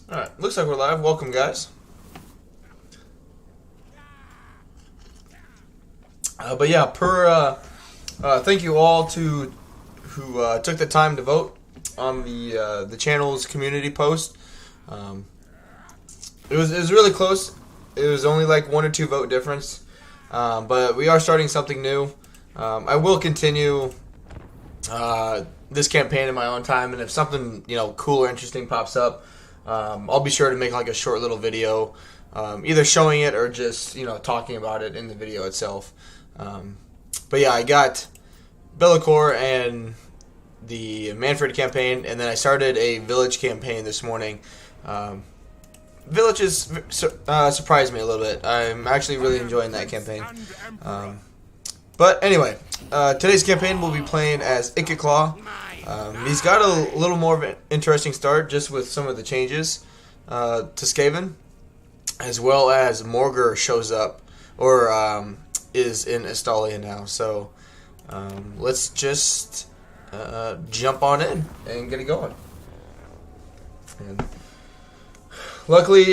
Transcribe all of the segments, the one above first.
Alright, looks like we're live. Welcome, guys. But yeah, thank you all who took the time to vote on the channel's community post. It was really close. It was only like 1 or 2 vote difference, but we are starting something new. I will continue this campaign in my own time, and if something cool or interesting pops up, I'll be sure to make like a short little video, either showing it or just talking about it in the video itself. But yeah, I got Bellicor and the Manfred campaign, and then I started a village campaign this morning. Villages surprised me a little bit. I'm actually really enjoying that campaign. But anyway, today's campaign we'll be playing as Ikit. He's got a little more of an interesting start just with some of the changes to Skaven, as well as Morgur shows up, or is in Estalia now. So let's just jump on in and get it going. And luckily,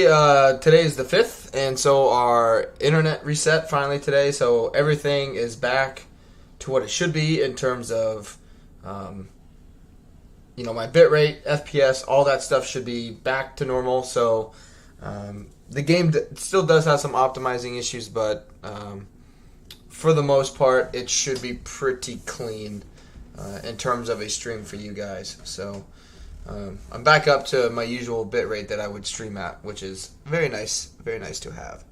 today is the 5th, and so our internet reset finally today, so everything is back to what it should be in terms of, my bitrate, FPS, all that stuff should be back to normal. So the game still does have some optimizing issues, but for the most part, it should be pretty clean in terms of a stream for you guys. So I'm back up to my usual bitrate that I would stream at, which is very nice to have.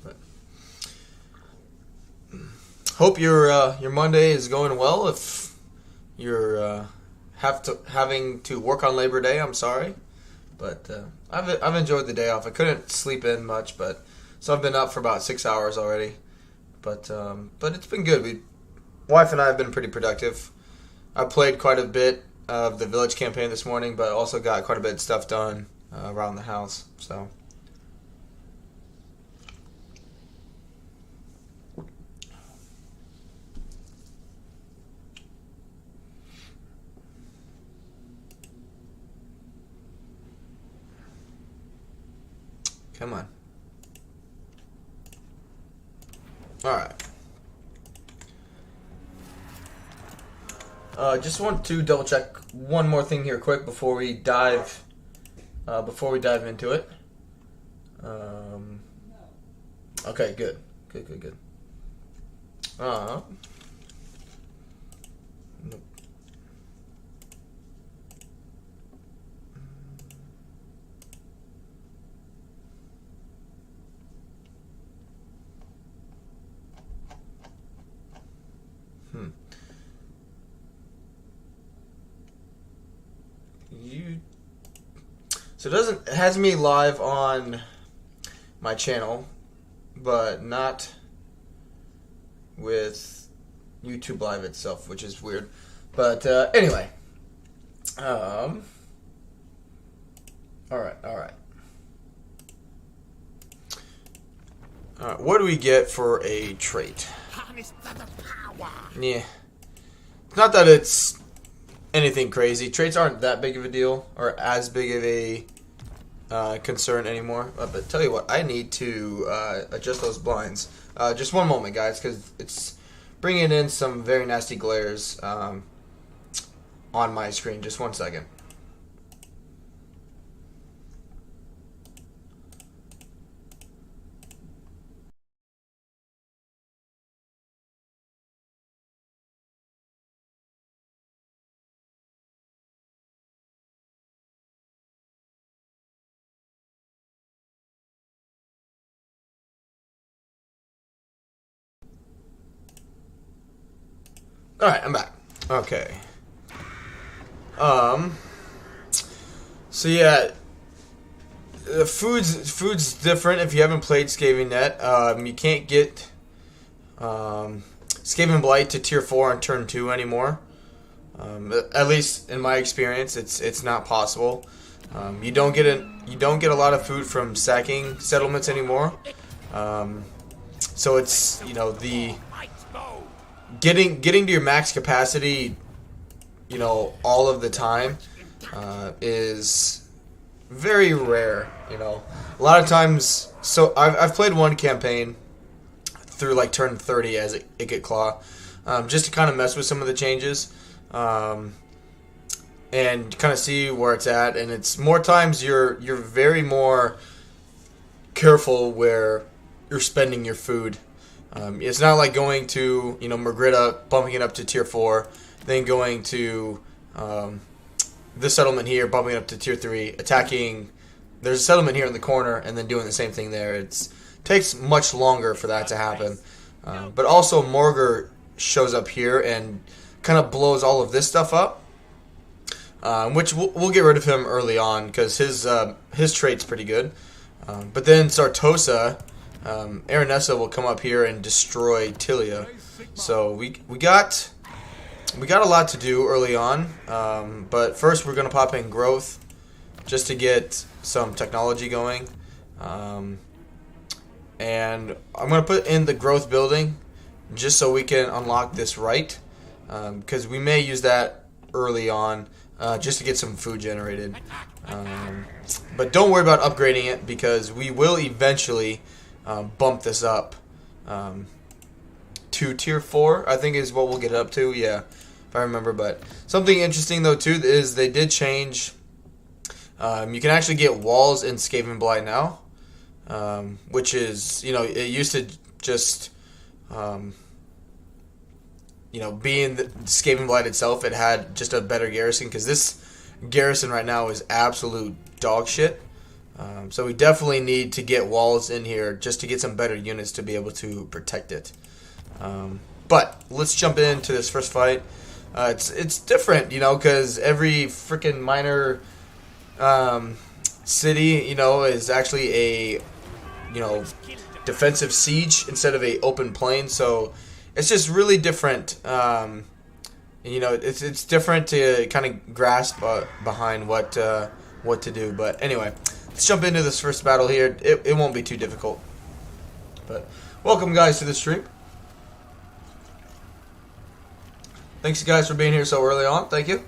But hope your Monday is going well. If you're having to work on Labor Day, I'm sorry, but I've enjoyed the day off. I couldn't sleep in much, but so I've been up for about 6 hours already, but it's been good. Wife and I have been pretty productive. I played quite a bit of the village campaign this morning, but also got quite a bit of stuff done around the house. So come on. Alright. Just want to double check one more thing here quick before we dive into it. Okay, good. Nope. So it has me live on my channel, but not with YouTube Live itself, which is weird. But anyway, all right. What do we get for a trait? Yeah, it's not that it's anything crazy. Traits aren't that big of a deal, or as big of a concern anymore. But tell you what, I need to adjust those blinds. Just one moment, guys, because it's bringing in some very nasty glares on my screen. Just 1 second. Alright, I'm back. Okay. So yeah, food's different if you haven't played Skaven yet. You can't get Skaven Blight to tier 4 on turn 2 anymore. At least in my experience, it's not possible. You don't get a lot of food from sacking settlements anymore. So it's, you know, the getting to your max capacity, you know, all of the time is very rare. You know, a lot of times. So I've played one campaign through like turn 30 as Ikit Claw, just to kind of mess with some of the changes, and kind of see where it's at. And it's more times you're very more careful where you're spending your food. It's not like going to, you know, Mergrita, bumping it up to tier 4, then going to this settlement here, bumping it up to tier 3, attacking. There's a settlement here in the corner, and then doing the same thing there. It takes much longer for that to happen. But also, Morgar shows up here and kind of blows all of this stuff up, which we'll get rid of him early on because his trait's pretty good. But then Sartosa, Aranessa will come up here and destroy Tilia. So we got a lot to do early on. But first we're gonna pop in growth just to get some technology going. And I'm gonna put in the growth building just so we can unlock this right, because we may use that early on just to get some food generated. But don't worry about upgrading it because we will eventually bump this up to tier 4, I think is what we'll get it up to, yeah, if I remember. But something interesting though too is they did change, you can actually get walls in Skaven Blight now, which is, you know, it used to just, you know, being the Skaven Blight itself, it had just a better garrison, because this garrison right now is absolute dog shit. So we definitely need to get walls in here just to get some better units to be able to protect it. But let's jump into this first fight. It's different, you know, because every freaking minor city, you know, is actually a, you know, defensive siege instead of a open plain. So it's just really different. And, you know, it's different to kind of grasp behind what to do. But anyway, let's jump into this first battle here. It won't be too difficult. But welcome, guys, to the stream. Thanks, guys, for being here so early on. Thank you.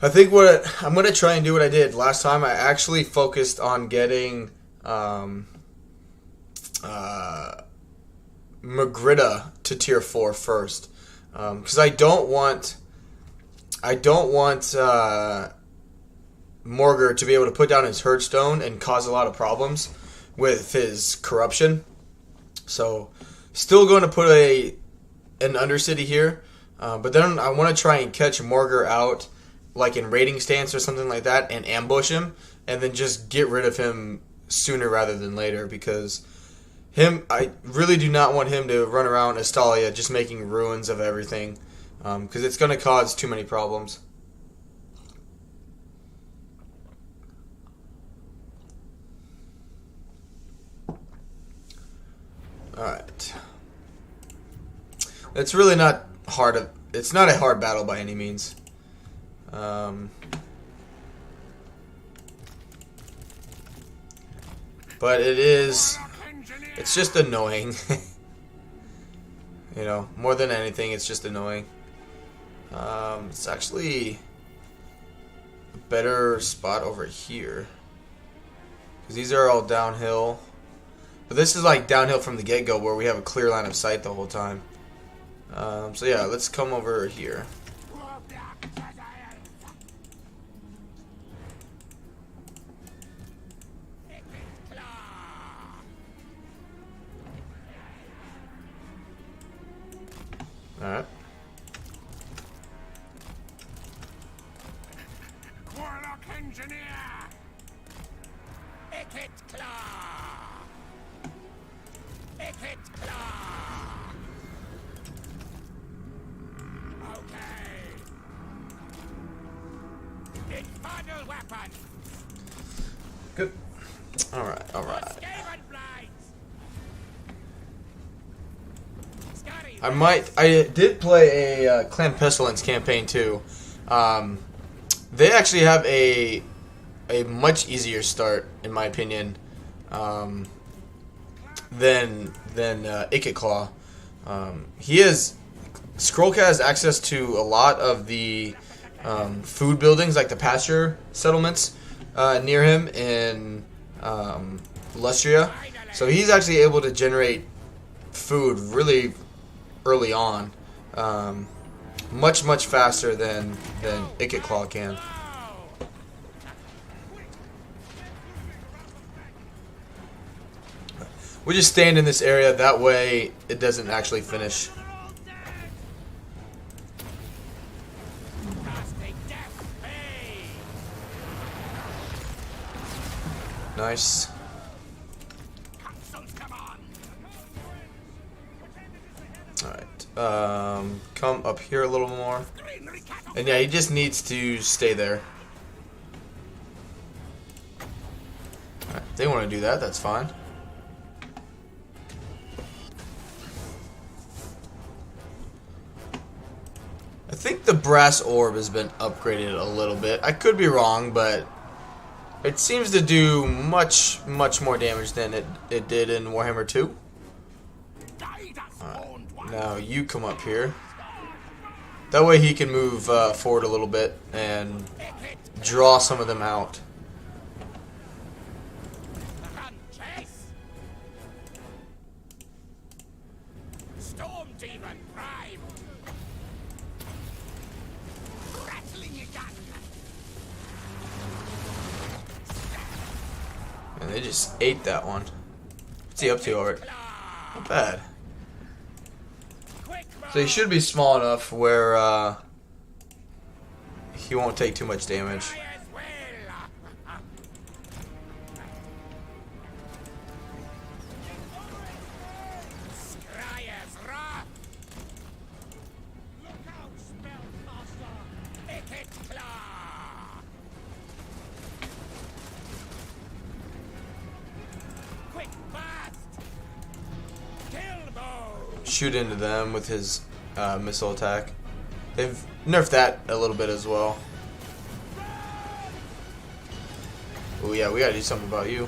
I think what I'm going to try and do what I did last time. I actually focused on getting Mergrita to tier 4 first, because I don't want Morgar to be able to put down his Hearthstone and cause a lot of problems with his corruption. So still going to put an Undercity here, but then I want to try and catch Morgar out, like in raiding stance or something like that, and ambush him, and then just get rid of him sooner rather than later, because I really do not want him to run around Estalia just making ruins of everything, because it's going to cause too many problems. Alright. It's really not hard. It's not a hard battle by any means. But it's just annoying. You know, more than anything, it's just annoying. It's actually a better spot over here, because these are all downhill. But this is like downhill from the get-go, where we have a clear line of sight the whole time. So yeah, let's come over here. Alright. Warlock Engineer! Ikit Claw! Ikit Claw! Okay. It's bundle weapon! Good. Alright, alright. Skaven Blight! Sky I did play a Clan Pestilence campaign too. They actually have a much easier start, in my opinion, than Ikit Claw. Scrollcat has access to a lot of the food buildings, like the pasture settlements near him in Lustria. So he's actually able to generate food really early on, much faster than Ikit Claw can. We just stand in this area, that way it doesn't actually finish. Nice. Alright, come up here a little more. And yeah, he just needs to stay there. Alright, if they want to do that, that's fine. I think the brass orb has been upgraded a little bit. I could be wrong, but it seems to do much more damage than it did in Warhammer 2. Now you come up here. That way he can move forward a little bit and draw some of them out. Storm Demon Prime. Rattling your gun. And they just ate that one. What's he up to already? Not bad. So he should be small enough where he won't take too much damage. Shoot into them with his missile attack. They've nerfed that a little bit as well. Oh yeah, we gotta do something about you.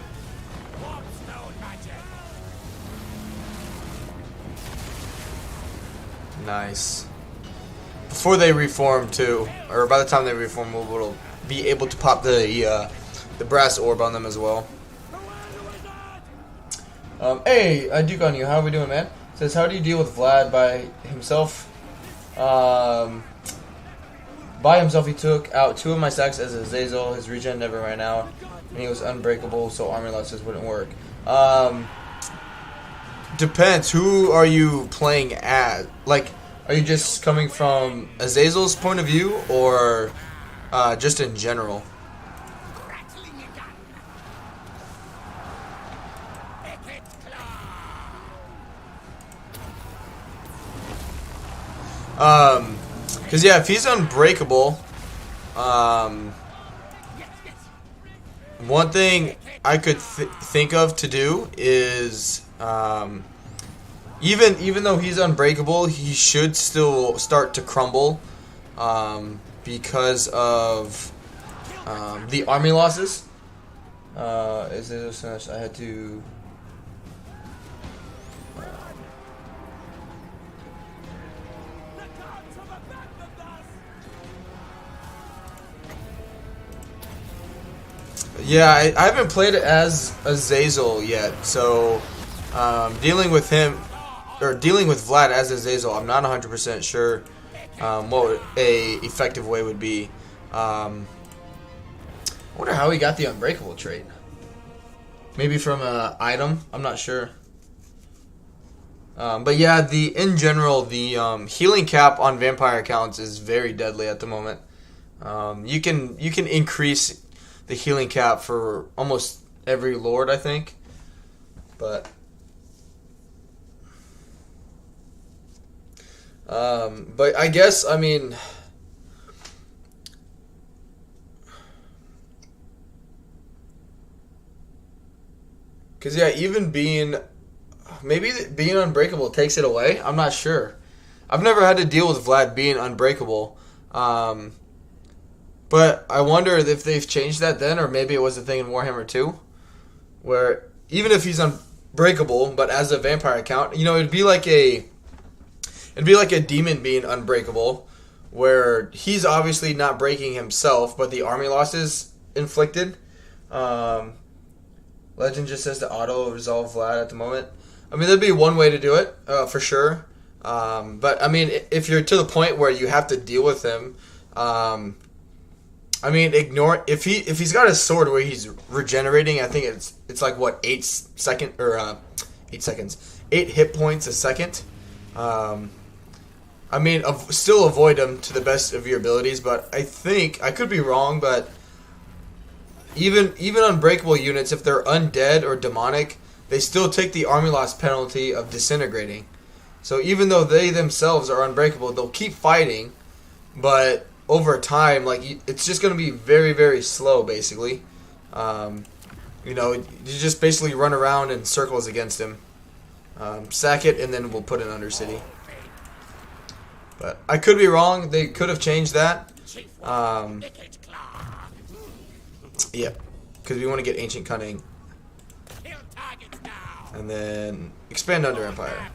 Nice. Before they reform too, or by the time they reform, we'll be able to pop the brass orb on them as well. Hey, I Duke on you. How are we doing, man? Says, how do you deal with Vlad by himself? By himself, he took out 2 of my stacks as a Azazel. His regen never ran out, and he was unbreakable, so armor losses wouldn't work. Depends. Who are you playing as? Like, are you just coming from Azazel's point of view, or just in general? Cause yeah, if he's unbreakable, one thing I could think of to do is, even though he's unbreakable, he should still start to crumble, because of, the army losses. Is it I had to... Yeah, I haven't played it as Azazel yet, so dealing with him, or dealing with Vlad as Azazel, I'm not 100% sure what a effective way would be. I wonder how he got the unbreakable trait. Maybe from an item, I'm not sure. But yeah, in general, the healing cap on vampire accounts is very deadly at the moment. You can increase the healing cap for almost every lord, I think. But I guess, I mean, because yeah, even being unbreakable takes it away. I'm not sure. I've never had to deal with Vlad being unbreakable. But I wonder if they've changed that then, or maybe it was a thing in Warhammer 2, where even if he's unbreakable, but as a vampire account, you know, it'd be like a demon being unbreakable, where he's obviously not breaking himself, but the army losses inflicted. Legend just says to auto resolve Vlad at the moment. I mean, that'd be one way to do it, for sure. But I mean, if you're to the point where you have to deal with him, I mean, ignore if he's got a sword where he's regenerating. I think it's like what 8 seconds, 8 hit points a second. I mean, still avoid him to the best of your abilities, but I think I could be wrong, but even unbreakable units, if they're undead or demonic, they still take the army loss penalty of disintegrating. So even though they themselves are unbreakable, they'll keep fighting, but over time, like, it's just going to be very, very slow, basically. You know, you just basically run around in circles against him. Sack it, and then we'll put an Undercity. But I could be wrong. They could have changed that. Yeah, because we want to get Ancient Cunning. And then expand Under Empire.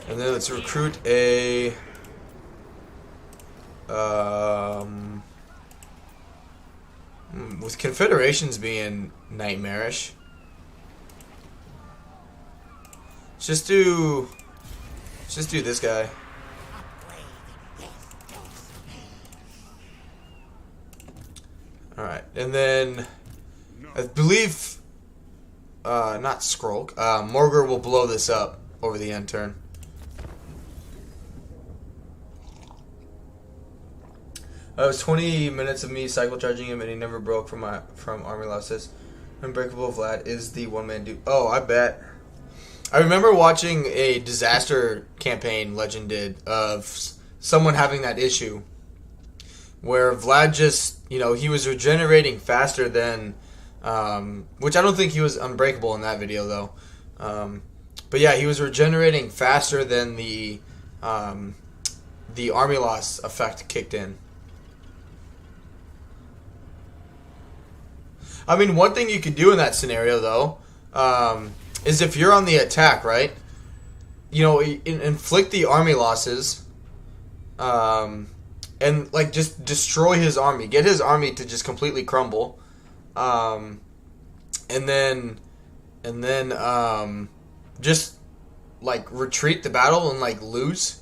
And then let's recruit a with confederations being nightmarish. Let's just do this guy. All right, and then I believe not Skrulk. Morgur will blow this up over the end turn. It was 20 minutes of me cycle charging him, and he never broke from army losses. Unbreakable Vlad is the one-man dude. Oh, I bet. I remember watching a disaster campaign Legend did of someone having that issue, where Vlad just, you know, he was regenerating faster than, which I don't think he was unbreakable in that video though. But yeah, he was regenerating faster than the army loss effect kicked in. I mean, one thing you could do in that scenario, though, is if you're on the attack, right? You know, inflict the army losses, and like just destroy his army, get his army to just completely crumble, and then just like retreat the battle and like lose.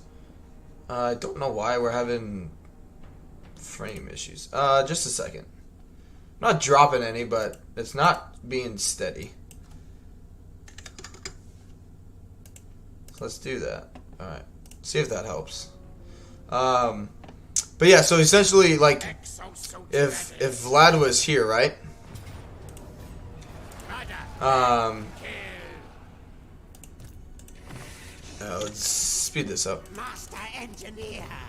I don't know why we're having frame issues. Just a second. Not dropping any, but it's not being steady. Let's do that. Alright. See if that helps. But yeah, so essentially, like, if Vlad was here, right? Let's speed this up.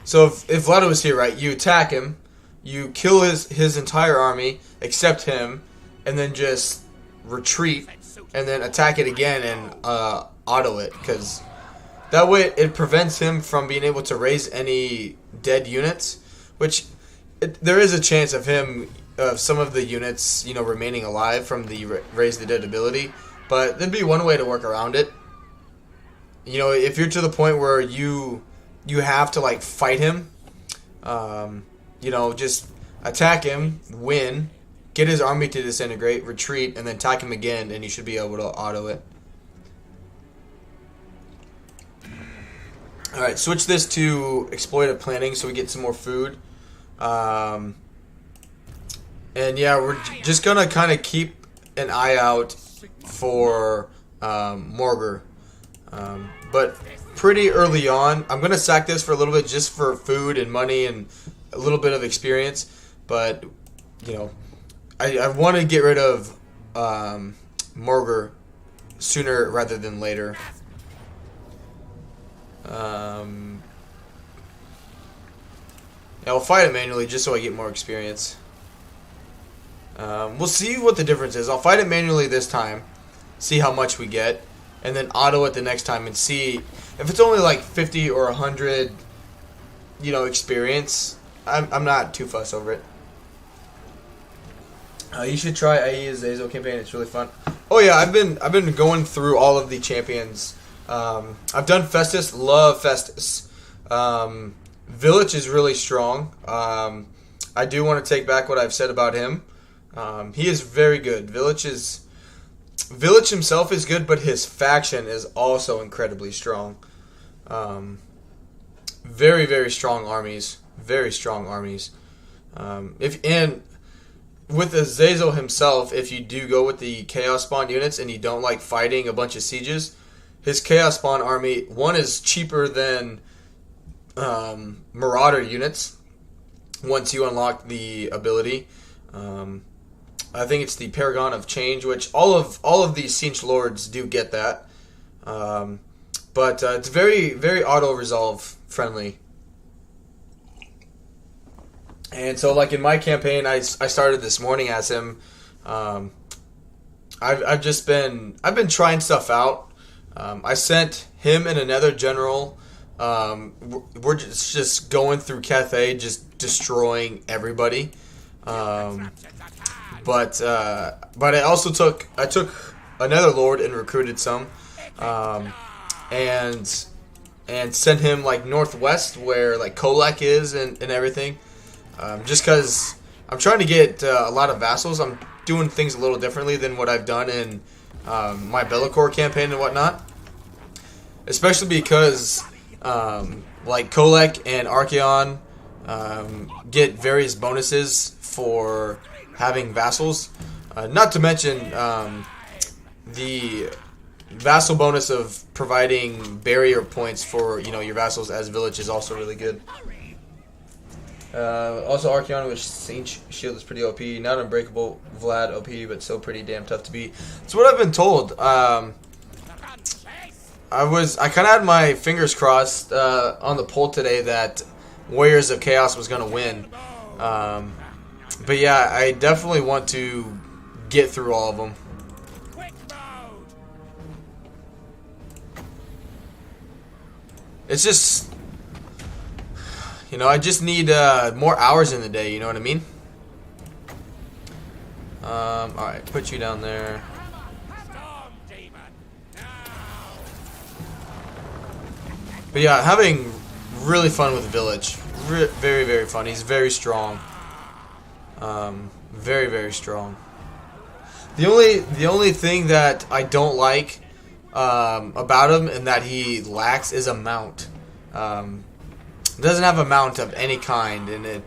So if Vlad was here, right, you attack him, you kill his entire army, except him, and then just retreat, and then attack it again and auto it, because that way it prevents him from being able to raise any dead units, which there is a chance of some of the units, you know, remaining alive from the raise the dead ability, but there'd be one way to work around it. You know, if you're to the point where you have to like fight him, you know, just attack him, win, get his army to disintegrate, retreat, and then attack him again, and you should be able to auto it. Alright, switch this to exploitive planning so we get some more food. And yeah, we're just going to kind of keep an eye out for Morgur. But pretty early on, I'm going to sack this for a little bit just for food and money and a little bit of experience, but you know, I want to get rid of Morgur sooner rather than later. I'll fight it manually just so I get more experience. We'll see what the difference is. I'll fight it manually this time, see how much we get, and then auto it the next time and see if it's only like 50 or 100, you know, experience. I'm not too fussed over it. You should try IE's Azo campaign. It's really fun. Oh yeah, I've been going through all of the champions. I've done Festus. Love Festus. Village is really strong. I do want to take back what I've said about him. He is very good. Village himself is good, but his faction is also incredibly strong. Very, very strong armies. Very strong armies. With Azazel himself, if you do go with the Chaos Spawn units and you don't like fighting a bunch of sieges, his Chaos Spawn army, one, is cheaper than Marauder units once you unlock the ability. I think it's the Paragon of Change, which all of these Siege Lords do get that. But it's very, very auto-resolve friendly. And so, like in my campaign, I started this morning as him. I've been trying stuff out. I sent him and another general. We're just going through Cathay, just destroying everybody. But I also took another lord and recruited some, and sent him like northwest where like Kolak is and everything. Just because I'm trying to get a lot of vassals. I'm doing things a little differently than what I've done in my Bellicor campaign and whatnot. Especially because like Kolek and Archeon get various bonuses for having vassals. Not to mention the vassal bonus of providing barrier points for your vassals as village is also really good. Also Archeon, which Saint Shield is pretty OP. Not unbreakable, Vlad OP, but still pretty damn tough to beat. That's what I've been told. I kind of had my fingers crossed on the poll today that Warriors of Chaos was going to win. But yeah, I definitely want to get through all of them. It's just, I just need more hours in the day, you know what I mean? Alright, put you down there. But yeah, having really fun with Village. Very, very fun. He's very strong. Very, very strong. The only thing that I don't like about him and that he lacks is a mount. Doesn't have a mount of any kind, and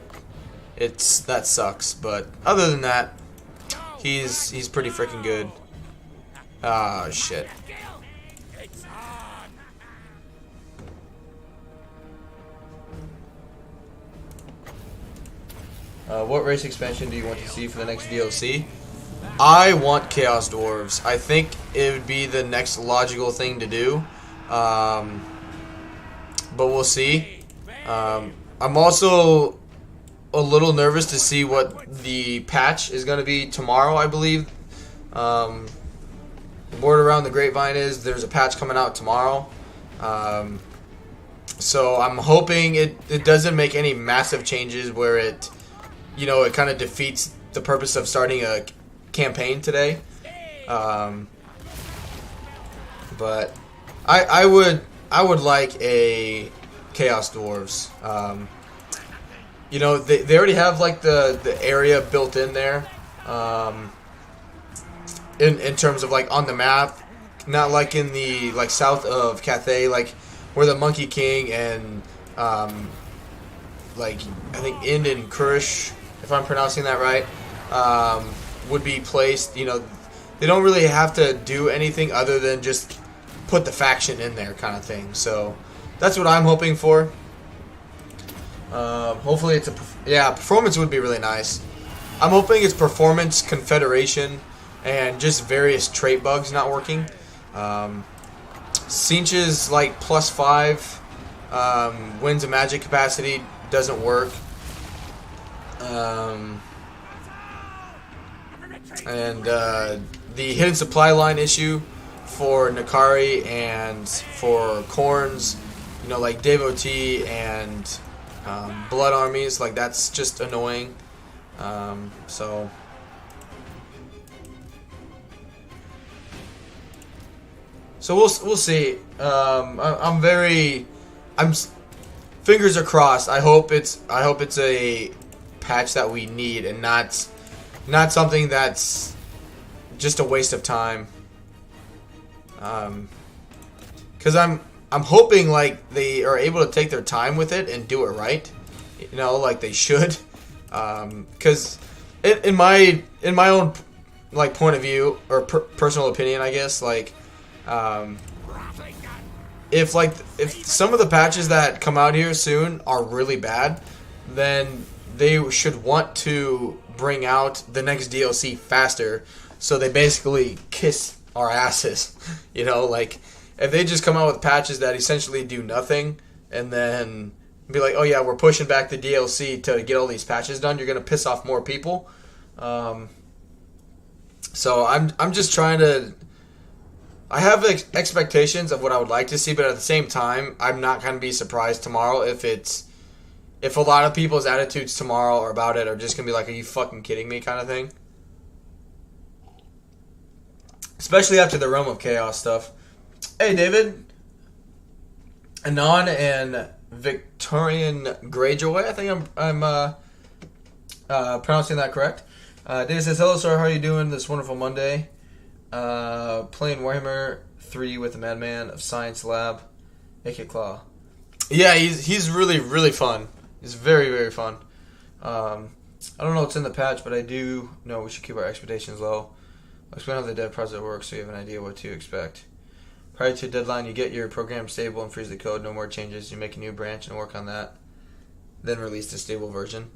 that sucks. But other than that, he's pretty freaking good. Ah, shit. What race expansion do you want to see for the next DLC? I want Chaos Dwarves. I think it would be the next logical thing to do. But we'll see. I'm also a little nervous to see what the patch is going to be tomorrow, I believe. The word around the grapevine is there's a patch coming out tomorrow. So I'm hoping it doesn't make any massive changes where it kind of defeats the purpose of starting a campaign today. But I would like a Chaos Dwarves. They already have like the area built in there. In terms of like on the map, not like in the like south of Cathay, like where the Monkey King and like I think Ind and Kurish, if I'm pronouncing that right, would be placed. They don't really have to do anything other than just put the faction in there, kind of thing. So that's what I'm hoping for. Hopefully it's performance would be really nice. I'm hoping it's performance, confederation, and just various trait bugs not working. Cinch's like +5 wins a magic capacity doesn't work. and the hidden supply line issue for Nakari and for Corns, you know, like Devotee and Blood armies, like that's just annoying. So we'll see. Fingers are crossed. I hope it's a patch that we need and not something that's just a waste of time. Because I'm hoping like they are able to take their time with it and do it right, you know, like they should. Because in my own like point of view or personal opinion, I guess, like if some of the patches that come out here soon are really bad, then they should want to bring out the next DLC faster, so they basically kiss our asses. You know, like if they just come out with patches that essentially do nothing and then be like, oh yeah, we're pushing back the DLC to get all these patches done, you're gonna piss off more people. So I'm just trying to. I have expectations of what I would like to see, but at the same time, I'm not gonna be surprised tomorrow if a lot of people's attitudes tomorrow or about it are just gonna be like, are you fucking kidding me, kind of thing. Especially after the Realm of Chaos stuff. Hey, David. Anon and Victorian Greyjoy. I think I'm pronouncing that correct. David says, hello, sir. How are you doing this wonderful Monday? Playing Warhammer 3 with the Madman of Science Lab. Ikit Claw. Yeah, he's really, really fun. He's very, very fun. I don't know what's in the patch, but I do know we should keep our expectations low. I'll explain how the dev process works so you have an idea what to expect. Prior to deadline, you get your program stable and freeze the code. No more changes. You make a new branch and work on that. Then release the stable version.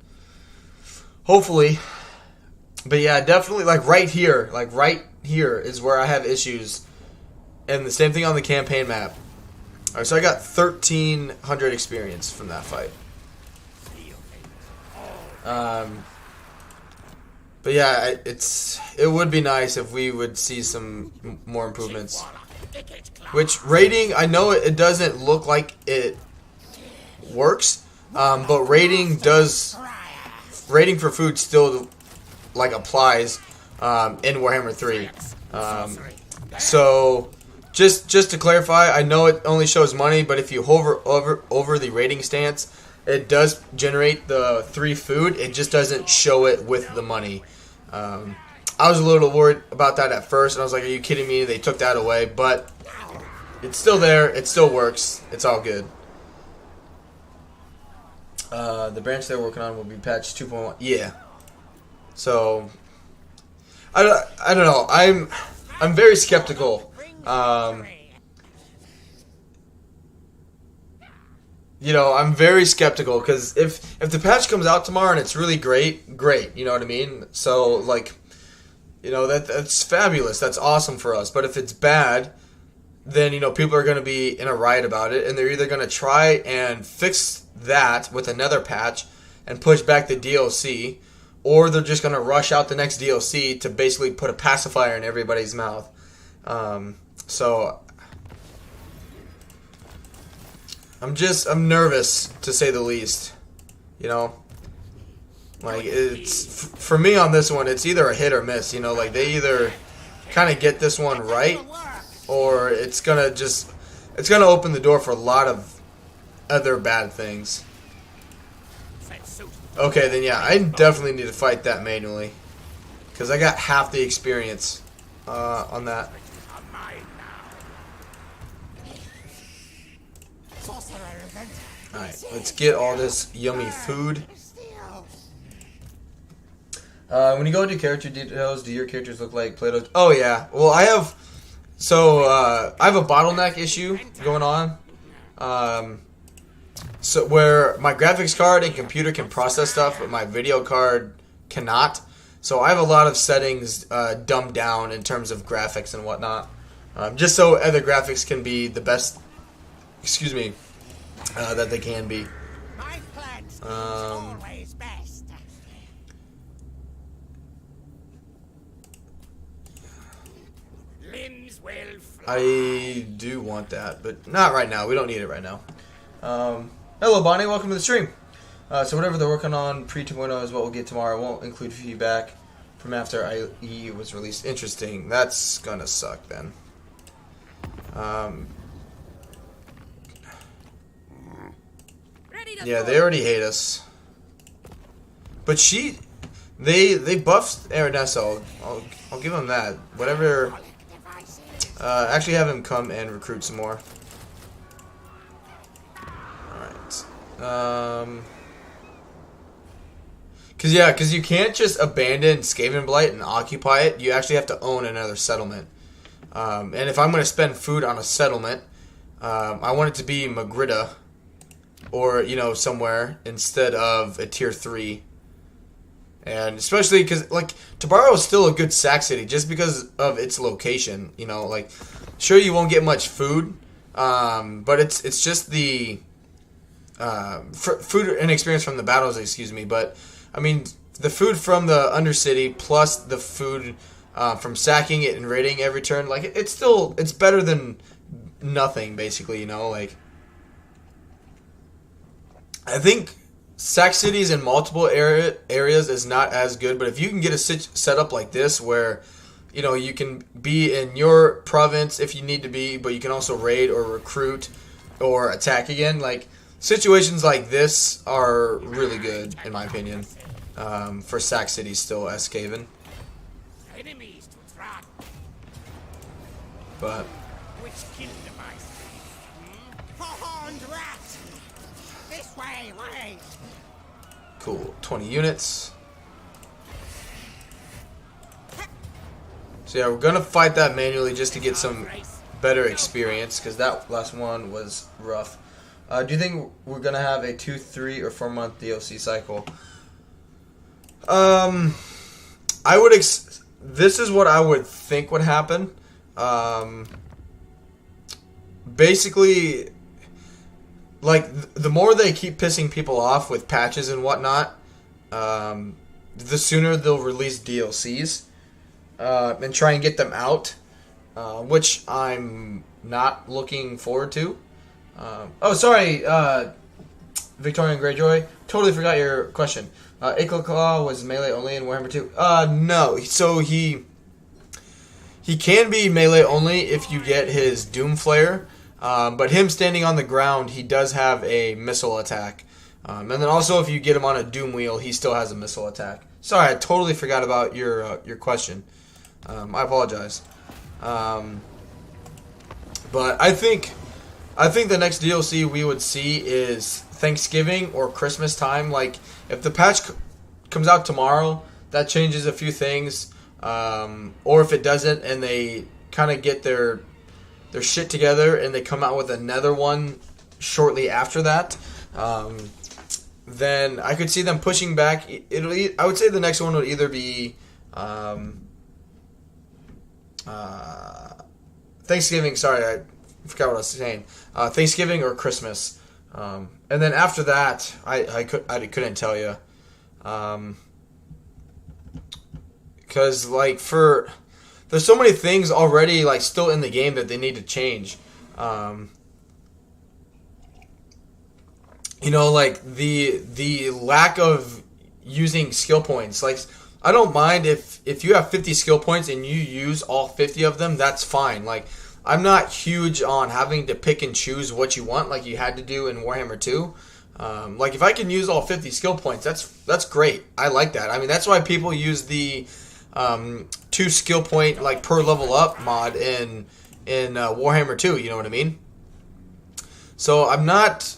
Hopefully. But yeah, definitely, like right here is where I have issues. And the same thing on the campaign map. Alright, so I got 1,300 experience from that fight. But yeah, it would be nice if we would see some more improvements. Which rating, I know it doesn't look like it works, but rating for food still like applies in Warhammer 3. So just to clarify, I know it only shows money, but if you hover over the rating stance, it does generate the 3 food. It just doesn't show it with the money. I was a little worried about that at first, and I was like, are you kidding me? They took that away, but it's still there. It still works. It's all good. The branch they're working on will be patched 2.1. Yeah. So, I don't know. I'm very skeptical. You know, I'm very skeptical because if the patch comes out tomorrow and it's really great, you know what I mean? So, like, you know, that's fabulous. That's awesome for us. But if it's bad, then, you know, people are going to be in a riot about it, and they're either going to try and fix that with another patch and push back the DLC, or they're just going to rush out the next DLC to basically put a pacifier in everybody's mouth. So I'm nervous, to say the least. You know, like, it's for me on this one, it's either a hit or miss. You know, like they either kind of get this one right, or it's gonna open the door for a lot of other bad things. Okay, then yeah, I definitely need to fight that manually, because I got half the experience on that. Alright, let's get all this yummy food. When you go into character details, do your characters look like Play-Doh? Oh yeah, well I have a bottleneck issue going on. So where my graphics card and computer can process stuff, but my video card cannot. So I have a lot of settings dumbed down in terms of graphics and whatnot, just so other graphics can be the best. Excuse me, that they can be. dreams will fly. I do want that, but not right now. We don't need it right now. Hello, Bonnie. Welcome to the stream. So whatever they're working on pre 2.0 is what we'll get tomorrow. It won't include feedback from after IE was released. Interesting. That's gonna suck then. Yeah, they already hate us. But they buffed Aranessa. I'll give them that. Whatever. Actually have him come and recruit some more. Alright. Cause you can't just abandon Skaven Blight and occupy it. You actually have to own another settlement. And if I'm going to spend food on a settlement, I want it to be Magritta. Or, you know, somewhere instead of a tier 3. And especially because, like, Tabaro is still a good sack city just because of its location. You know, like, sure you won't get much food, but it's just the food and experience from the battles, excuse me. But, I mean, the food from the Undercity plus the food from sacking it and raiding every turn, like, it's better than nothing, basically, you know, like. I think sack cities in multiple areas is not as good, but if you can get a set up like this where, you know, you can be in your province if you need to be, but you can also raid or recruit or attack again, like, situations like this are really good, in my opinion, for sack cities still as Skaven. Enemies to track. But Which killed the mice? Horned rat! This way, way! cool, 20 units. So yeah, we're gonna fight that manually just to get some better experience, because that last one was rough. Do you think we're gonna have a 2, 3, or 4 month DLC cycle? I would. This is what I would think would happen. Basically, like, the more they keep pissing people off with patches and whatnot, the sooner they'll release DLCs and try and get them out, which I'm not looking forward to. Oh, sorry, Victorian Greyjoy. Totally forgot your question. Ikit Claw was melee only in Warhammer 2. No. So he can be melee only if you get his Doom Flare. But him standing on the ground, he does have a missile attack. And then also if you get him on a Doom Wheel, he still has a missile attack. Sorry, I totally forgot about your question. I apologize. But I think the next DLC we would see is Thanksgiving or Christmas time. Like, if the patch comes out tomorrow, that changes a few things. Or if it doesn't and they kind of get their shit together and they come out with another one shortly after that, then I could see them pushing back. I would say the next one would either be Thanksgiving. Sorry, I forgot what I was saying. Thanksgiving or Christmas, and then after that, I couldn't tell you, because like there's so many things already like still in the game that they need to change. You know, like the lack of using skill points. Like, I don't mind if you have 50 skill points and you use all 50 of them, that's fine. Like, I'm not huge on having to pick and choose what you want like you had to do in Warhammer 2. Like, if I can use all 50 skill points, that's great. I like that. I mean, that's why people use the 2 skill point like per level up mod in Warhammer 2. You know what I mean? So I'm not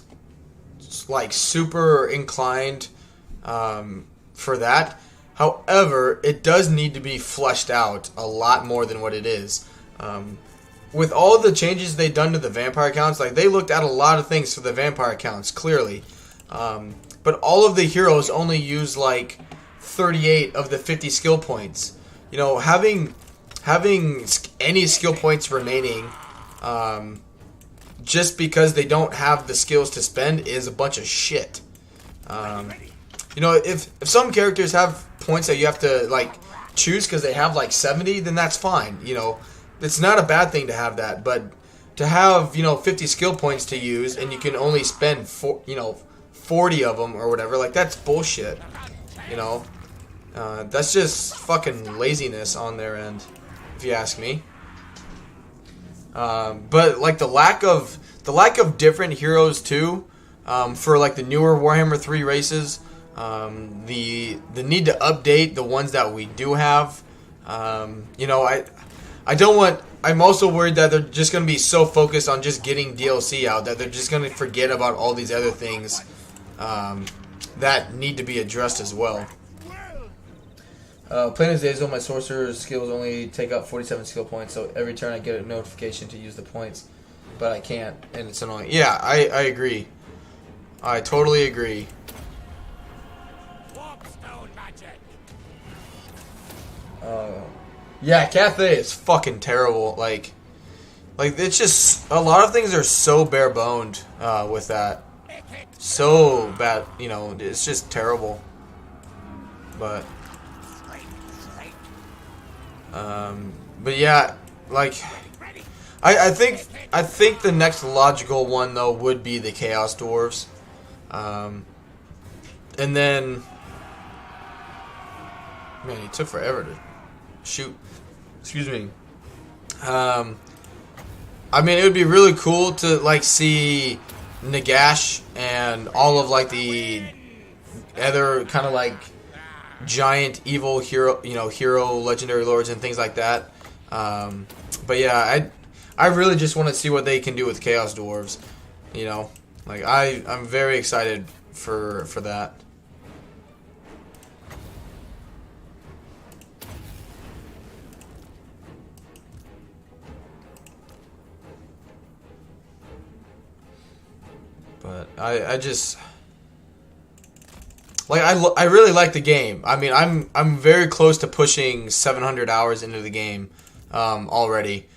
like super inclined for that. However, it does need to be fleshed out a lot more than what it is. With all the changes they've done to the vampire accounts, like, they looked at a lot of things for the vampire accounts, clearly. But all of the heroes only use like 38 of the 50 skill points. You know, having any skill points remaining just because they don't have the skills to spend is a bunch of shit. You know, if some characters have points that you have to like choose because they have like 70, then that's fine. You know, it's not a bad thing to have that, but to have, 50 skill points to use and you can only spend 40 of them or whatever, like, that's bullshit. That's just fucking laziness on their end, if you ask me. But like the lack of different heroes too, for like the newer Warhammer 3 races, the need to update the ones that we do have. I don't want. I'm also worried that they're just going to be so focused on just getting DLC out that they're just going to forget about all these other things that need to be addressed as well. Playing as Dazo, my sorcerer skills only take up 47 skill points, so every turn I get a notification to use the points, but I can't, and it's annoying. Yeah, I agree. I totally agree. Yeah, Cathay is fucking terrible. Like it's just a lot of things are so bare boned with that. So bad, it's just terrible. But yeah, like I think the next logical one though would be the Chaos Dwarves. And then man, he took forever to shoot. Excuse me. I mean, it would be really cool to like see Nagash and all of like the other kind of like giant evil hero, hero legendary lords and things like that. But yeah, I really just want to see what they can do with Chaos Dwarves. Like I'm very excited for that. But I just like I really like the game. I mean, I'm very close to pushing 700 hours into the game already,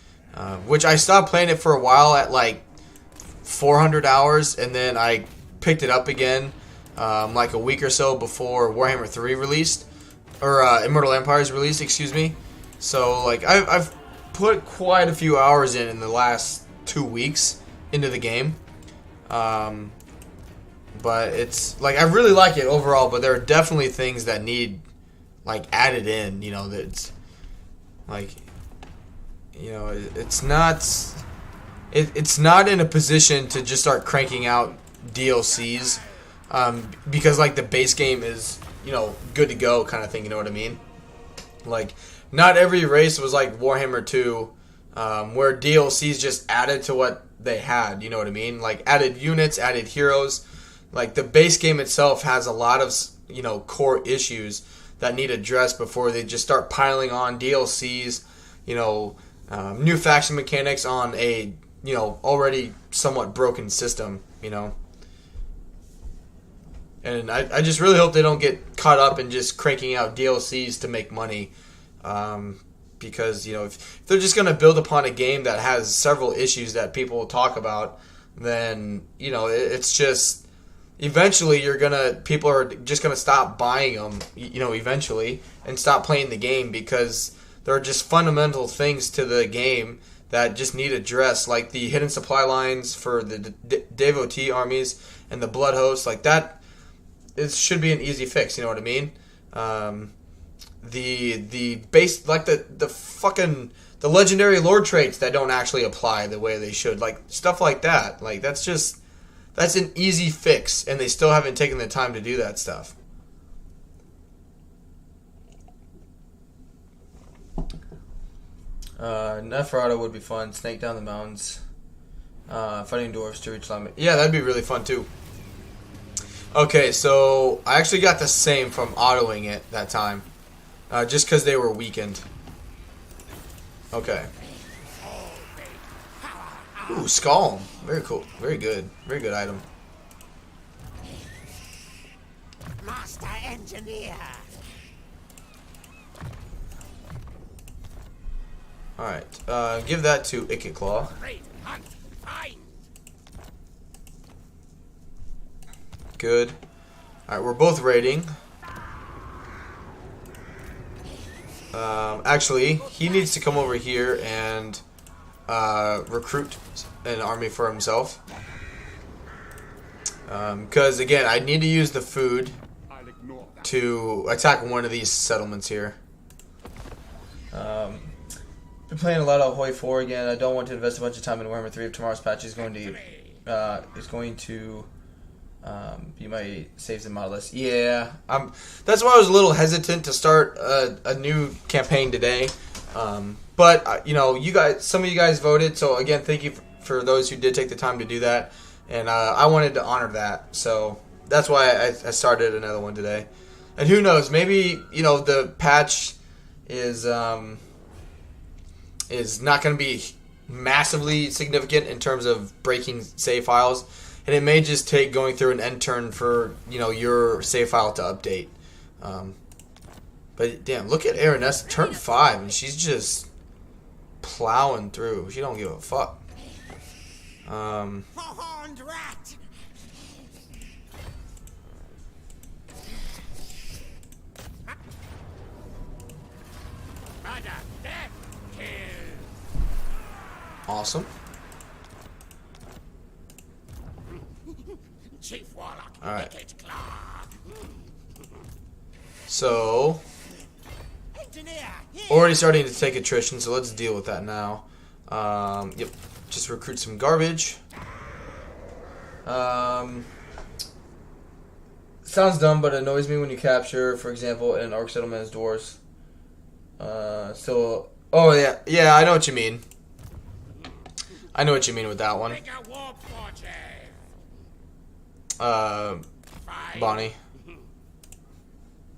which I stopped playing it for a while at like 400 hours, and then I picked it up again like a week or so before Warhammer 3 released, or Immortal Empires released, excuse me. So like I've put quite a few hours in the last 2 weeks into the game. But it's like I really like it overall, but there are definitely things that need like added in, that's like it's not in a position to just start cranking out DLCs because like the base game is good to go kind of thing, you know what I mean? Like not every race was like Warhammer 2 where DLCs just added to what they had, you know what I mean? Like added units, added heroes. Like the base game itself has a lot of core issues that need addressed before they just start piling on DLCs, new faction mechanics on a already somewhat broken system, And I just really hope they don't get caught up in just cranking out DLCs to make money. Because, if they're just going to build upon a game that has several issues that people talk about, then, it's just, eventually people are just going to stop buying them, eventually, and stop playing the game because there are just fundamental things to the game that just need addressed, like the hidden supply lines for the devotee armies and the blood hosts, like that, it should be an easy fix, you know what I mean? The base, like the fucking the legendary lord traits that don't actually apply the way they should, like stuff like that. Like that's an easy fix, and they still haven't taken the time to do that stuff. Neferata would be fun. Snake down the mountains, fighting dwarves to reach Lama. Yeah, that'd be really fun too. Okay, so I actually got the same from autoing it that time. Just because they were weakened. Okay. Ooh, Skull. Very cool. Very good. Very good item. Master Engineer. Alright. Give that to Ikit Claw. Good. Alright, we're both raiding. Actually, he needs to come over here and recruit an army for himself. Because, again, I need to use the food to attack one of these settlements here. Been playing a lot of Hoi 4 again. I don't want to invest a bunch of time in Warhammer 3 if tomorrow's patch is going to be my saves and mod list. Yeah, that's why I was a little hesitant to start a new campaign today. But you know, some of you guys voted, so again, thank you for those who did take the time to do that, and I wanted to honor that, so that's why I started another one today. And who knows, maybe the patch is not going to be massively significant in terms of breaking save files. And it may just take going through an end turn for, your save file to update. But damn, look at Aranessa, turn 5, and she's just plowing through. She don't give a fuck. Horned rat. Murder, death, kill. Awesome. Chief Warlock, all right. Ikit Claw. So, Engineer, here. already starting to take attrition, so let's deal with that now. Yep, just recruit some garbage. Sounds dumb, but annoys me when you capture, for example, an Orc settlement as dwarves. Oh yeah, I know what you mean. I know what you mean with that one. Make a warp forge. Bonnie.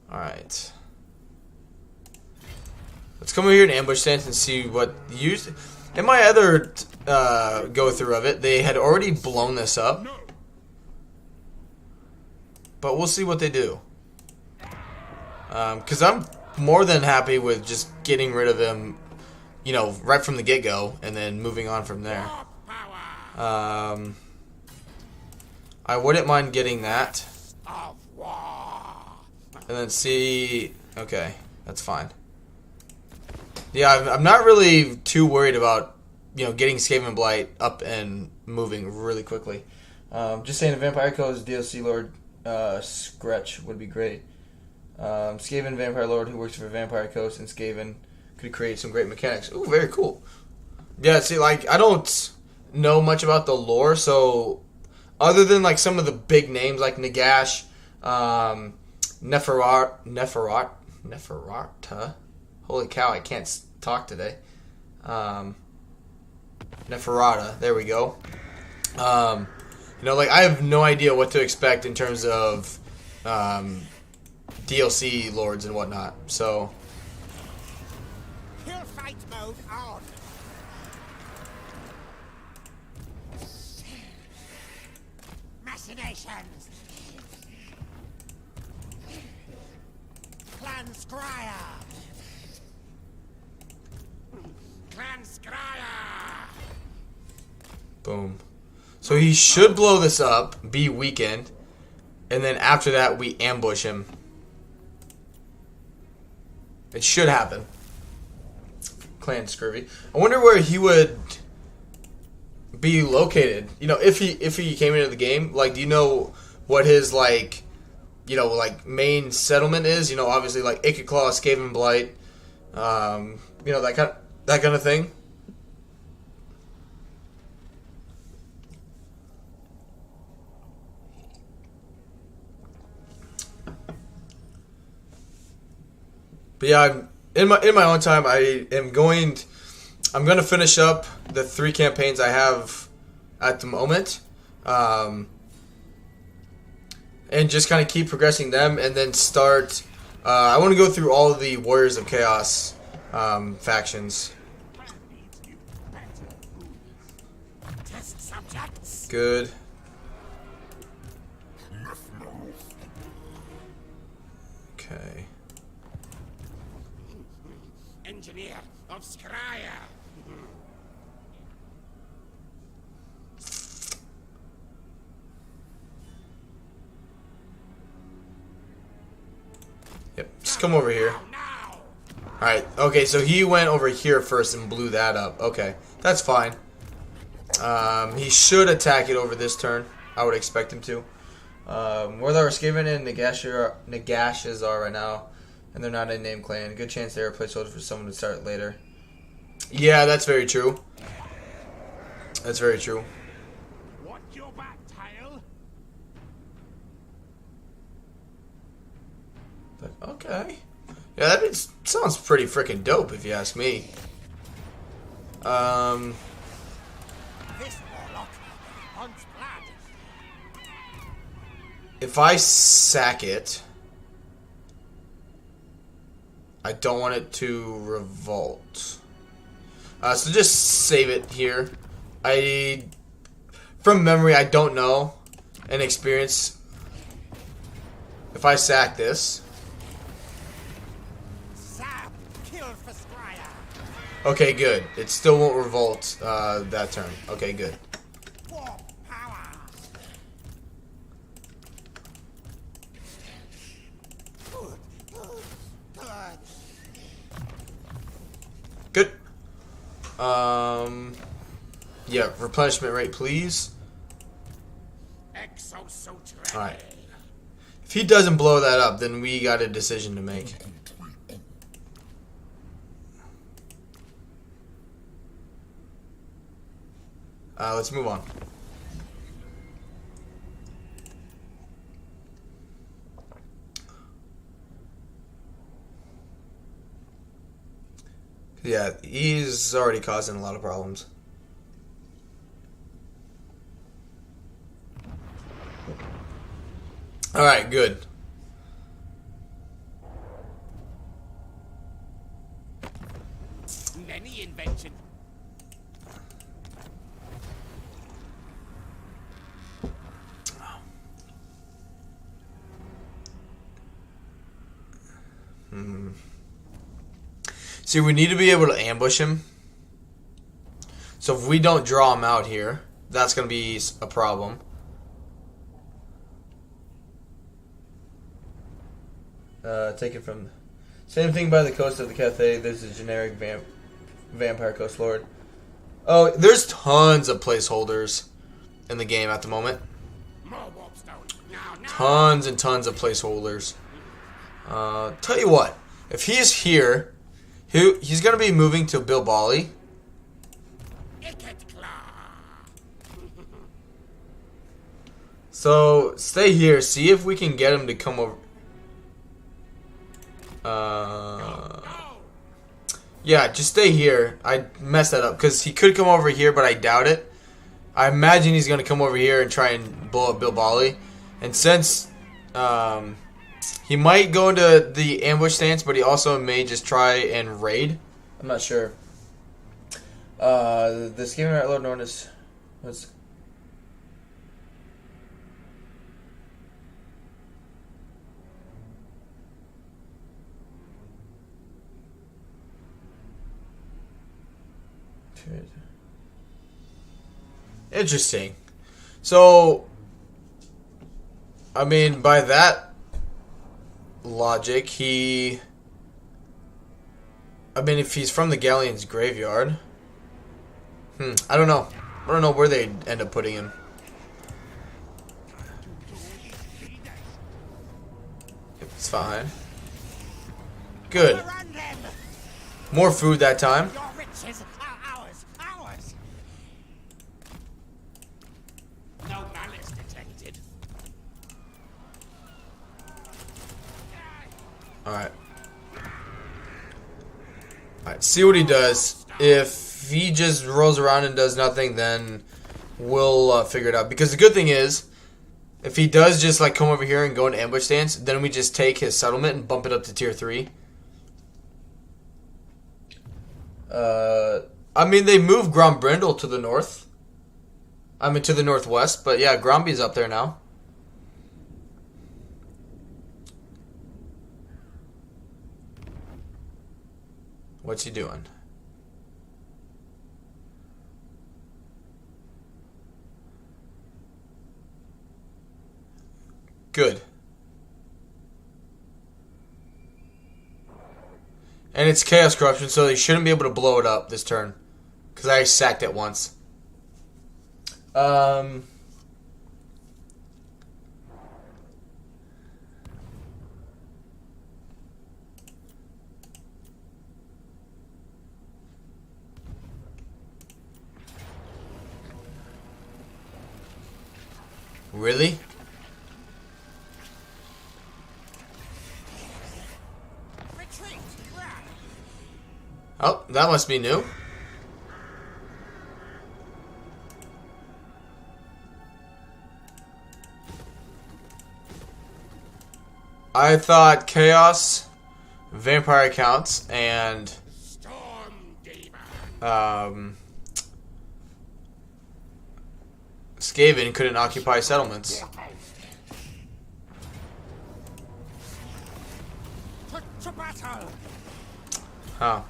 Alright. Let's come over here and ambush stance and see what used. In my other go through of it, they had already blown this up. But we'll see what they do. Because I'm more than happy with just getting rid of them, right from the get-go, and then moving on from there. I wouldn't mind getting that. And then see. Okay, that's fine. Yeah, I'm not really too worried about getting Skaven Blight up and moving really quickly. Just saying, a Vampire Coast DLC Lord Scretch would be great. Skaven Vampire Lord who works for Vampire Coast and Skaven could create some great mechanics. Ooh, very cool. Yeah, see, I don't know much about the lore, so other than some of the big names like Nagash, Neferata. Holy cow, I can't talk today. Neferata, there we go. I have no idea what to expect in terms of DLC lords and whatnot. So, Kill fight mode on. Machinations. Clan Scryer. Clan Scryer. boom. So he should blow this up, be weakened, and then after that we ambush him. It should happen. Clan Scurvy. I wonder where he would be located. If he came into the game, do you know what his main settlement is? Obviously Ikit Claw, Skaven Blight, that kind of thing. But yeah, in my own time, I'm going to finish up the 3 campaigns I have at the moment, and just kind of keep progressing them, and then start. I want to go through all of the Warriors of Chaos factions. Test subjects. Good. Okay. Engineer of Scryer. Yep. Just come over here. Now. Alright, okay, so he went over here first and blew that up. Okay, that's fine. He should attack it over this turn. I would expect him to. Where the Skaven and Nagashes are right now, and they're not in name clan. Good chance they're a placeholder for someone to start later. Yeah, that's very true. That's very true. Watch your back, tail. But okay. Yeah, that sounds pretty freaking dope if you ask me. This warlock hunts blood. If I sack it, I don't want it to revolt. So just save it here. From memory, I don't know. An experience. If I sack this. Sam, kill for Scryer. Okay, good. It still won't revolt that turn. Okay, good. For power. Good. Good. Yeah, replenishment rate, please. Exosuit. Alright. If he doesn't blow that up, then we got a decision to make. Let's move on. Yeah, he's already causing a lot of problems. Alright, good. Many inventions. See, we need to be able to ambush him. So if we don't draw him out here, that's going to be a problem. Take it from... Same thing by the coast of the Cathay. There's a generic vampire coast lord. Oh, there's tons of placeholders in the game at the moment. More warpstone. Now. Tons and tons of placeholders. Tell you what. If he's here... He's going to be moving to Bilbali. Ikit claw. So, stay here. See if we can get him to come over. Yeah, just stay here. I messed that up. Because he could come over here, but I doubt it. I imagine he's going to come over here and try and blow up Bilbali. And since... he might go into the ambush stance, but he also may just try and raid. I'm not sure. This game right load known as what's interesting. So, I mean, by that logic, if he's from the Galleon's graveyard, I don't know. I don't know where they'd end up putting him. It's fine. Good. More food that time. Your riches are ours. Ours. No malice detected. Alright. Alright, see what he does. If he just rolls around and does nothing, then we'll figure it out. Because the good thing is, if he does just like come over here and go into ambush stance, then we just take his settlement and bump it up to tier 3. I mean, they moved Grombrindle to the north. I mean, to the northwest. But yeah, Gromby's up there now. What's he doing? Good. And And it's Chaos Corruption, so they shouldn't be able to blow it up this turn. Because I sacked it once. Really? Retreat! Crap! Oh, that must be new. I thought Chaos, Vampire counts, and Storm Demon! Skaven couldn't occupy settlements. To battle! Huh.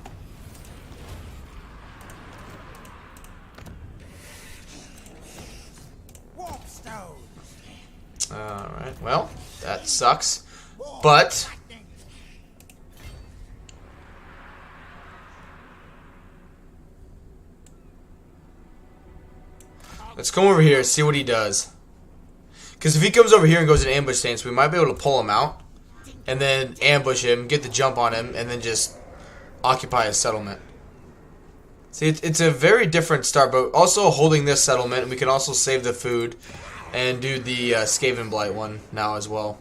Warpstone! Alright, well, that sucks. But let's come over here and see what he does. Because if he comes over here and goes in ambush stance, we might be able to pull him out. And then ambush him, get the jump on him, and then just occupy a settlement. See, it's a very different start, but also holding this settlement, we can also save the food and do the Skaven Blight one now as well.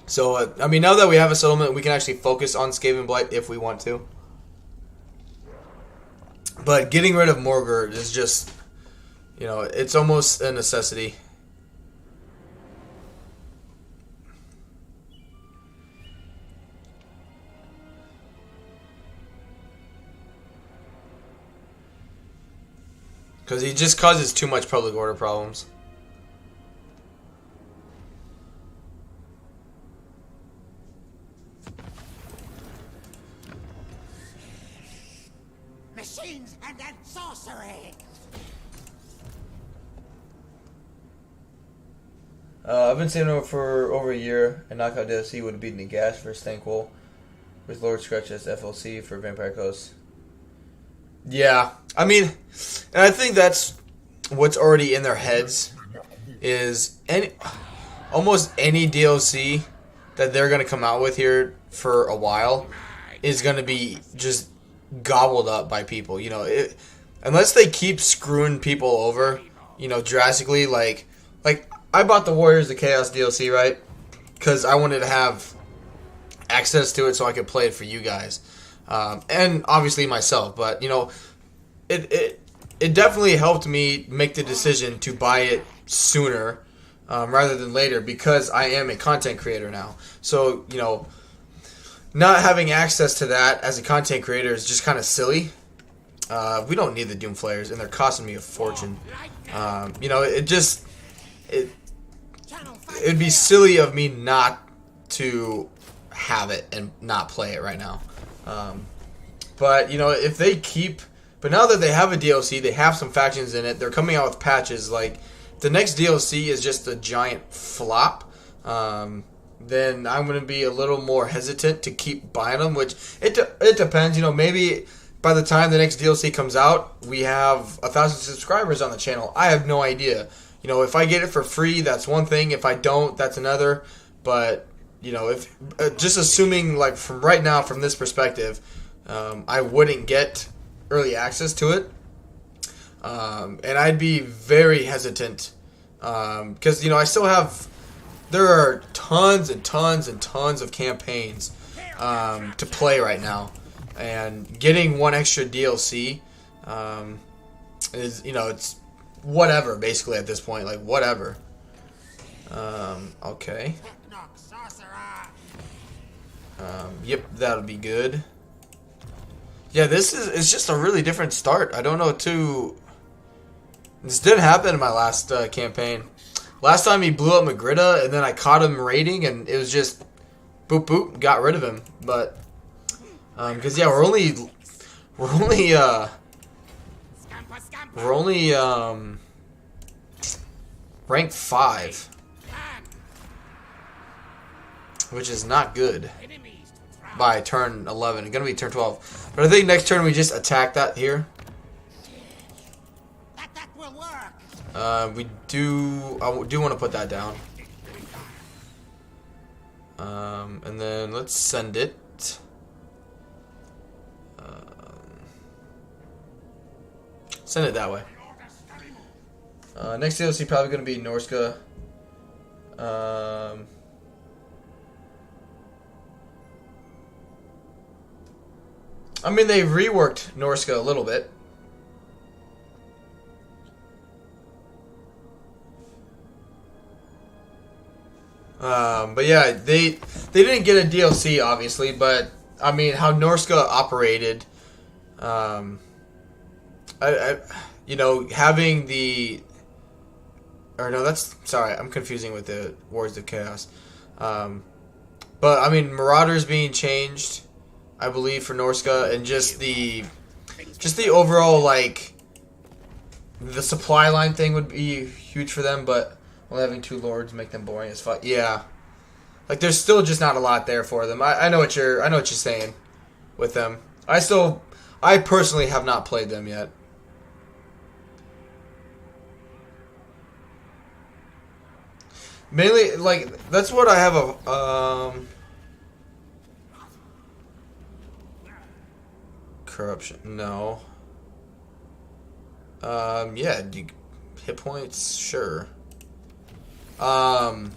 So, I mean, now that we have a settlement, we can actually focus on Skaven Blight if we want to. But getting rid of Morgurt is just, you know, it's almost a necessity. Because he just causes too much public order problems. Machines and then sorcery! I've been saving for over a year, and Knockout DLC would have beaten the Gash for Stankwell with Lord Scratch as FLC for Vampire Coast. Yeah, I mean, and I think that's what's already in their heads is almost any DLC that they're going to come out with here for a while is going to be just gobbled up by people. You know, unless they keep screwing people over, you know, drastically. Like I bought the Warriors of Chaos DLC, right? Because I wanted to have access to it so I could play it for you guys. And obviously myself, but you know, it definitely helped me make the decision to buy it sooner rather than later because I am a content creator now. So you know, not having access to that as a content creator is just kind of silly. We don't need the Doom Flayers, and they're costing me a fortune. You know, it'd be silly of me not to have it and not play it right now. But you know, if they keep, but now that they have a DLC, they have some factions in it. They're coming out with patches. Like if the next DLC is just a giant flop, then I'm going to be a little more hesitant to keep buying them. Which it depends. You know, maybe by the time the next DLC comes out, we have 1,000 subscribers on the channel. I have no idea. You know, if I get it for free, that's one thing. If I don't, that's another. But you know, if just assuming like from right now, from this perspective, I wouldn't get early access to it, and I'd be very hesitant because you know I still have. There are tons and tons and tons of campaigns to play right now, and getting one extra DLC is, you know, it's whatever basically at this point, like whatever. Okay. Yep, that'll be good. Yeah, it's just a really different start. I don't know this didn't happen in my last campaign. Last time he blew up Magritta, and then I caught him raiding, and it was just boop boop, got rid of him. But because yeah, we're only rank 5. which is not good. Enemies to try. By turn 11, it's gonna be turn 12. But I think next turn we just attack that here. That will work. I do want to put that down. And then let's send it. Send it that way. Next DLC probably going to be Norska. I mean, they've reworked Norska a little bit. But yeah, they didn't get a DLC obviously, but I mean how Norska operated, you know, having the, or no, that's, sorry, I'm confusing with the Wars of Chaos. But I mean Marauders being changed, I believe, for Norska, and just the overall, like, the supply line thing would be huge for them, but well, having two lords make them boring as fuck. Yeah, like there's still just not a lot there for them. I know what you're saying with them. I personally have not played them yet. Mainly, like, that's what I have a corruption. No. Yeah, hit points, sure. Yeah,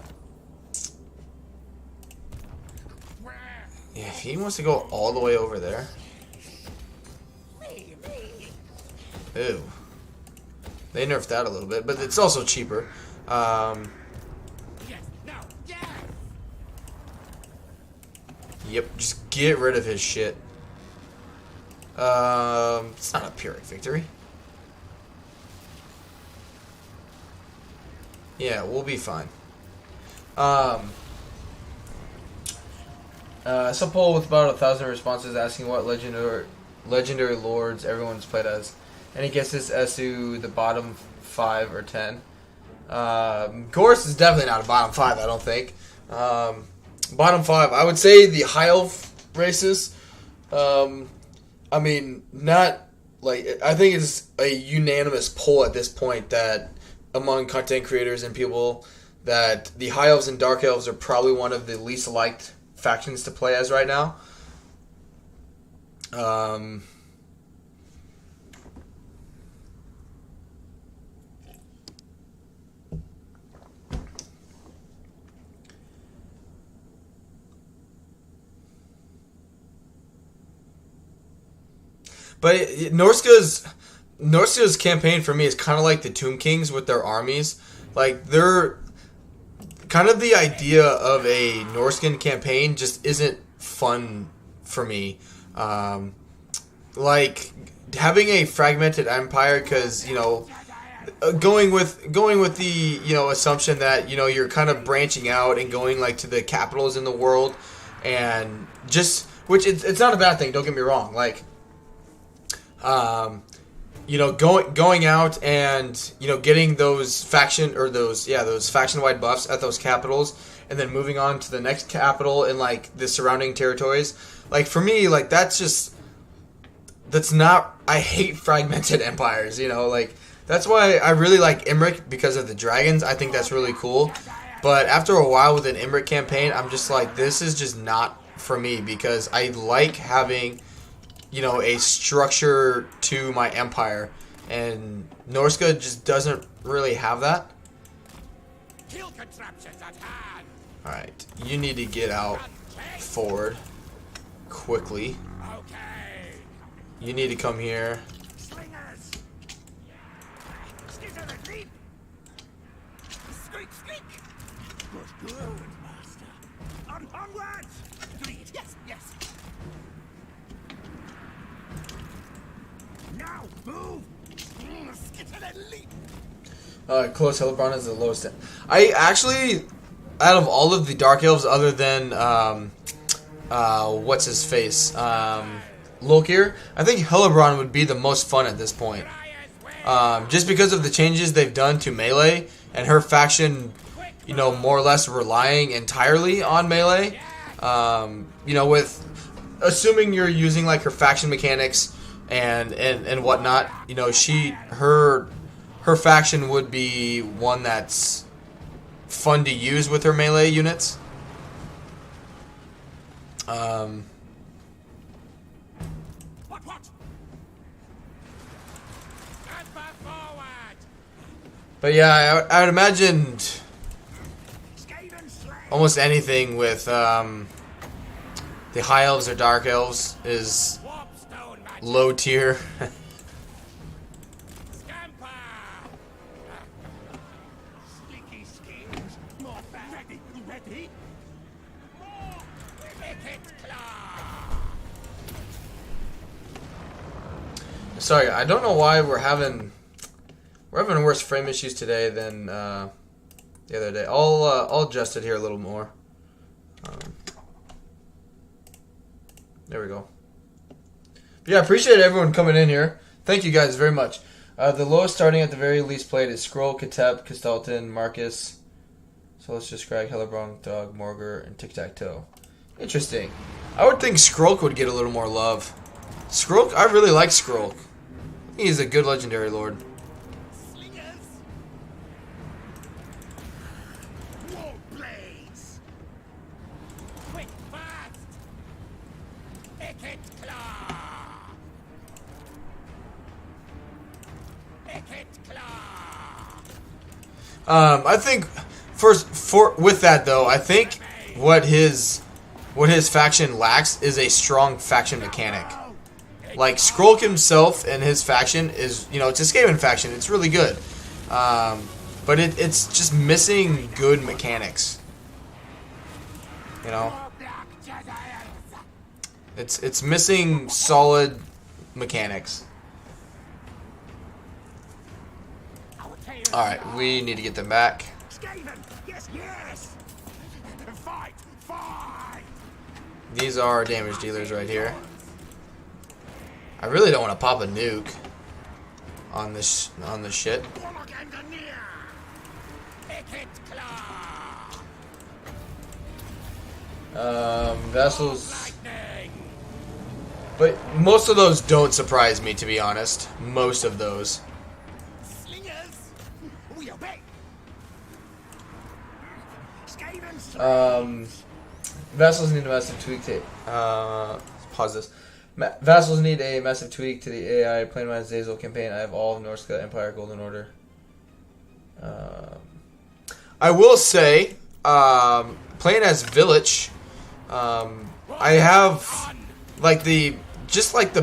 if he wants to go all the way over there. Ew. They nerfed that a little bit, but it's also cheaper. Yep, just get rid of his shit. It's not a Pyrrhic victory. Yeah, we'll be fine. Some poll with about 1,000 responses asking what legendary lords everyone's played as. Any guesses as to the bottom 5 or 10? Gorse is definitely not a bottom 5, I don't think. Bottom 5, I would say the High Elf races. I mean, not like, I think it's a unanimous poll at this point that among content creators and people that the High Elves and Dark Elves are probably one of the least liked factions to play as right now. But Norska's campaign for me is kind of like the Tomb Kings with their armies. Like, they're kind of, the idea of a Norscan campaign just isn't fun for me. Like having a fragmented empire, because, you know, going with the, you know, assumption that, you know, you're kind of branching out and going like to the capitals in the world, and just, which it's not a bad thing, don't get me wrong, like, you know, going out and, you know, getting those faction wide buffs at those capitals, and then moving on to the next capital in like the surrounding territories. Like, for me, like, that's not, I hate fragmented empires, you know, like, that's why I really like Imric, because of the dragons. I think that's really cool. But after a while with an Imric campaign, I'm just like, this is just not for me, because I like having, you know, a structure to my empire, and Norska just doesn't really have that. Alright, you need to get out forward quickly. You need to come here. Close Hellebron is the lowest. I actually, out of all of the Dark Elves, other than what's his face, Lokir, I think Hellebron would be the most fun at this point. Just because of the changes they've done to melee, and her faction you know, more or less relying entirely on melee. You know, with assuming you're using like her faction mechanics and whatnot, you know, her faction would be one that's fun to use with her melee units. But yeah, I would imagine almost anything with the high elves or dark elves is low tier. Sorry, I don't know why we're having worse frame issues today than the other day. I'll adjust it here a little more. There we go. But yeah, I appreciate everyone coming in here. Thank you guys very much. The lowest starting at the very least played is Skrull, Katep, Kastelton, Marcus. So let's just grab Hellebrong, Dog, Morger, and Tic-Tac-Toe. Interesting. I would think Skrull would get a little more love. Skrull, I really like Skrull. He's a good legendary lord. I think with that though, I think what his faction lacks is a strong faction mechanic. Like Skrulk himself and his faction is, you know, it's a Skaven faction. It's really good, but it's just missing good mechanics. You know, it's missing solid mechanics. All right, we need to get them back. These are our damage dealers right here. I really don't want to pop a nuke on this shit. Vessels. But most of those don't surprise me, to be honest. Most of those. Vassals need a massive tweak to pause this. Vassals need a massive tweak to the AI playing my Zazel campaign. I have all of Norska Empire Golden Order. I will say, playing as Village, I have like the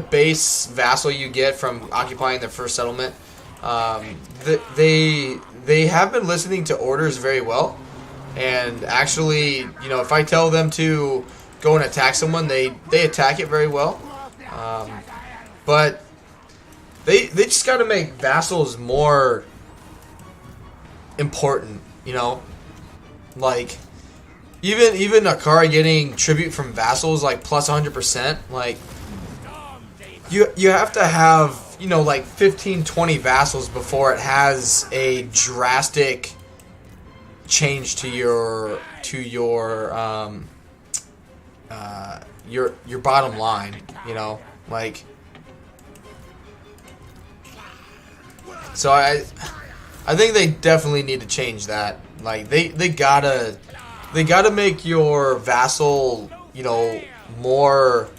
base vassal you get from occupying the first settlement. They have been listening to orders very well. And actually, you know, if I tell them to go and attack someone, they attack it very well. But they just got to make vassals more important, you know? Like, even Akari getting tribute from vassals, like, plus 100%, like, you have to have, you know, like, 15, 20 vassals before it has a drastic change to your bottom line, you know, like. So I think they definitely need to change that. Like they gotta make your vassal, you know, more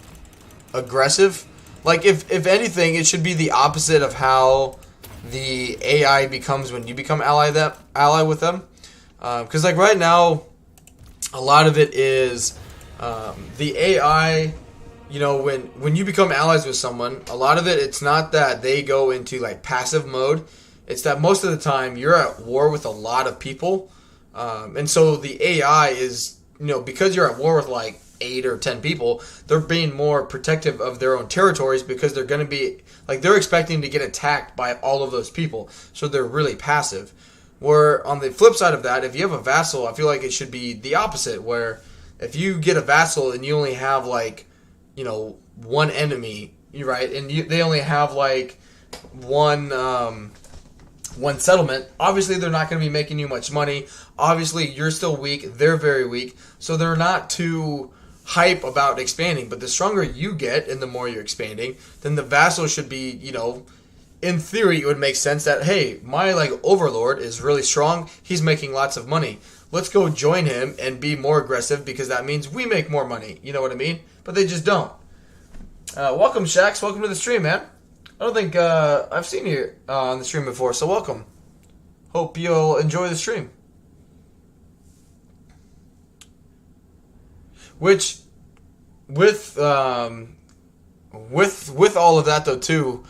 aggressive. Like if anything, it should be the opposite of how the AI becomes when you become ally with them. Because like right now, a lot of it is the AI. You know, when you become allies with someone, a lot of it's not that they go into like passive mode. It's that most of the time you're at war with a lot of people, and so the AI is, you know, because you're at war with like 8 or 10 people, they're being more protective of their own territories because they're going to be like they're expecting to get attacked by all of those people, so they're really passive. Where on the flip side of that, if you have a vassal, I feel like it should be the opposite. Where if you get a vassal and you only have like, you know, one enemy, right, and they only have like one one settlement. Obviously, they're not going to be making you much money. Obviously, you're still weak. They're very weak. So they're not too hype about expanding. But the stronger you get and the more you're expanding, then the vassal should be, in theory, it would make sense that, hey, my overlord is really strong. He's making lots of money. Let's go join him and be more aggressive because that means we make more money. You know what I mean? But they just don't. Welcome, Shax. Welcome to the stream, man. I don't think I've seen you on the stream before, so welcome. Hope you'll enjoy the stream. Which, with all of that though too,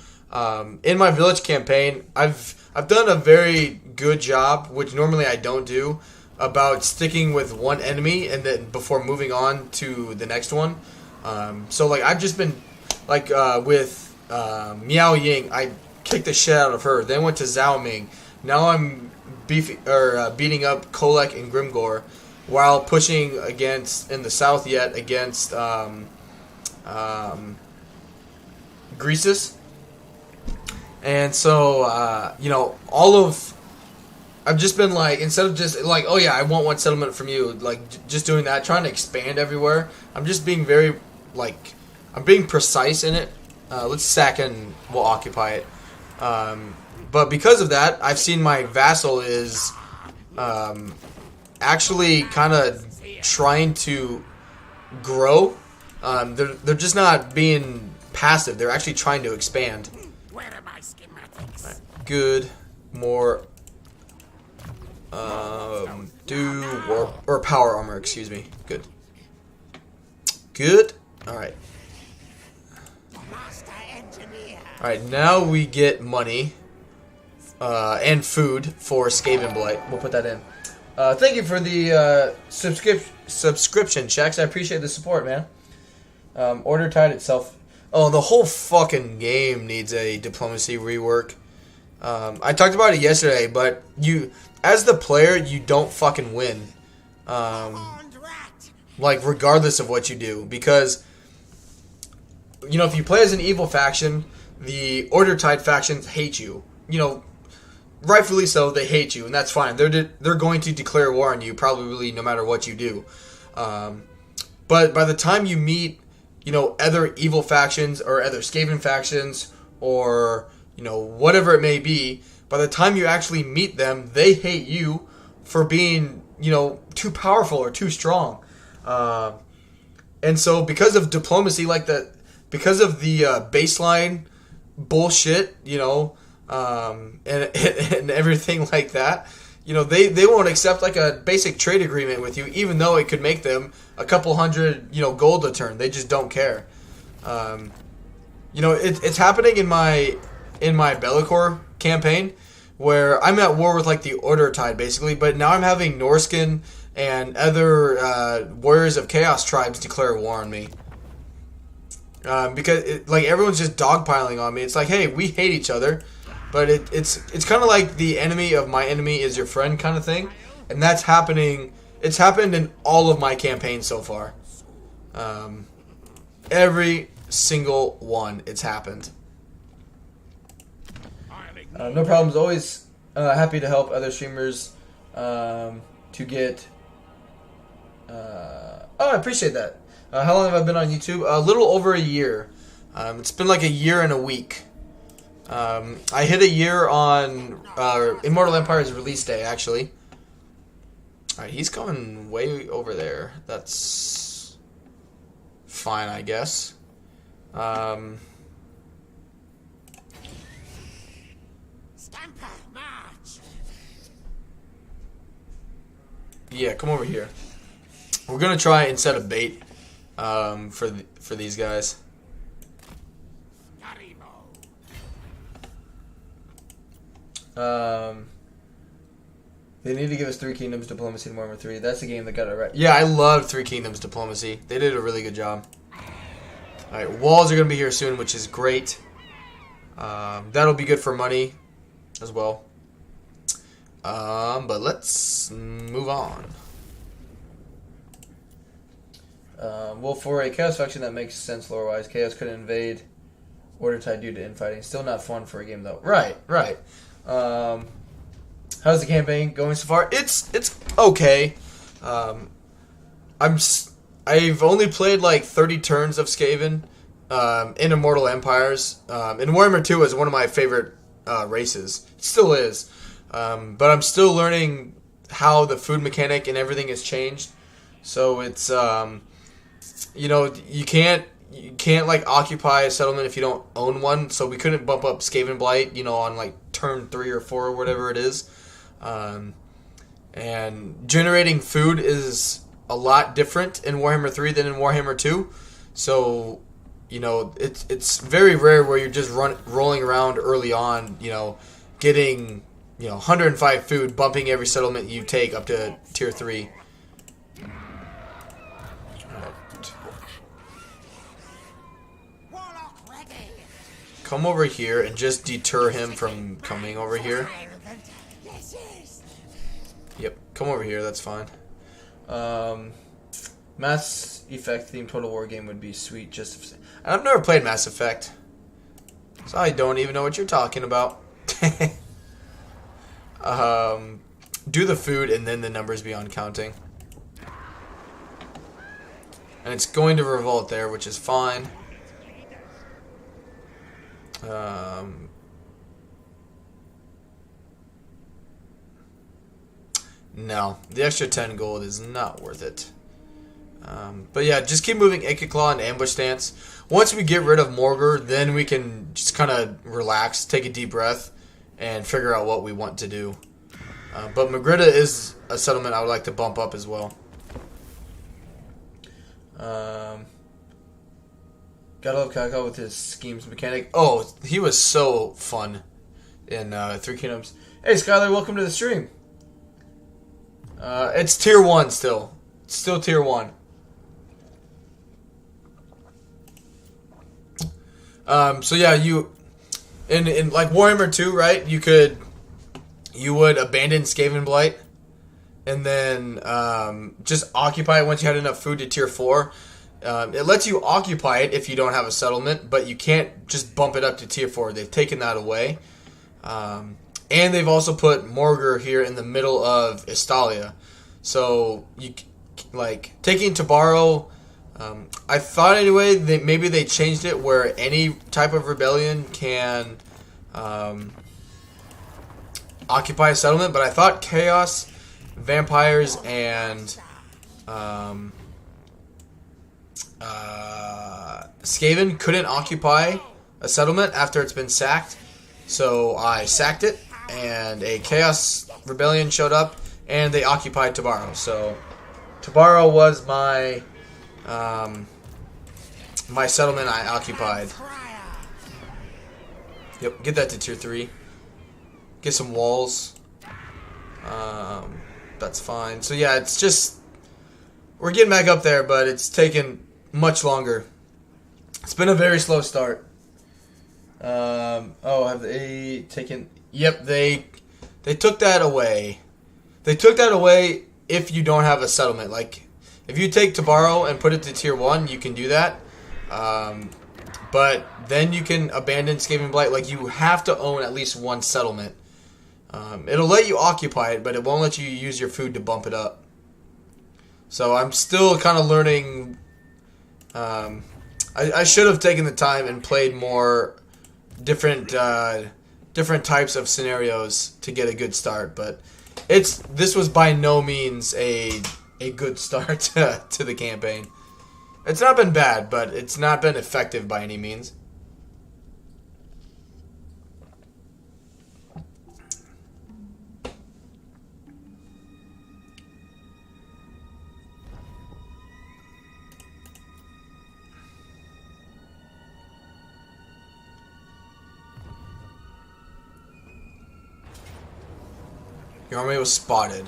in my village campaign, I've done a very good job, which normally I don't do, about sticking with one enemy and then before moving on to the next one. So I've just been with. Miao Ying, I kicked the shit out of her. Then went to Zhao Ming. Now I'm beating up Kolek and Grimgor, while pushing against in the south yet against Greasus. And so I've just been instead of just oh yeah, I want one settlement from you, just doing that, trying to expand everywhere. I'm just being very I'm being precise in it. Let's sack and we'll occupy it. But because of that, I've seen my vassal is actually kind of trying to grow. They're just not being passive. They're actually trying to expand. Where are my schematics? Right. Good. More. Or power armor. Excuse me. Good. Good. All right. Alright, now we get money and food for Skaven Blight. We'll put that in. Thank you for the subscription, Shax. I appreciate the support, man. Order Tide itself. Oh, the whole fucking game needs a diplomacy rework. I talked about it yesterday, but as the player, you don't fucking win. Regardless of what you do. Because, if you play as an evil faction, the Order Tide factions hate you. Rightfully so, they hate you, and that's fine. They're going to declare war on you, probably no matter what you do. But by the time you meet, other evil factions or other Skaven factions or, whatever it may be, by the time you actually meet them, they hate you for being, too powerful or too strong. And so because of diplomacy because of the baseline bullshit, and everything like that, they won't accept a basic trade agreement with you, even though it could make them a couple hundred, gold a turn. They just don't care. It's happening in my Bellicor campaign, where I'm at war with the Order Tide basically, but now I'm having Norskin and other Warriors of Chaos tribes declare war on me. Because everyone's just dogpiling on me. It's hey, we hate each other, but it's kind of like the enemy of my enemy is your friend kind of thing, and that's happening. It's happened in all of my campaigns so far. Every single one, it's happened. No problems. Always happy to help other streamers to get. I appreciate that. How long have I been on YouTube? A little over a year. It's been a year and a week. I hit a year on Immortal Empire's release day, actually. Alright, he's going way over there. That's fine, I guess. Stamper, march. Yeah, come over here. We're gonna try and set a bait for these guys. They need to give us Three Kingdoms Diplomacy in Warhammer 3. That's the game that got it right. Yeah, I love Three Kingdoms Diplomacy. They did a really good job. Alright, walls are going to be here soon, which is great. That'll be good for money as well. But let's move on. Well, for a Chaos faction, that makes sense lore-wise. Chaos could invade Order Tide due to infighting. Still not fun for a game, though. Right, right. How's the campaign going so far? It's okay. I've only played like 30 turns of Skaven in Immortal Empires. And Warhammer 2 is one of my favorite races. It still is. But I'm still learning how the food mechanic and everything has changed. So it's you can't like occupy a settlement if you don't own one. So we couldn't bump up Skaven Blight, on like turn 3 or 4 or whatever it is. And generating food is a lot different in Warhammer 3 than in Warhammer 2. So, it's very rare where you're just rolling around early on, getting, 105 food, bumping every settlement you take up to tier 3. Come over here and just deter him from coming over here. Yep, come over here, that's fine. Mass Effect themed Total War game would be sweet. I've never played Mass Effect, so I don't even know what you're talking about. Do the food and then the numbers beyond counting. And it's going to revolt there, which is fine. No, the extra 10 gold is not worth it. But yeah, just keep moving Ikit Claw and Ambush Stance. Once we get rid of Morgur, then we can just kind of relax, take a deep breath, and figure out what we want to do. But Magritta is a settlement I would like to bump up as well. Gotta love Kakao with his schemes mechanic. Oh, he was so fun in Three Kingdoms. Hey, Skylar, welcome to the stream. It's tier 1 still. It's still tier 1. So yeah, you in like Warhammer 2, right? You would abandon Skaven Blight and then just occupy it once you had enough food to tier 4. It lets you occupy it if you don't have a settlement, but you can't just bump it up to tier 4. They've taken that away. And they've also put Morgur here in the middle of Estalia. So, taking Tabaro, I thought anyway, maybe they changed it where any type of rebellion can occupy a settlement, but I thought Chaos, Vampires, and Skaven couldn't occupy a settlement after it's been sacked. So I sacked it, and a Chaos Rebellion showed up, and they occupied Tabaro. So Tabaro was my my settlement I occupied. Yep, get that to tier 3. Get some walls. That's fine. So yeah, it's just we're getting back up there, but it's taken much longer. It's been a very slow start. Have they taken? Yep, they took that away. They took that away if you don't have a settlement. Like, if you take Tabaro and put it to tier 1, you can do that. But then you can abandon Skaven Blight. Like, you have to own at least one settlement. It'll let you occupy it, but it won't let you use your food to bump it up. So I'm still kind of learning. I should have taken the time and played more different types of scenarios to get a good start, but this was by no means a good start to the campaign. It's not been bad, but it's not been effective by any means. Your army was spotted.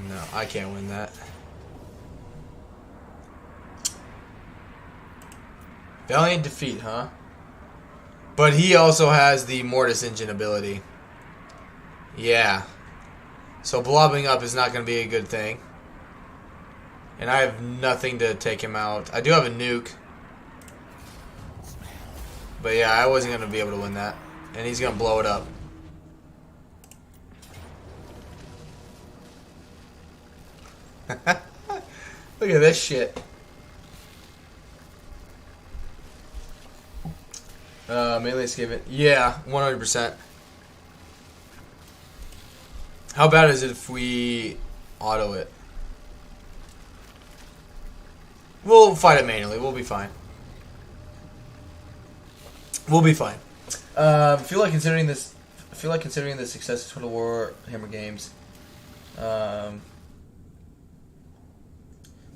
No, I can't win that. Valiant defeat, huh? But he also has the Mortis Engine ability. Yeah. So blobbing up is not going to be a good thing. And I have nothing to take him out. I do have a nuke. But yeah, I wasn't going to be able to win that. And he's going to blow it up. Look at this shit. Melee escape it. Yeah, 100%. How bad is it if we auto it? We'll fight it manually. We'll be fine. We'll be fine. I feel like considering the success of Total War Hammer games.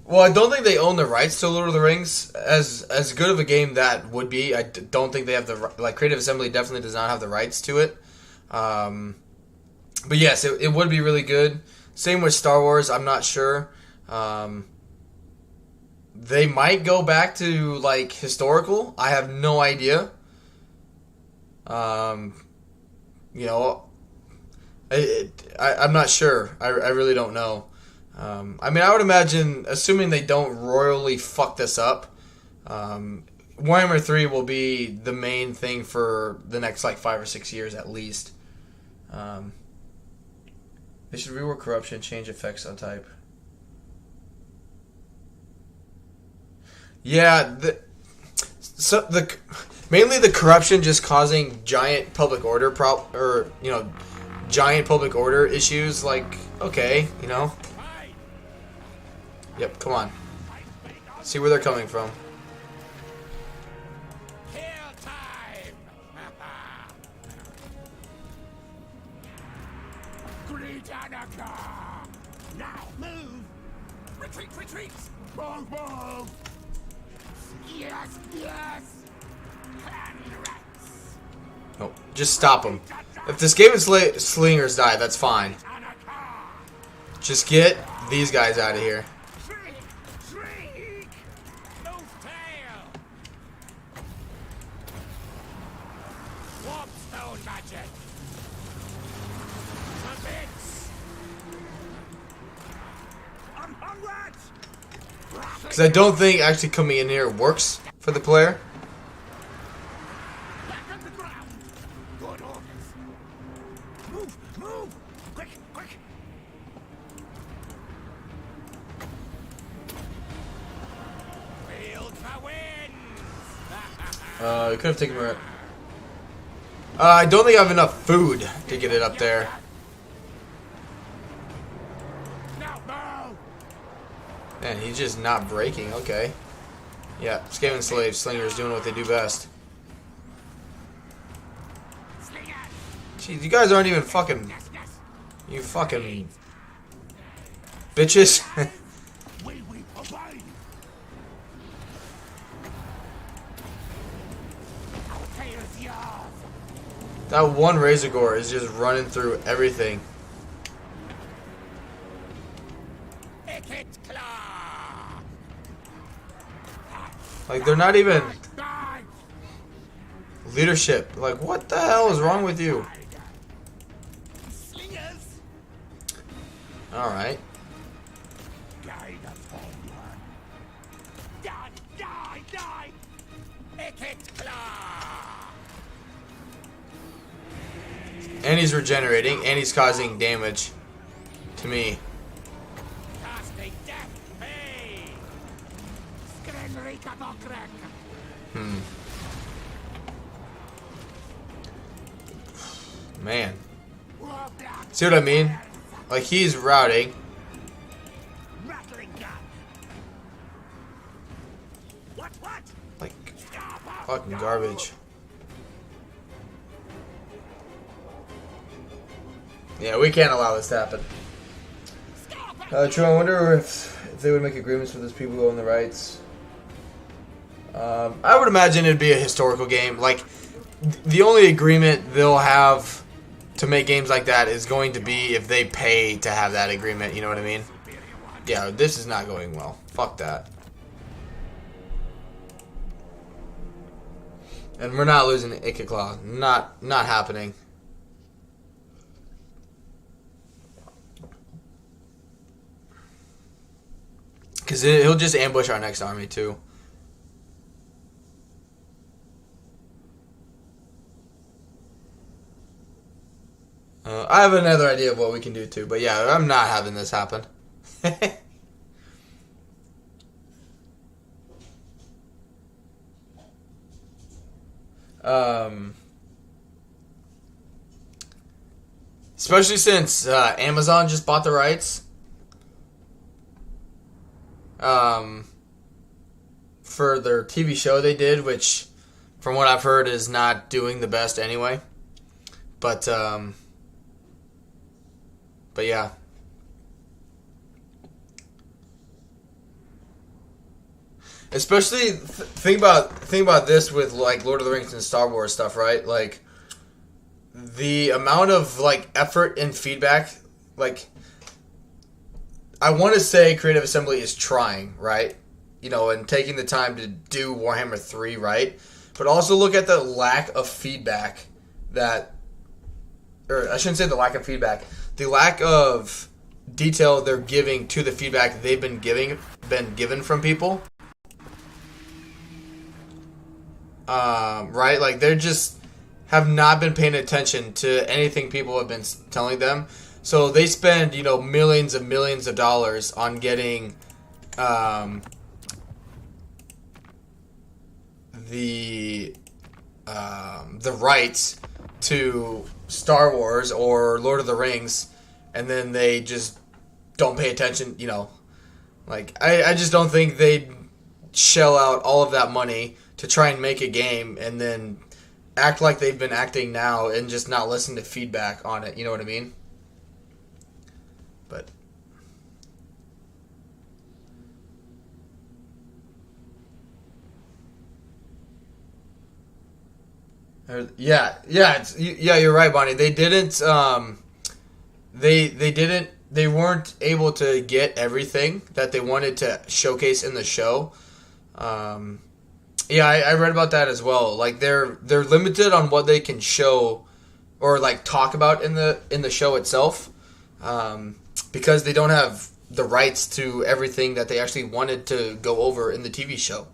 Well, I don't think they own the rights to Lord of the Rings. As good of a game that would be, I don't think they have the like. Creative Assembly definitely does not have the rights to it. But yes, it would be really good. Same with Star Wars. I'm not sure. They might go back to like historical. I have no idea. You know, I'm not sure. I really don't know. I mean, I would imagine, assuming they don't royally fuck this up, Warhammer 3 will be the main thing for the next like 5 or 6 years at least. They should rework corruption, change effects on type. Yeah, mainly the corruption just causing giant public order giant public order issues. Like, okay, you know. Yep, come on. See where they're coming from. Kill time. Great Anaka. Now move. Retreat, retreat. Bong, bong. Yes, yes. Congrats. No, just stop them. If the Skaven Slingers die, that's fine. Just get these guys out of here. Because I don't think actually coming in here works for the player. Back on the ground. Good orders. Move, move. Quick, quick. Field for wins. We could have taken her. I don't think I have enough food to get it up there. Man, he's just not breaking. Okay. Yeah, Skaven Slave Slingers doing what they do best. Jeez, you guys aren't even fucking... You fucking... bitches. That one Razor Gore is just running through everything. Ikit claw. Like, they're not even... leadership. Like, what the hell is wrong with you? Slingers. Alright. Die, die, die. Ikit claw. And he's regenerating, and he's causing damage to me. Casting death. Hey. Skrenrika bokrek. Man. See what I mean? Like, he's routing. Rattling gun. What? Like, fucking garbage. Yeah, we can't allow this to happen. True, I wonder if they would make agreements with those people who own the rights. I would imagine it'd be a historical game. Like, the only agreement they'll have to make games like that is going to be if they pay to have that agreement, you know what I mean? Yeah, this is not going well. Fuck that. And we're not losing the Ikit Claw. Not happening. Because he'll just ambush our next army, too. I have another idea of what we can do, too. But yeah, I'm not having this happen. Especially since Amazon just bought the rights. For their TV show they did, which, from what I've heard, is not doing the best anyway. But yeah. Especially think about this with like Lord of the Rings and Star Wars stuff, right? Like the amount of like effort and feedback, like I want to say Creative Assembly is trying, right? You know, and taking the time to do Warhammer 3, right? But also look at the lack of feedback that, or I shouldn't say the lack of feedback, the lack of detail they're giving to the feedback they've been given from people. Right? Like they're just have not been paying attention to anything people have been telling them. So they spend, you know, millions of dollars on getting the rights to Star Wars or Lord of the Rings, and then they just don't pay attention, you know. Like I just don't think they'd shell out all of that money to try and make a game and then act like they've been acting now and just not listen to feedback on it, you know what I mean? But yeah, you're right, Bonnie. They didn't they weren't able to get everything that they wanted to showcase in the show. Yeah, I read about that as well. Like they're limited on what they can show or like talk about in the show itself, because they don't have the rights to everything that they actually wanted to go over in the TV show.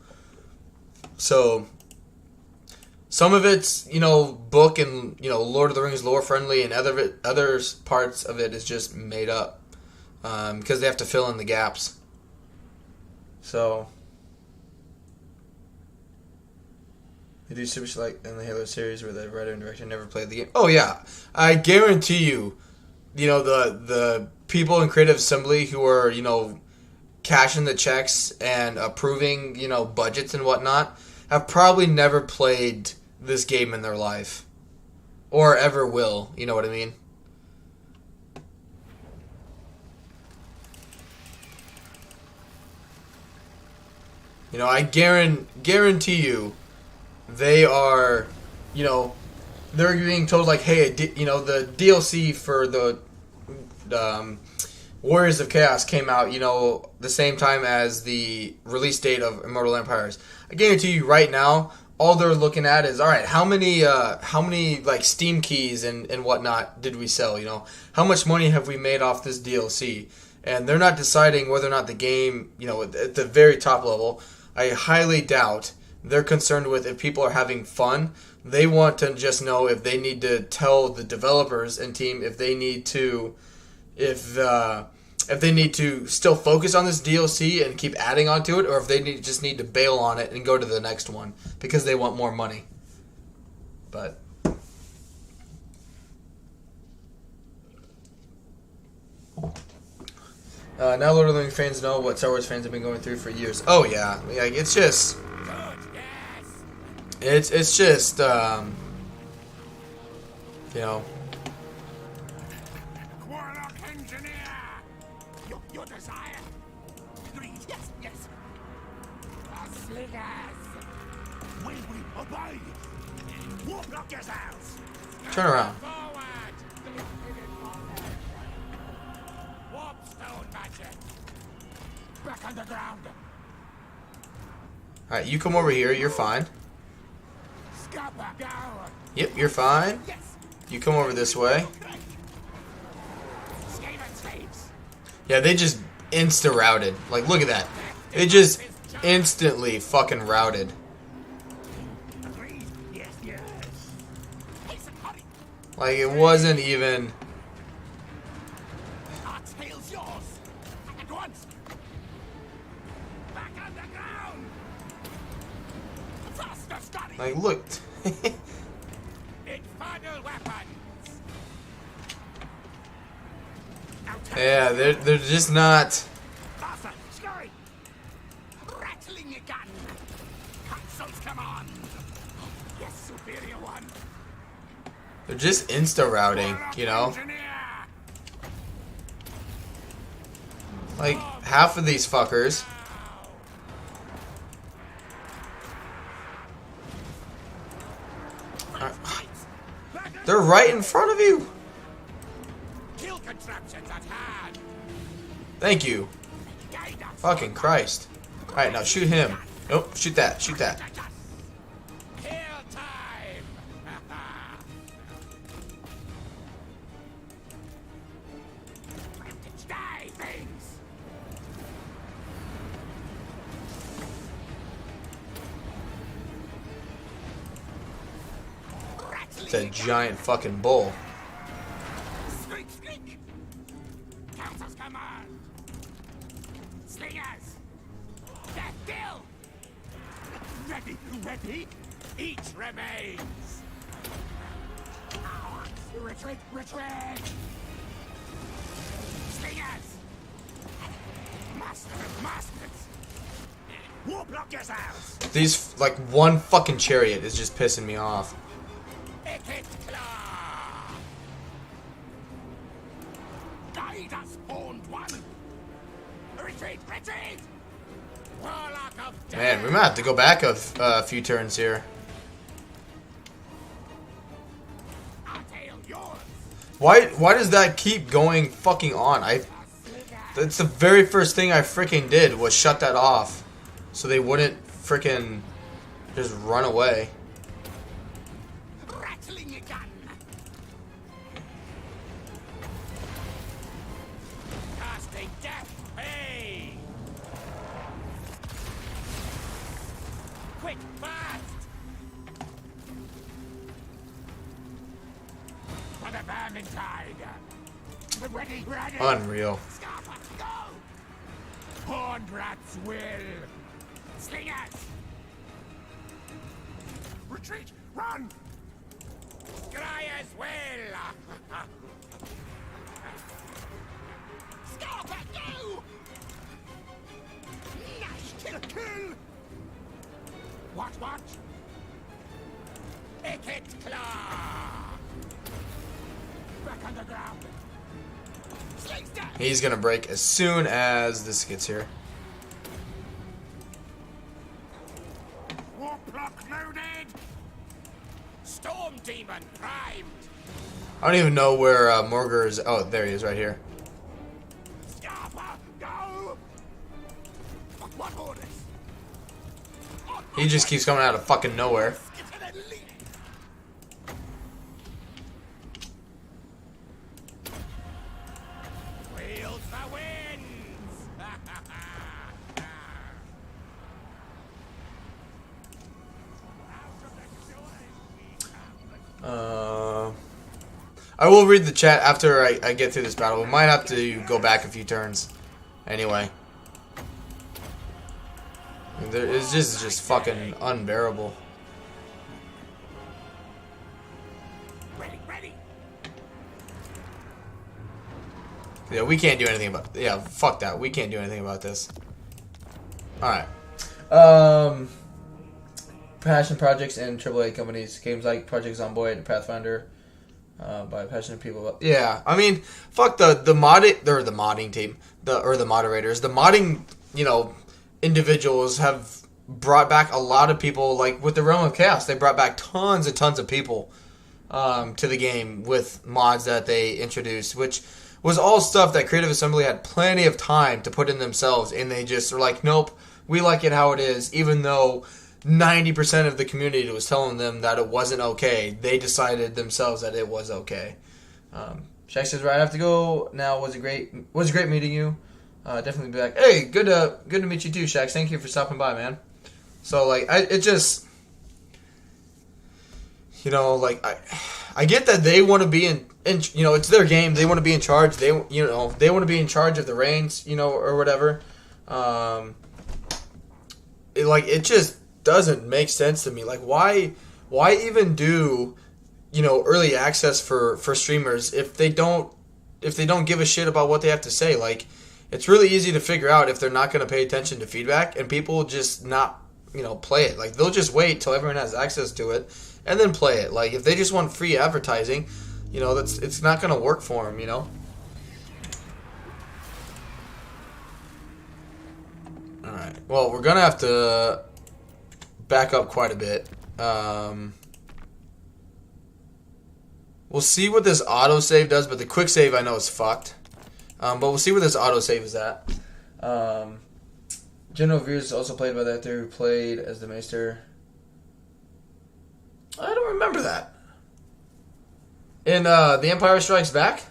So some of it's, you know, book and, you know, Lord of the Rings lore friendly, and other parts of it is just made up because they have to fill in the gaps. So they do super like in the Halo series where the writer and director never played the game. Oh yeah, I guarantee you, you know, the people in Creative Assembly who are, you know, cashing the checks and approving, you know, budgets and whatnot have probably never played this game in their life or ever will. You know what I mean? You know, I guarantee you. They are, you know, they're being told like, hey, you know, the DLC for the Warriors of Chaos came out, you know, the same time as the release date of Immortal Empires. I guarantee you right now, all they're looking at is, all right, how many like Steam keys and whatnot did we sell? You know, how much money have we made off this DLC? And they're not deciding whether or not the game, you know, at the very top level. I highly doubt they're concerned with if people are having fun. They want to just know if they need to tell the developers and team if they need to still focus on this DLC and keep adding onto it, or if they just need to bail on it and go to the next one because they want more money. But now Lord of the Rings fans know what Star Wars fans have been going through for years. Oh yeah, like it's just. It's just, you know. Warlock engineer! Your desire! Yes! Slingers! We obey! Warlock yourselves! Turn around. Forward! Warpstone magic! Back on the ground! Alright, you come over here, you're fine. Yep, you're fine. You come over this way. Yeah, they just insta-routed. Like, look at that. It just instantly fucking routed. Agreed. Yes, yes. Hasten, hurry. Like, it wasn't even... Our tail's yours. At once. Back underground. Faster, Scotty. Like, look. Infernal weapons. Now Yeah, they're just not... faster, Scotty. Rattling your gun. Console's command. Yes, superior one. They're just insta-routing, you know? Engineer. Like, half of these fuckers... They're right in front of you! Kill contraptions at hand. Thank you. Guide us. Fucking Christ. Alright, now shoot him. Nope, shoot that, shoot that. Kill time. Die, things. It's a giant fucking bull. Squeak, squeak. Council's command. Slingers. Death deal. Ready, ready. Each remains. Retreat, retreat. Slingers. Master of masters. War block yourselves. These, like, one fucking chariot is just pissing me off. Ikit claw. Guide us, horned one. Retreat, retreat. Warlock of death. Man, we might have to go back a few turns here. Our tail yours. Why does that keep going fucking on? That's the very first thing I freaking did was shut that off. So they wouldn't freaking just run away. Rattling your gun. Casting death. Hey. Quick, fast. For the Vermintide. Ready, ready. Unreal. Scarpa, go. Horned rats will. Slingers. Retreat, run. Scryers will. Scarpa, go. Nice kill, kill. What? Ikit claw. Back underground. Slings down. He's gonna break as soon as this gets here. Warplock loaded. Storm demon primed. I don't even know where Morger is. Oh, there he is, right here. Scarpa, go. What orders? He just keeps coming out of fucking nowhere. Get an elite. Wheels for wins. I will read the chat after I get through this battle. We might have to go back a few turns. Anyway. It's just fucking unbearable. Ready. Yeah, we can't do anything about... Yeah, fuck that. We can't do anything about this. Alright. Passion projects and AAA companies. Games like Project Zomboid and Pathfinder. By passionate people. Yeah, I mean, fuck the modding team. The moderators. The modding, individuals have brought back a lot of people. Like, with the Realm of Chaos, they brought back tons and tons of people to the game with mods that they introduced, which was all stuff that Creative Assembly had plenty of time to put in themselves, and they just were like, nope, we like it how it is, even though 90% of the community was telling them that it wasn't okay. They decided themselves that it was okay. Shaq says, right, I have to go now. Was it great meeting you? Definitely be back. Hey, good to meet you too, Shax. Thank you for stopping by, man. So like, it just, you know, like I get that they want to be in, you know, it's their game. They want to be in charge. They want to be in charge of the reins, you know, or whatever. It just doesn't make sense to me. Like, why even do, you know, early access for streamers if they don't give a shit about what they have to say? Like, it's really easy to figure out if they're not going to pay attention to feedback, and people will just not, you know, play it. Like, they'll just wait till everyone has access to it and then play it. Like, if they just want free advertising, you know, it's not going to work for them, you know? Alright. Well, we're going to have to back up quite a bit. We'll see what this autosave does, but the quick save I know is fucked. But we'll see where this autosave is at. General Veers is also played by the actor who played as the Maester. I don't remember that. In The Empire Strikes Back?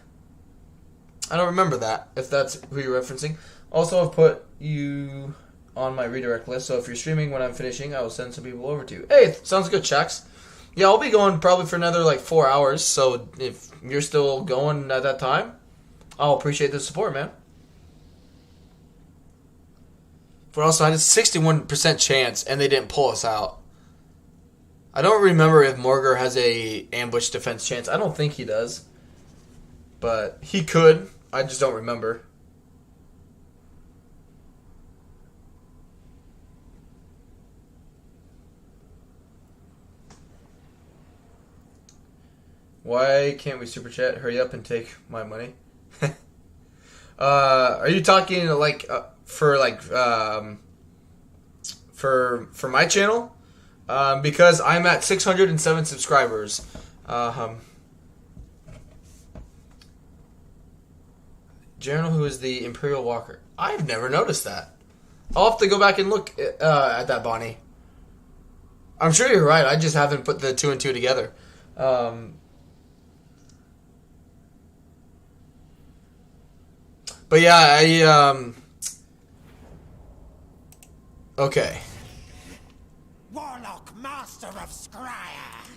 I don't remember that, if that's who you're referencing. Also, I've put you on my redirect list, so if you're streaming when I'm finishing, I will send some people over to you. Hey, sounds good, Chucks. Yeah, I'll be going probably for another, like, 4 hours, so if you're still going at that time, I'll appreciate the support, man. But also, I had a 61% chance, and they didn't pull us out. I don't remember if Morgar has a ambush defense chance. I don't think he does. But he could. I just don't remember. Why can't we super chat? Hurry up and take my money. Are you talking like for my channel? Because I'm at 607 subscribers. General, who is the Imperial Walker? I've never noticed that. I'll have to go back and look at that, Bonnie. I'm sure you're right. I just haven't put the 2 and 2 together. But yeah, okay. Warlock, master of Scryer.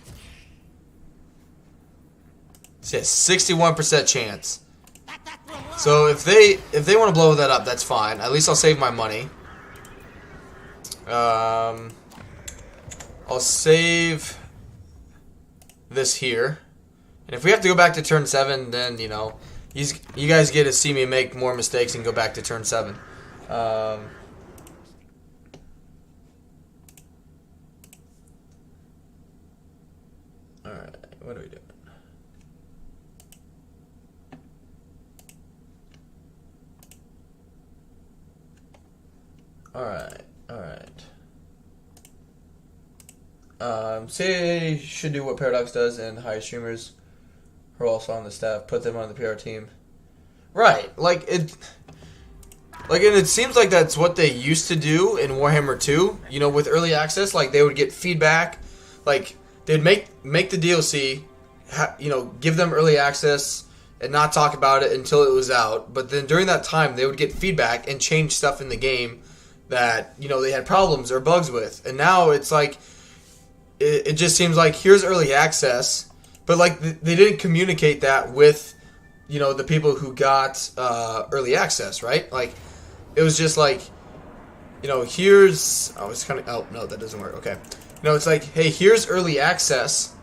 So yeah, 61% chance. So if they want to blow that up, that's fine. At least I'll save my money. I'll save this here. And if we have to go back to turn 7, then, you know, you guys get to see me make more mistakes and go back to turn 7. Alright, what are we doing? Alright. Say should do what Paradox does and hire streamers who are also on the staff, put them on the PR team. Right, and it seems like that's what they used to do in Warhammer 2, you know, with early access. Like, they would get feedback, like, they'd make the DLC, you know, give them early access and not talk about it until it was out, but then during that time, they would get feedback and change stuff in the game that, you know, they had problems or bugs with. And now it's like, it just seems like, here's early access, but, like, they didn't communicate that with, you know, the people who got early access, right? Like, it was just like, you know, here's... Oh, it's kind of... Oh, no, that doesn't work. Okay. You know, it's like, hey, here's early access.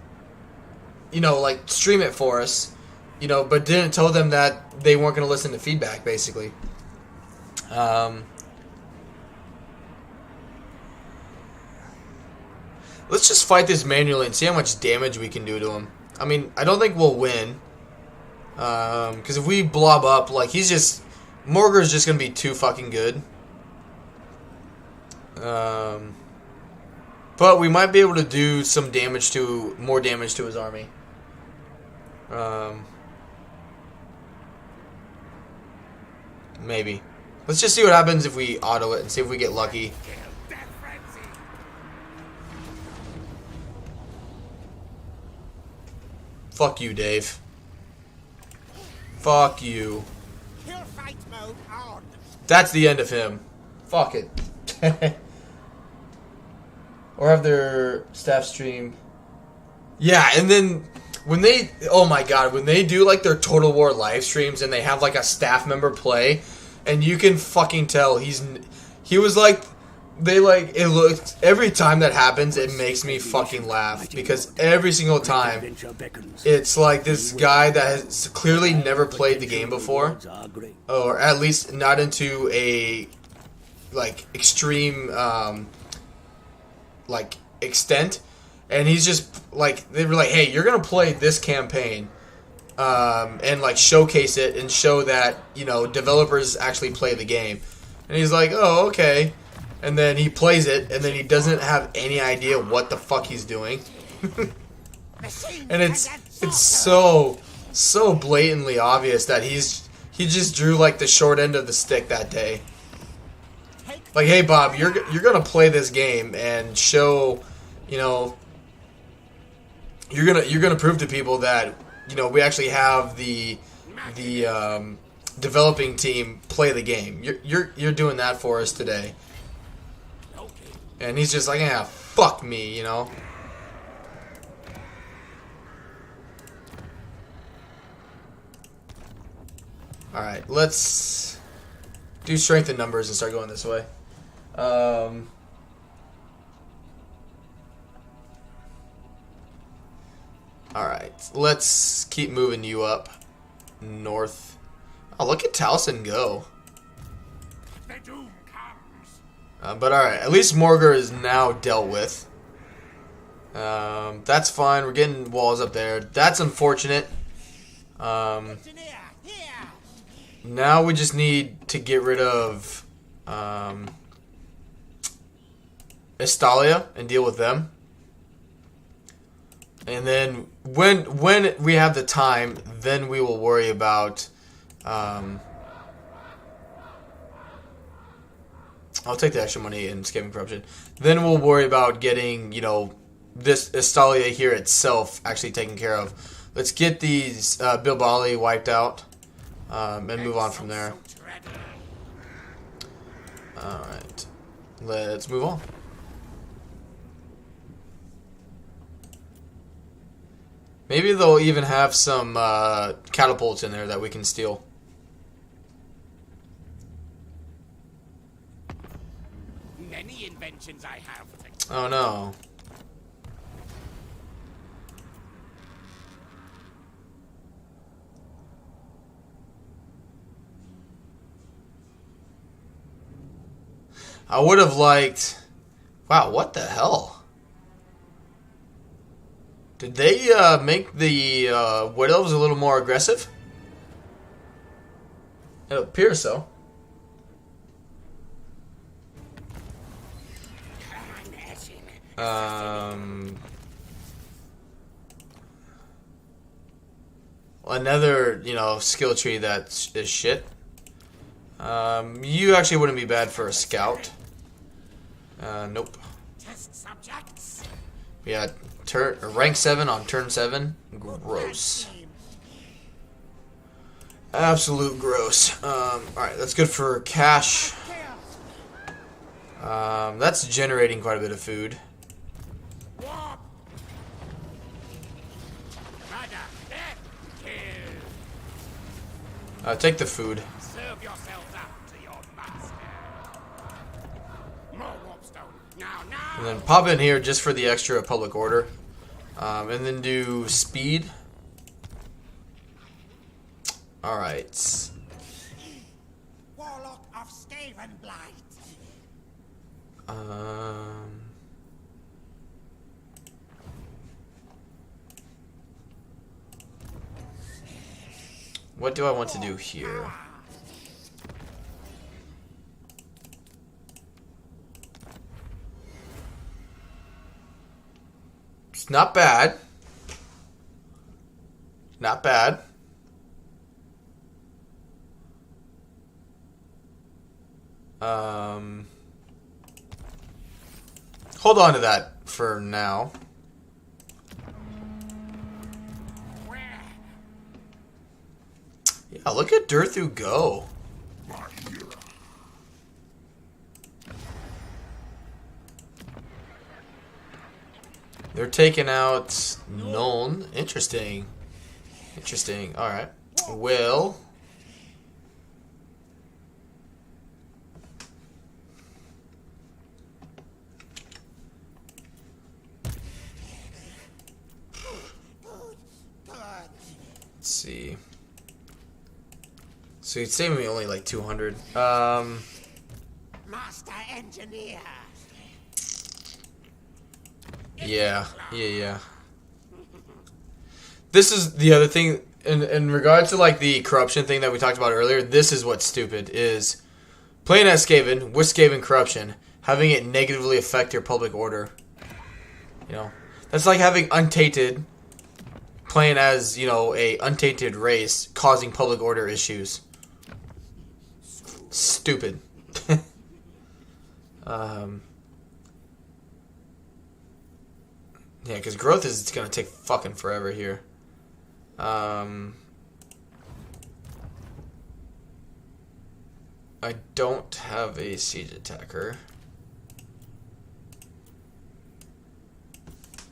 You know, like, stream it for us. You know, but didn't tell them that they weren't going to listen to feedback, basically. Let's just fight this manually and see how much damage we can do to him. I mean, I don't think we'll win. Because if we blob up, like, he's just... Morgar's just going to be too fucking good. But we might be able to do some damage more damage to his army. Maybe. Let's just see what happens if we auto it and see if we get lucky. Fuck you, Dave. Fuck you. Kill fight mode on. That's the end of him. Fuck it. Or have their staff stream. Yeah, and then when they, oh my god, when they do like their Total War live streams and they have like a staff member play, and you can fucking tell he was like, they like, it looks, every time that happens it makes me fucking laugh, because every single time it's like this guy that has clearly never played the game before, or at least not into a like extreme like extent, and he's just like, they were like, hey, you're gonna play this campaign and like showcase it and show that, you know, developers actually play the game. And he's like, oh, okay. And then he plays it, and then he doesn't have any idea what the fuck he's doing. And it's so blatantly obvious that he just drew like the short end of the stick that day. Like, hey Bob, you're gonna play this game and show, you know, you're gonna prove to people that, you know, we actually have the developing team play the game. You're doing that for us today. And he's just like, yeah, fuck me, you know. All right, let's do strength in numbers and start going this way. Alright, let's keep moving you up north. Oh, look at Taliesin go. But alright, at least Morgar is now dealt with. That's fine, we're getting walls up there. That's unfortunate. Now we just need to get rid of Estalia and deal with them. And then when we have the time, then we will worry about I'll take the extra money in Escaping Corruption. Then we'll worry about getting, you know, this Estalia here itself actually taken care of. Let's get these Bilbali wiped out and move on from there. Alright. Let's move on. Maybe they'll even have some catapults in there that we can steal. Many inventions I have. Oh no. I would have liked... Wow, what the hell? Did they make the Wood Elves a little more aggressive? It appears so. Another, you know, skill tree that is shit. You actually wouldn't be bad for a scout. Nope. Test subjects. We got rank 7 on turn 7. Gross. Absolute gross. Alright, that's good for cash. That's generating quite a bit of food. Take the food. Serve yourselves up to your master. More warpstone. Now. And then pop in here just for the extra public order. And then do speed. Alright. Warlock of Skaven Blight. What do I want to do here? It's not bad. Not bad. Hold on to that for now. Yeah, look at Durthu go. They're taking out Nuln. Interesting. Interesting. Alright. Well. Let's see. So he's saving me only like 200. Master engineer. Yeah. This is the other thing in regards to like the corruption thing that we talked about earlier. This is what's stupid is playing as Skaven with Skaven corruption, having it negatively affect your public order. You know, that's like having Untainted playing as, you know, a untainted race causing public order issues. Stupid. Yeah, because growth is going to take fucking forever here. I don't have a siege attacker.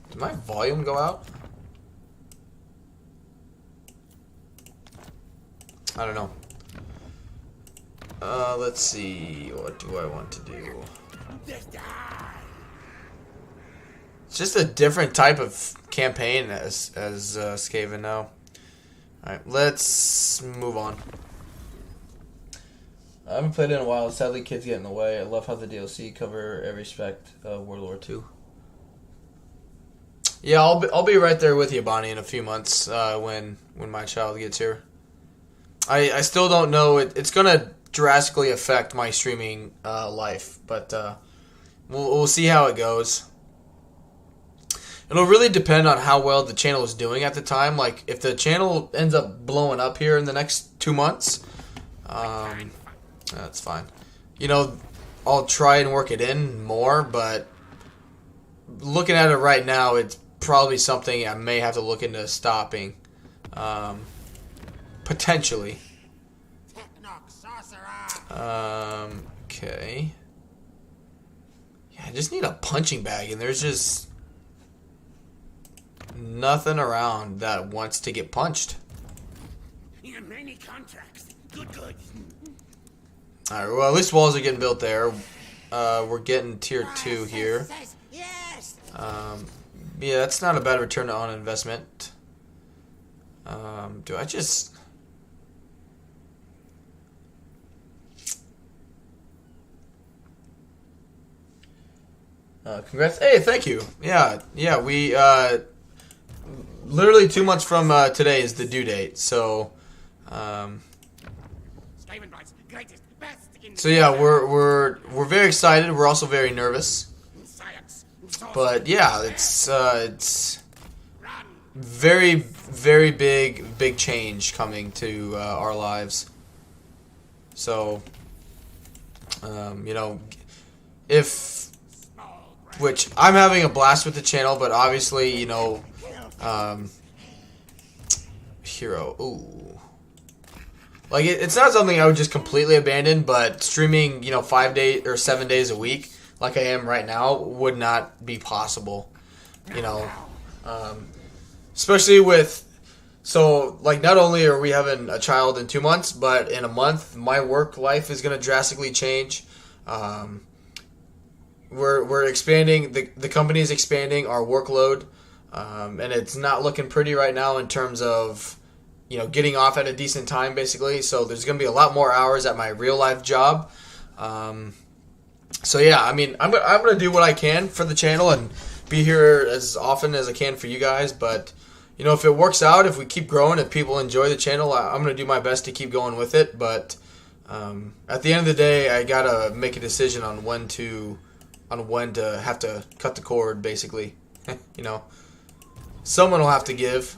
Did my volume go out? I don't know. Let's see. What do I want to do? It's just a different type of campaign as Skaven now. Alright, let's move on. I haven't played it in a while. Sadly, kids get in the way. I love how the DLC cover every aspect of World War II. Yeah, I'll be right there with you, Bonnie, in a few months when my child gets here. I still don't know. It's gonna drastically affect my streaming life, but we'll see how it goes. It'll really depend on how well the channel is doing at the time. Like, if the channel ends up blowing up here in the next 2 months, that's fine. You know, I'll try and work it in more, but looking at it right now, it's probably something I may have to look into stopping. Potentially. Okay. Yeah, I just need a punching bag, and there's just nothing around that wants to get punched. Many contracts. Good. Alright, well, at least walls are getting built there. We're getting tier 2 here. Yes. Yeah, that's not a bad return on investment. Do I just... congrats. Hey, thank you. Yeah, we, literally 2 months from today is the due date, so, so yeah, we're very excited. We're also very nervous, but yeah, it's very, very big change coming to our lives. So, you know, which I'm having a blast with the channel, but obviously, you know, hero, ooh. Like, it's not something I would just completely abandon, but streaming, you know, 5 days or 7 days a week, like I am right now, would not be possible, you know, especially with, so, like, not only are we having a child in 2 months, but in a month, my work life is going to drastically change. We're expanding, the company is expanding our workload, and it's not looking pretty right now in terms of, you know, getting off at a decent time, basically. So there's going to be a lot more hours at my real life job. So yeah, I mean, I'm going to do what I can for the channel and be here as often as I can for you guys. But, you know, if it works out, if we keep growing, if people enjoy the channel, I'm going to do my best to keep going with it. But at the end of the day, I got to make a decision on when to have to cut the cord, basically. You know, someone will have to give.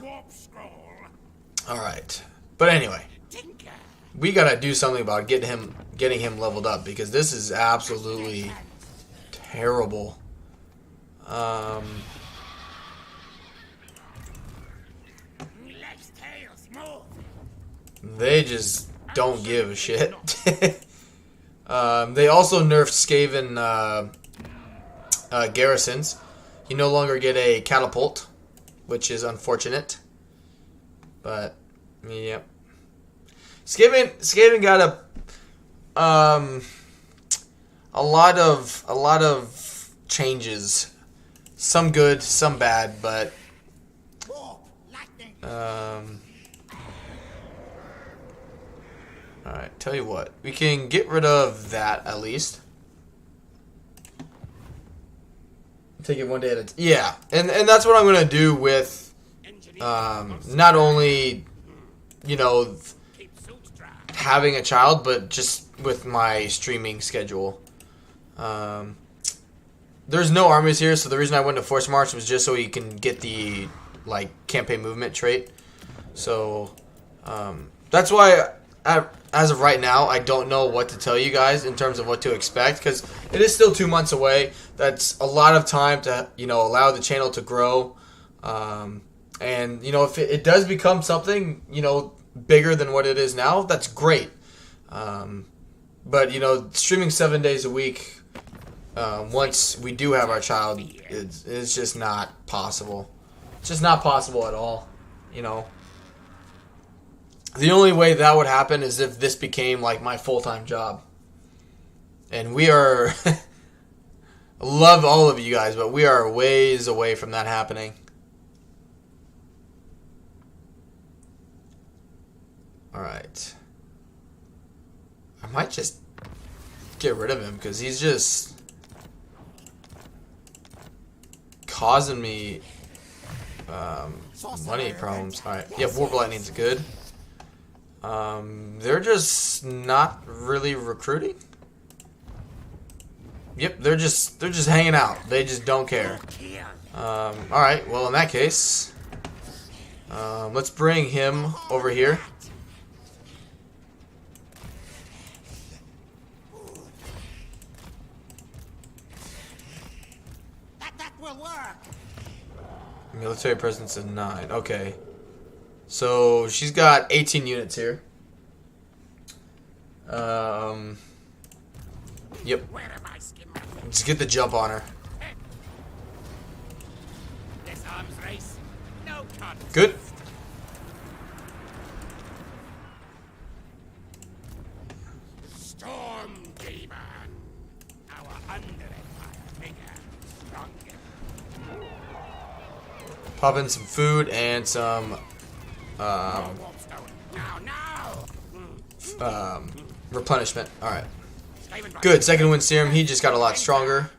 Alright. But anyway, we gotta do something about getting him leveled up, because this is absolutely terrible. They just don't give a shit. They also nerfed Skaven garrisons. you no longer get a catapult, which is unfortunate. But yep, Skaven got a lot of changes, some good, some bad, but alright, tell you what, we can get rid of that at least. Take it one day at a time. Yeah, and that's what I'm gonna do with not only, you know, having a child, but just with my streaming schedule. There's no armies here, so the reason I went to Force March was just so you can get the like campaign movement trait. So that's why as of right now, I don't know what to tell you guys in terms of what to expect, because it is still 2 months away. That's a lot of time to, you know, allow the channel to grow. And, you know, if it does become something, you know, bigger than what it is now, that's great. But, you know, streaming 7 days a week, once we do have our child, it's just not possible. It's just not possible at all, you know. The only way that would happen is if this became like my full-time job. And we are love all of you guys, but we are ways away from that happening. Alright. I might just get rid of him because he's just causing me money problems. Alright. Yeah, Warp Lightning's good. They're just not really recruiting. Yep, they're just hanging out. They just don't care. Alright, well in that case, let's bring him over here. That will work. Military presence of 9. Okay. So she's got 18 units here. Yep. Just get the jump on her. Good. Storm Demon. Our under empire bigger, stronger. Pop in some food and some replenishment. Alright. Good. Second wind serum. He just got a lot stronger.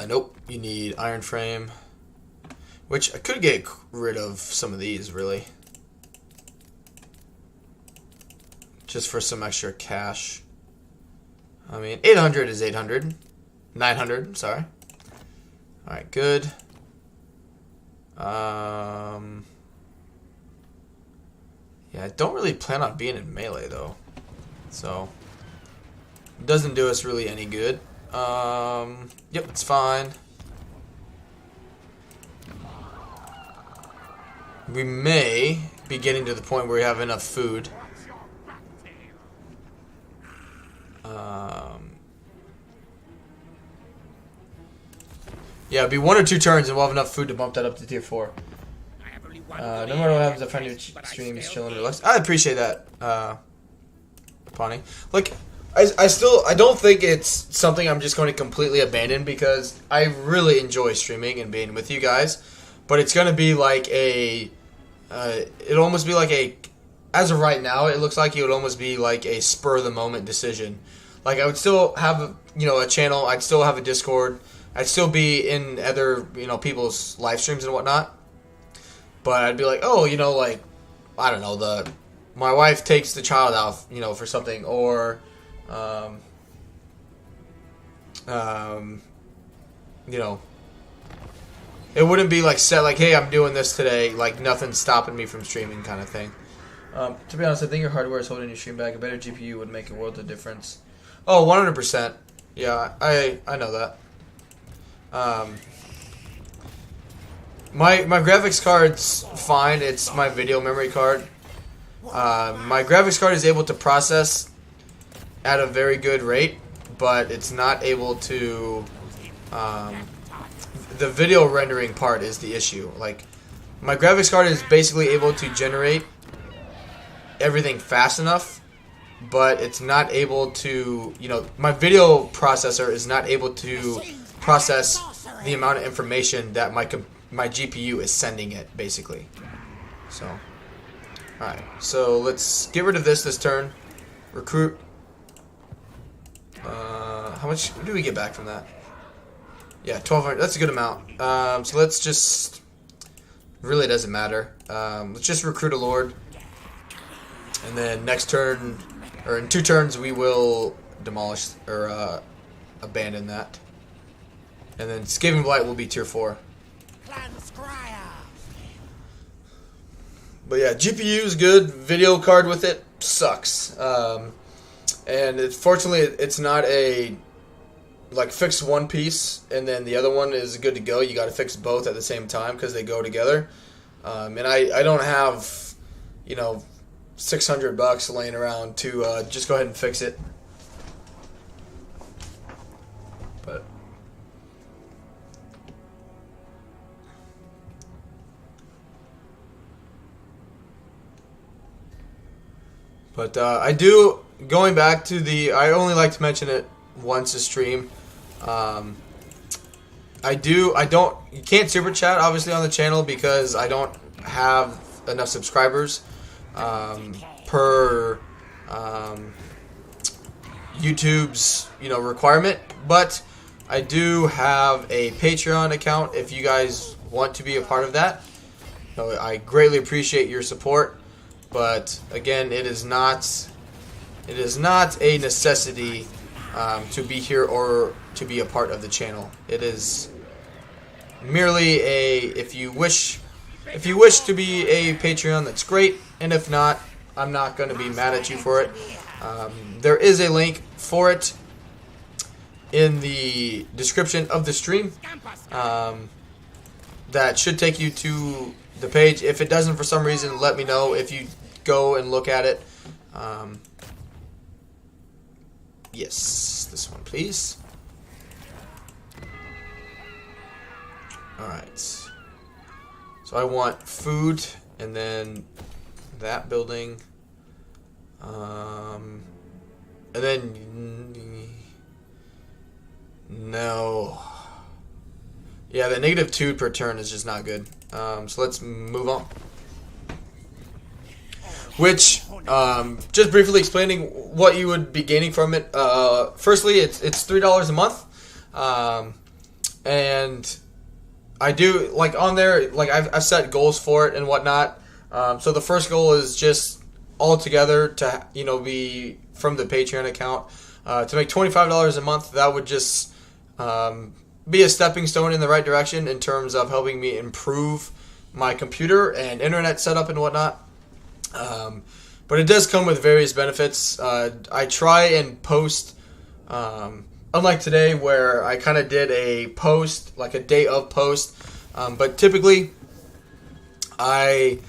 Nope. You need iron frame. Which I could get rid of some of these, really. Just for some extra cash. I mean, 800 is 800. 900, sorry. Alright, good. Yeah, I don't really plan on being in melee, though. So, it doesn't do us really any good. Yep, it's fine. We may be getting to the point where we have enough food. Yeah, it'll be 1 or 2 turns and we'll have enough food to bump that up to tier 4. No matter what happens, I find your streams chilling relaxed. I appreciate that, Pawnee. Like, I don't think it's something I'm just going to completely abandon, because I really enjoy streaming and being with you guys. But it's going to be like a, it'll almost be like a, as of right now, it looks like it would almost be like a spur of the moment decision. Like, I would still have, you know, a channel. I'd still have a Discord. I'd still be in other, you know, people's live streams and whatnot. But I'd be like, oh, you know, like, I don't know, my wife takes the child out, you know, for something, or, you know, it wouldn't be like set, like, hey, I'm doing this today, like, nothing's stopping me from streaming kind of thing. To be honest, I think your hardware is holding your stream back. A better GPU would make a world of difference. Oh, 100%. Yeah, I know that. My graphics card's fine. It's my video memory card. My graphics card is able to process at a very good rate, but it's not able to. The video rendering part is the issue. Like, my graphics card is basically able to generate everything fast enough, but it's not able to, my video processor is not able to process the amount of information that my GPU is sending it, basically. So, alright, so let's get rid of this turn. Recruit. How much do we get back from that? Yeah, 1,200. That's a good amount. So let's just... Really doesn't matter. Let's just recruit a lord. And then next turn, or in 2 turns, we will demolish, or abandon that. And then Skaven Blight will be tier 4. But yeah, GPU is good. Video card with it sucks. And fortunately, it's not a... Like, fix one piece, and then the other one is good to go. You got to fix both at the same time because they go together. And I don't have, $600 laying around to just go ahead and fix it. But I do, going back to I only like to mention it once a stream. You can't super chat obviously on the channel because I don't have enough subscribers per YouTube's requirement, but I do have a Patreon account if you guys want to be a part of that. So I greatly appreciate your support, but again, it is not a necessity to be here or to be a part of the channel. It is merely if you wish to be a Patreon, that's great, and if not, I'm not going to be mad at you for it. There is a link for it in the description of the stream that should take you to the page. If it doesn't for some reason, let me know if you go and look at it. Yes, this one, please. Alright. So I want food, and then that building. And then... No. Yeah, the -2 per turn is just not good. So let's move on. Which, just briefly explaining what you would be gaining from it. Firstly, it's $3 a month, and I do on there. I've set goals for it and whatnot. So the first goal is just all together to be from the Patreon account to make $25 a month. That would just be a stepping stone in the right direction in terms of helping me improve my computer and internet setup and whatnot. But it does come with various benefits. I try and post, unlike today where I kind of did a post, like a day of post, but typically I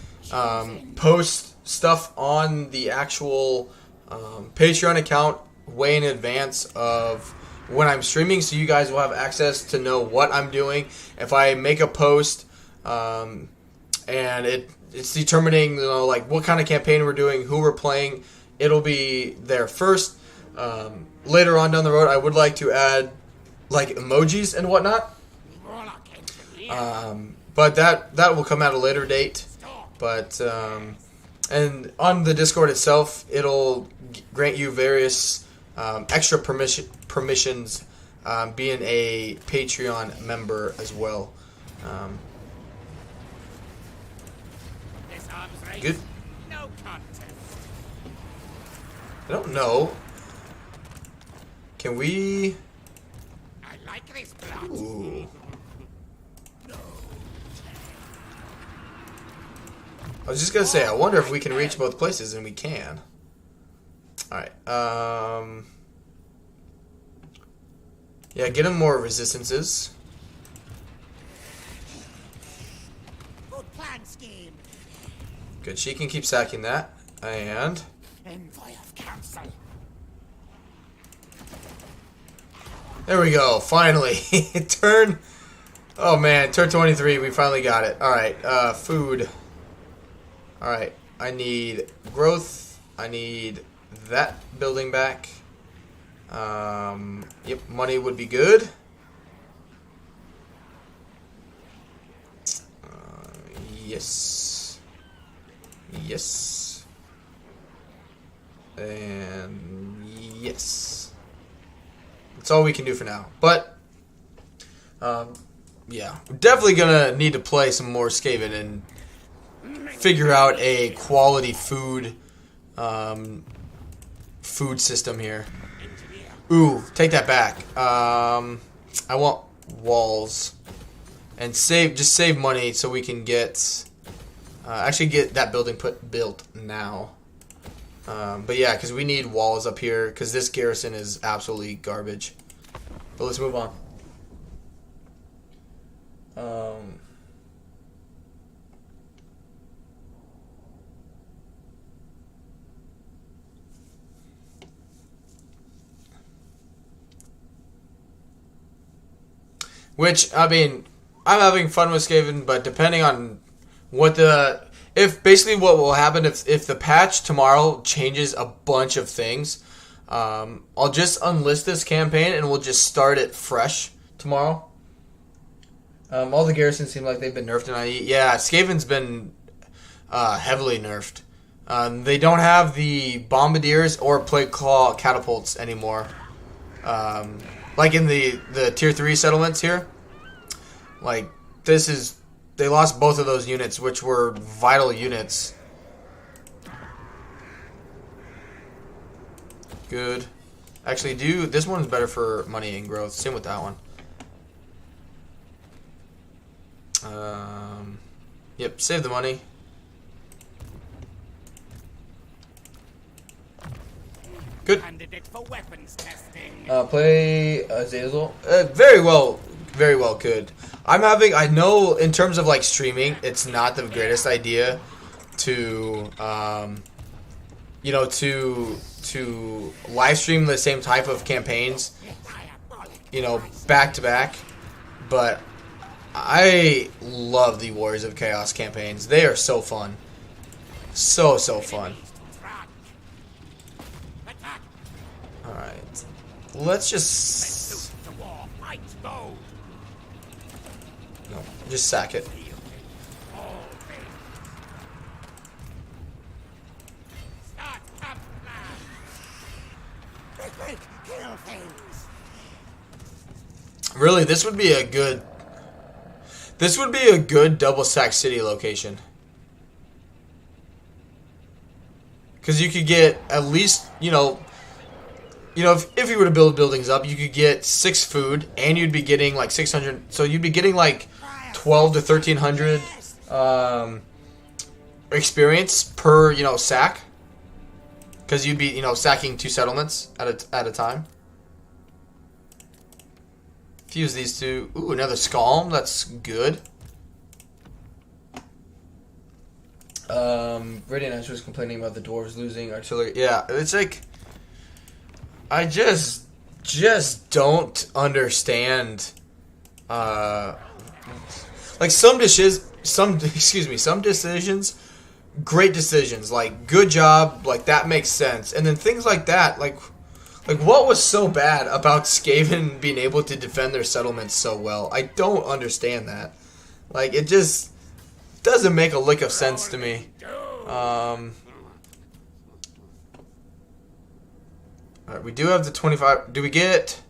post stuff on the actual Patreon account way in advance of when I'm streaming, so you guys will have access to know what I'm doing. If I make a post and it's determining what kind of campaign we're doing, who we're playing, it'll be there first. Later on down the road, I would like to add emojis and whatnot, but that will come at a later date. But and on the Discord itself, it'll grant you various extra permissions being a Patreon member as well. Good. I don't know. Can we? Ooh. I was just gonna say, I wonder if we can reach both places, and we can. Alright, yeah, get him more resistances. Good, she can keep sacking that. And... There we go. Finally. Turn. Oh man, turn 23. We finally got it. Alright, food. Alright, I need growth. I need that building back. Yep, money would be good. Yes. Yes. And yes. That's all we can do for now. But, yeah, we're definitely gonna need to play some more Skaven and figure out a quality food, food system here. Ooh, take that back. I want walls. And just save money so we can get, actually get that building built now. But yeah, because we need walls up here, because this garrison is absolutely garbage. But let's move on. Which, I mean, I'm having fun with Skaven, but depending on what basically what will happen if the patch tomorrow changes a bunch of things, I'll just unlist this campaign and we'll just start it fresh tomorrow. All the garrisons seem like they've been nerfed tonight. Yeah, Skaven's been heavily nerfed. They don't have the bombardiers or plague claw catapults anymore. Like in the tier 3 settlements here. Like, they lost both of those units, which were vital units. Good. Actually, this one's better for money and growth. Same with that one. Yep, save the money. Good. Play Azazel. Very well could. I know in terms of like streaming, it's not the greatest idea to, you know, to live stream the same type of campaigns, you know, back to back. But I love the Warriors of Chaos campaigns. They are so fun. So fun. Alright. Let's just... No, just sack it. Really, this would be a good double stack city location. Because you could get at least, you know, if you were to build buildings up, you could get 6 food, and you'd be getting like 600. So you'd be getting like 12 to 1300 experience per, you know, sack. Because you'd be, you know, sacking 2 settlements at a time. Fuse these two. Ooh, another Scalm. That's good. Radiant was complaining about the dwarves losing artillery. Yeah, it's like I just don't understand. Like some decisions, great decisions. Like good job. Like that makes sense. And then things like that, like what was so bad about Skaven being able to defend their settlements so well? I don't understand that. Like, it just doesn't make a lick of sense to me. Alright, we do have the 25. Do we get...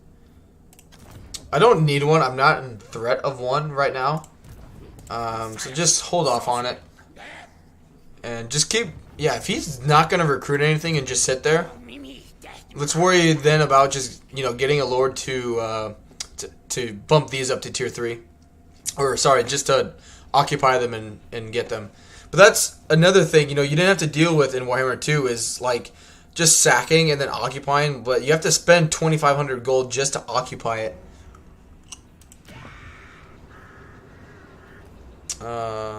I don't need one. I'm not in threat of one right now. So just hold off on it. And just keep... Yeah, if he's not going to recruit anything and just sit there... Let's worry then about just, you know, getting a lord to bump these up to tier 3. Or, sorry, just to occupy them and get them. But that's another thing, you know, you didn't have to deal with in Warhammer 2 is, like, just sacking and then occupying. But you have to spend 2,500 gold just to occupy it. Yep,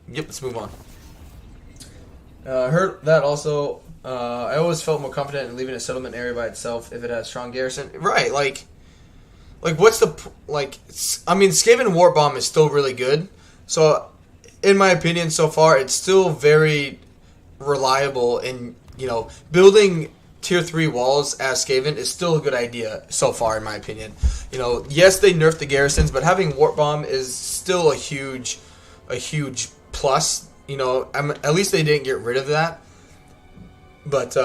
let's move on. Heard that also... I always felt more confident in leaving a settlement area by itself if it has strong garrison. Right, like, like, what's the like? I mean, Skaven Warp Bomb is still really good. So, in my opinion, so far, it's still very reliable. And building tier 3 walls as Skaven is still a good idea so far, in my opinion. Yes, they nerfed the garrisons, but having Warp Bomb is still a huge plus. At least they didn't get rid of that. But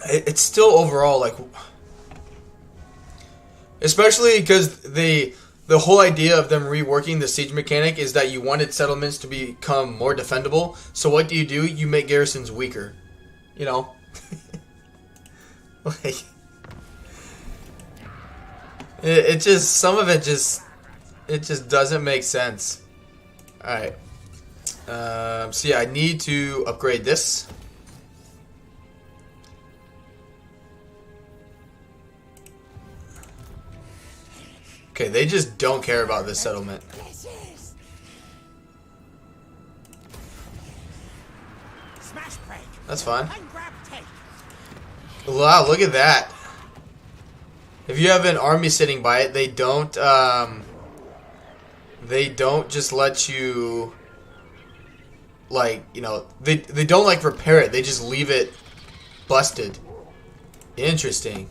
it's still overall like, especially because the whole idea of them reworking the siege mechanic is that you wanted settlements to become more defendable. So what do? You make garrisons weaker. Like, it just, some of it just doesn't make sense. All right. So yeah, I need to upgrade this. Okay, they just don't care about this settlement. That's fine. Wow, look at that. If you have an army sitting by it, they don't just let you, like, they don't like repair it. They just leave it busted. Interesting.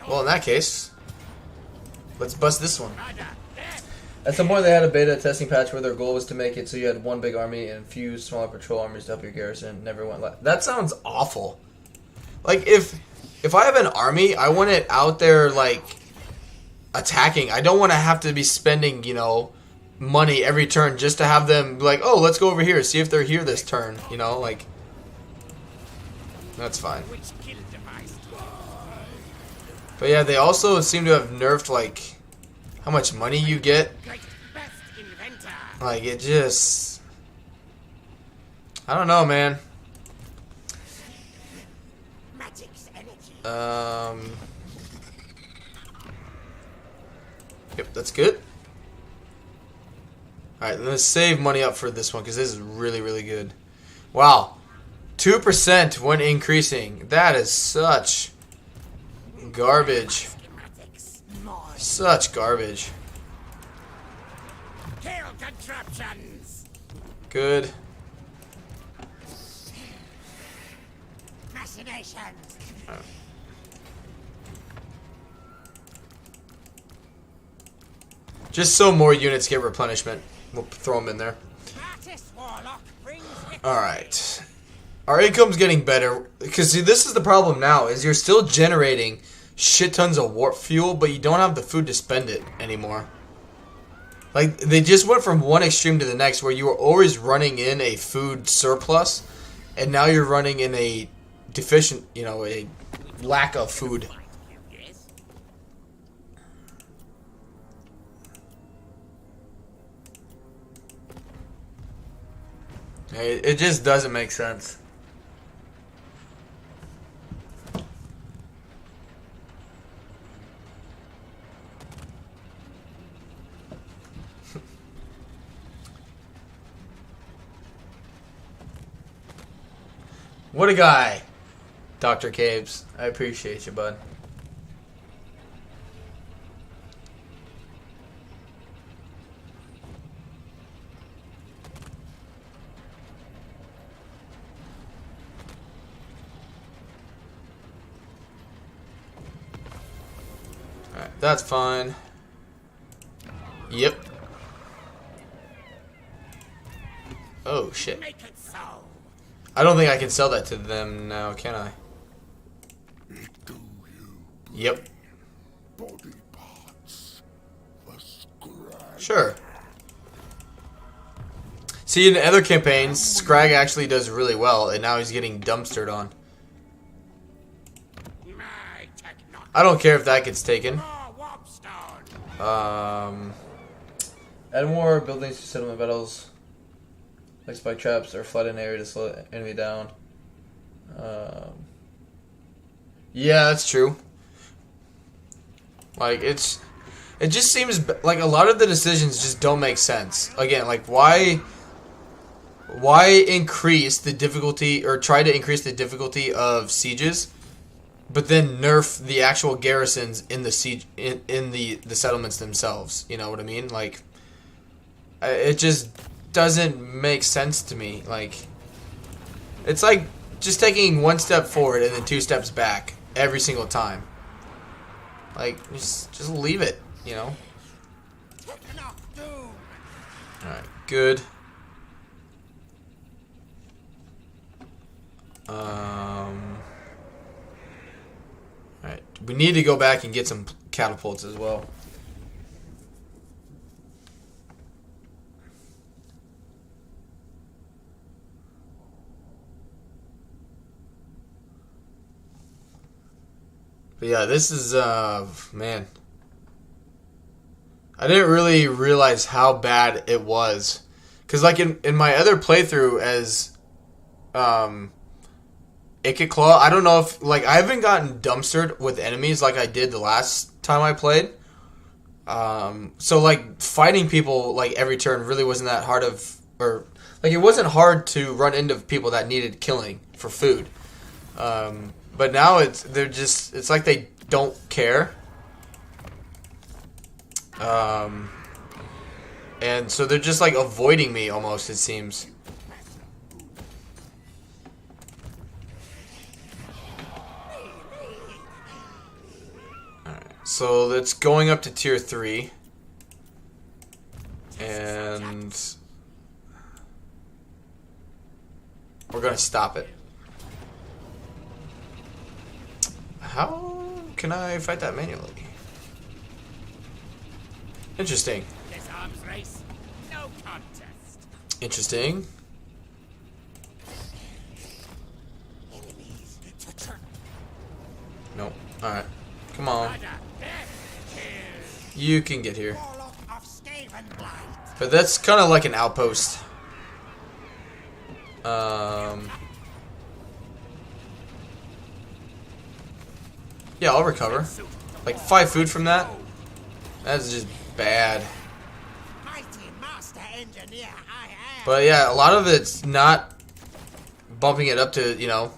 Well, in that case, let's bust this one. At some point, they had a beta testing patch where their goal was to make it so you had one big army and a few smaller patrol armies to help your garrison. Never went live. That sounds awful. Like, if I have an army, I want it out there, like, attacking. I don't want to have to be spending, money every turn just to have them be like, oh, let's go over here, see if they're here this turn. Like, that's fine. But yeah, they also seem to have nerfed, like, how much money you get. Like, it just, I don't know, man. Yep, that's good. Alright, let's save money up for this one because this is really, really good. Wow. 2% when increasing. That is such garbage. Such garbage. Good. Just so more units get replenishment. We'll throw them in there. Alright. Our income's getting better. Because, see, this is the problem now. Is you're still generating shit tons of warp fuel, but you don't have the food to spend it anymore. Like, they just went from one extreme to the next where you were always running in a food surplus, and now you're running in a deficient, a lack of food. It just doesn't make sense. What a guy, Dr. Caves. I appreciate you, bud. Alright, that's fine. Yep. Oh, shit. I don't think I can sell that to them now, can I? Yep. Sure. See, in the other campaigns, Scrag actually does really well, and now he's getting dumpstered on. I don't care if that gets taken. Add more buildings to settlement battles. Like spike traps or flood an area to slow the enemy down. Yeah, that's true. Like, it just seems like a lot of the decisions just don't make sense. Again, like, why increase the difficulty or try to increase the difficulty of sieges but then nerf the actual garrisons in the siege in the settlements themselves. You know what I mean? Like, it just doesn't make sense to me. Like, it's like just taking one step forward and then 2 steps back every single time. Like, just leave it, you know? Alright, good. Alright, we need to go back and get some catapults as well. But yeah, this is, man. I didn't really realize how bad it was. Because, like, in my other playthrough as, Ikit Claw, I don't know if, like, I haven't gotten dumpstered with enemies like I did the last time I played. So, like, fighting people, like, every turn really wasn't that hard of, or, like, it wasn't hard to run into people that needed killing for food. But now it's like they don't care. And so they're just like avoiding me almost, it seems. Alright, so it's going up to tier 3. And we're gonna stop it. How can I fight that manually? Interesting. This arms race, no contest. Interesting. Enemies to turn. Nope. Alright. Come on. You can get here. But that's kind of like an outpost. Yeah, I'll recover. Like 5 food from that? That's just bad. But yeah, a lot of it's not bumping it up to, you know.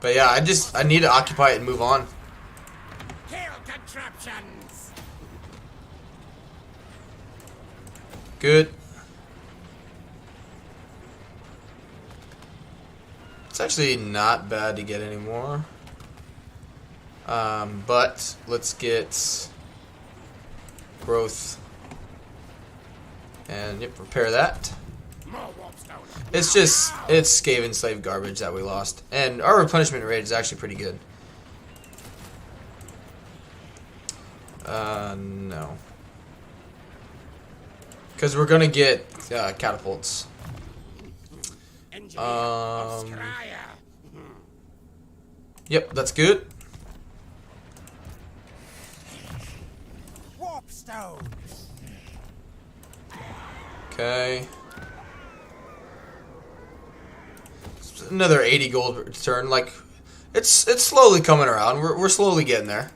But yeah, I need to occupy it and move on. Kill contraptions. Good. It's actually not bad to get anymore. But let's get growth. And yep, repair that. It's Skaven slave garbage that we lost. And our replenishment rate is actually pretty good. No. Because we're gonna get catapults. Yep, that's good. Okay. Another 80 gold return. Like, it's slowly coming around. We're slowly getting there.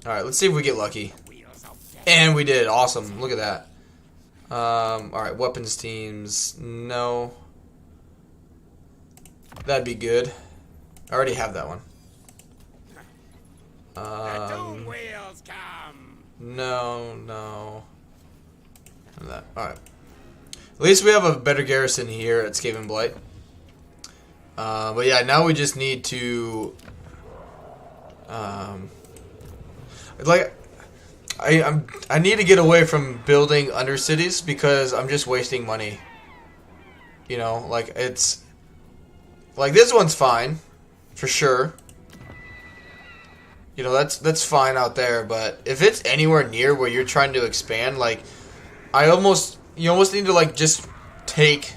All right, let's see if we get lucky. And we did. Awesome. Look at that. All right, weapons teams. No. That'd be good. I already have that one. No. That. All right. At least we have a better garrison here at Skaven Blight. But yeah, now we just need to, like, I need to get away from building undercities because I'm just wasting money. You know, like it's, like this one's fine, for sure. You know, that's fine out there, but if it's anywhere near where you're trying to expand, like, you almost need to, like, just take,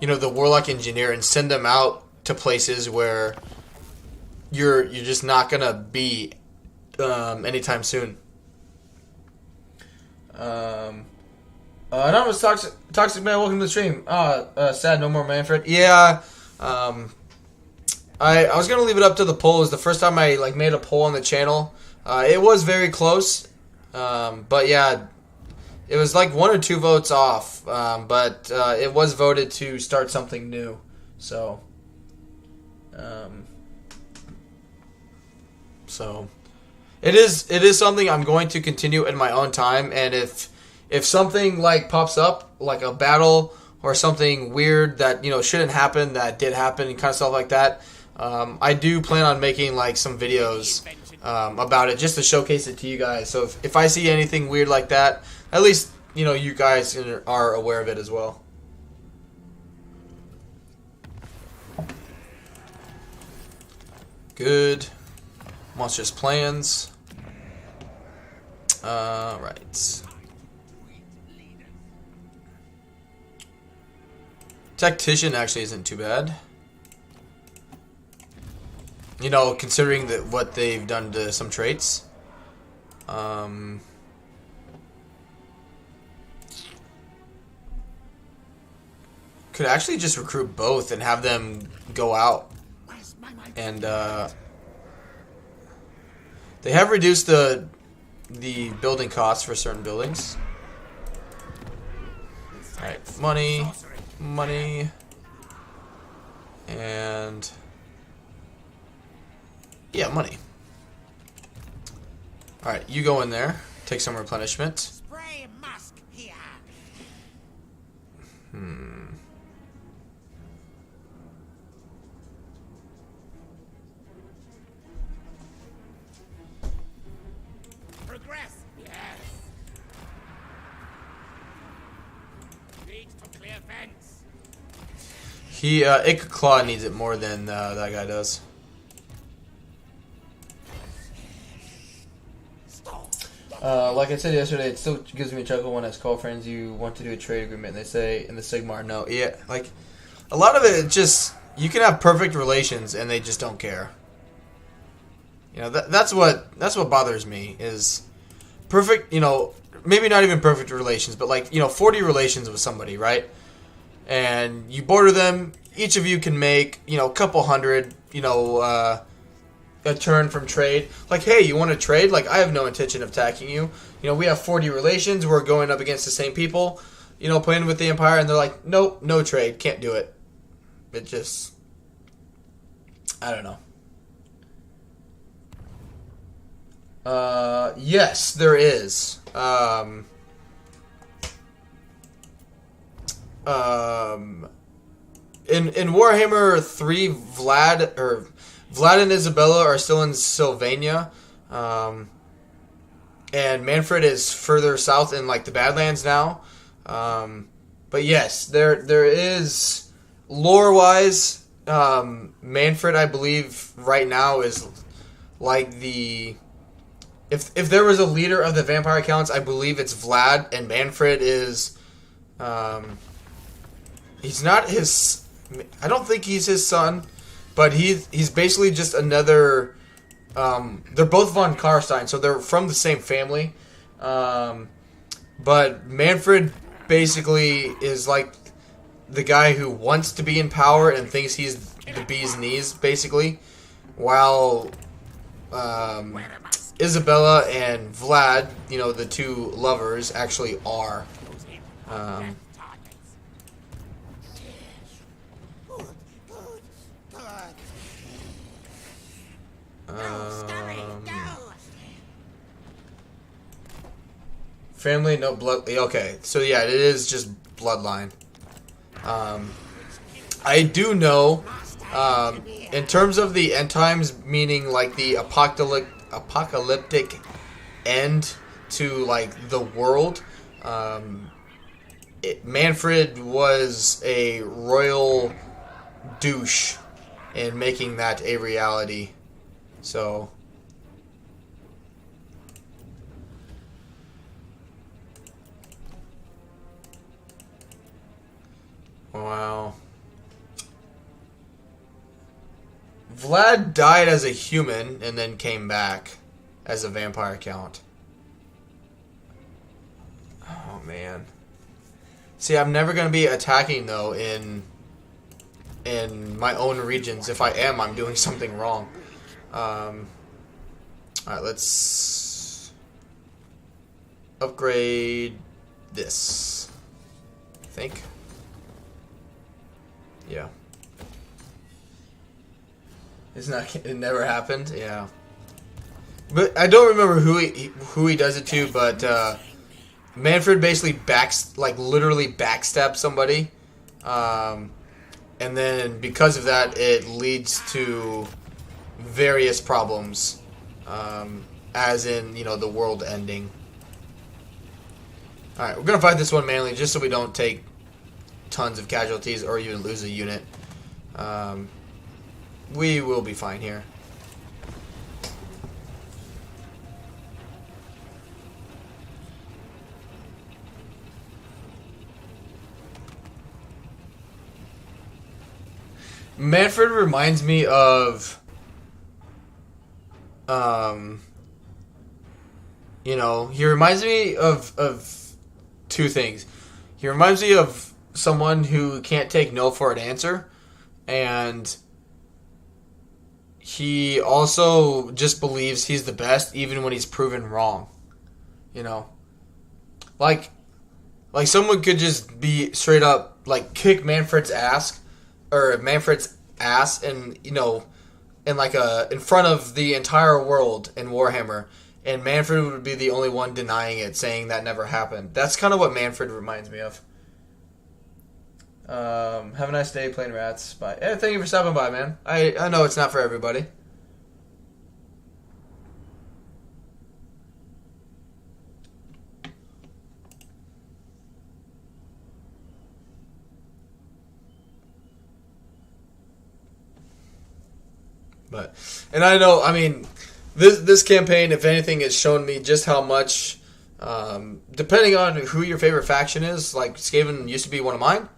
you know, the Warlock Engineer and send them out to places where you're just not gonna be anytime soon. Anonymous Toxic Man, welcome to the stream. Sad no more Manfred. Yeah, I was gonna leave it up to the polls. The first time I made a poll on the channel, it was very close. But yeah, It was like 1 or 2 votes off, but it was voted to start something new. So, so it is something I'm going to continue in my own time. And if something like pops up, like a battle or something weird that shouldn't happen, that did happen, and kind of stuff like that, I do plan on making like some videos about it just to showcase it to you guys. So if I see anything weird like that, at least you guys are aware of it as well. Good. Monstrous plans. Right. Tactician actually isn't too bad. Considering what they've done to some traits. Could actually just recruit both and have them go out. And they have reduced the building costs for certain buildings. Alright, money, and yeah, money. Alright, you go in there, take some replenishment. Spray musk here. Progress. Yes. Need to clear fence. Ikit Claw needs it more than that guy does. Like I said yesterday, it still gives me a chuckle when I call friends you want to do a trade agreement and they say in the Sigmar no. Yeah, like a lot of it just you can have perfect relations and they just don't care. That's what bothers me is perfect, maybe not even perfect relations, but like 40 relations with somebody, right? And you border them, each of you can make, a couple hundred, a turn from trade. Like, hey, you want to trade? Like, I have no intention of attacking you. We have 40 relations. We're going up against the same people, playing with the Empire. And they're like, nope, no trade. Can't do it. It just, I don't know. Yes, there is. In Warhammer 3, Vlad and Isabella are still in Sylvania, and Manfred is further south in like the Badlands now. But yes, there is lore-wise. Manfred, I believe, right now is like the if there was a leader of the vampire counts, I believe it's Vlad, and Manfred is he's not his. I don't think he's his son. But he's basically just another. They're both von Karstein, so they're from the same family. But Manfred basically is like the guy who wants to be in power and thinks he's the bee's knees, basically. While Isabella and Vlad, the two lovers, actually are. Family, no blood. Okay, so yeah, it is just bloodline. I do know, in terms of the end times, meaning like the apocalyptic end to like the world. Manfred was a royal douche in making that a reality. So. Wow. Vlad died as a human and then came back as a vampire count. Oh, man. See, I'm never going to be attacking, though, in my own regions. If I am, I'm doing something wrong. Alright, let's upgrade this. I think. Yeah. It's not. It never happened. Yeah. But I don't remember who he does it to. But Manfred basically literally backstabs somebody, and then because of that, it leads to various problems, as in the world ending. All right, we're gonna fight this one manually just so we don't take tons of casualties or even lose a unit. We will be fine here. Manfred reminds me of, he reminds me of two things. He reminds me of someone who can't take no for an answer, and he also just believes he's the best even when he's proven wrong. Like someone could just be straight up kick Manfred's ass, and in front of the entire world in Warhammer, and Manfred would be the only one denying it, saying that never happened. That's kind of what Manfred reminds me of. Have a nice day playing Rats. Bye. Yeah, thank you for stopping by, man. I know it's not for everybody. And I know, this campaign, if anything, has shown me just how much, depending on who your favorite faction is, like Skaven used to be one of mine,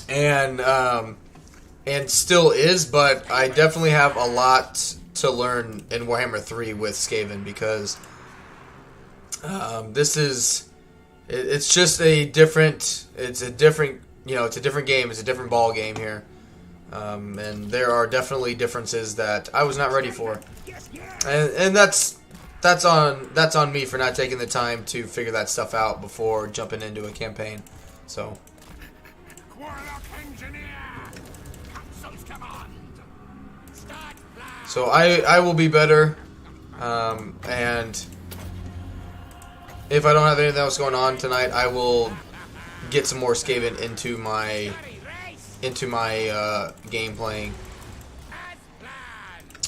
and still is, but I definitely have a lot to learn in Warhammer 3 with Skaven, because it's just a different game, it's a different ball game here. And there are definitely differences that I was not ready for, and that's on me for not taking the time to figure that stuff out before jumping into a campaign. So I will be better, and if I don't have anything else going on tonight, I will get some more Skaven into my game playing.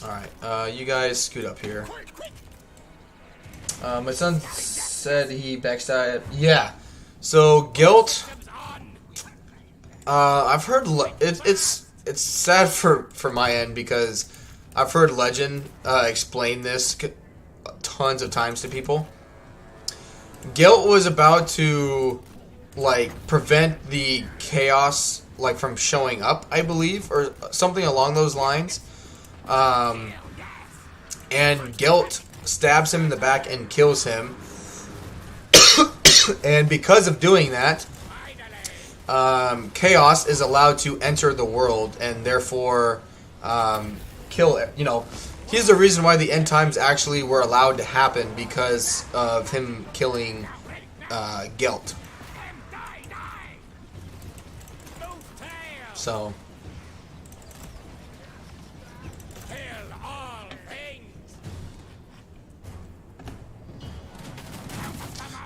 Alright, you guys scoot up here. My son said he backstabbed. Yeah. So guilt. I've heard it's sad for my end, because I've heard Legend explain this tons of times to people. Guilt was about to prevent the chaos from showing up, I believe, or something along those lines. And Guilt stabs him in the back and kills him. And because of doing that, Chaos is allowed to enter the world and therefore kill it. He's the reason why the end times actually were allowed to happen, because of him killing Guilt. So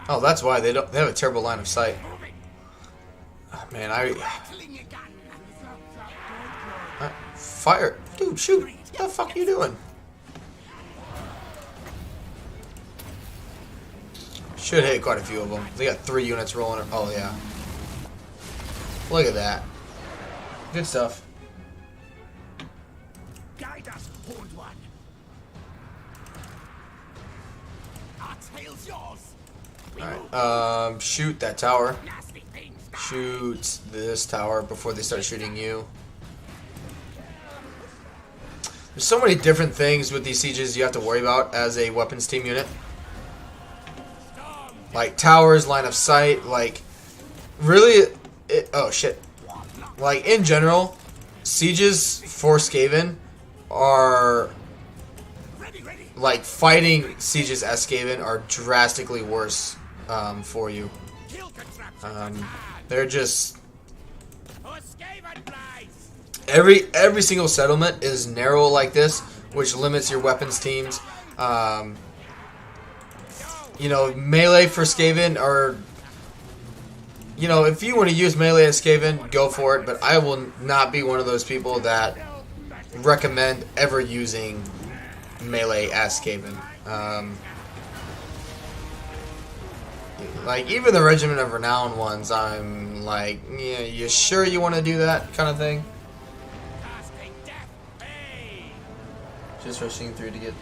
oh, that's why they have a terrible line of sight. Oh, man, fire, dude, shoot! What the fuck are you doing? Should hit quite a few of them. They got 3 units rolling. Oh yeah, look at that. Good stuff. Guide us, Horned One. Our tail's yours. Alright, shoot that tower. Shoot this tower before they start shooting you. There's so many different things with these sieges you have to worry about as a weapons team unit. Like towers, line of sight, really, oh shit. In general, sieges for Skaven are like fighting sieges as Skaven are drastically worse for you. They're just every single settlement is narrow like this, which limits your weapons teams. You know, melee for Skaven are, you know, if you want to use melee as Skaven, go for it, but I will not be one of those people that recommend ever using melee as Skaven. Like, even the Regiment of Renown ones, I'm like, yeah, you sure you want to do that kind of thing? Just rushing through to get...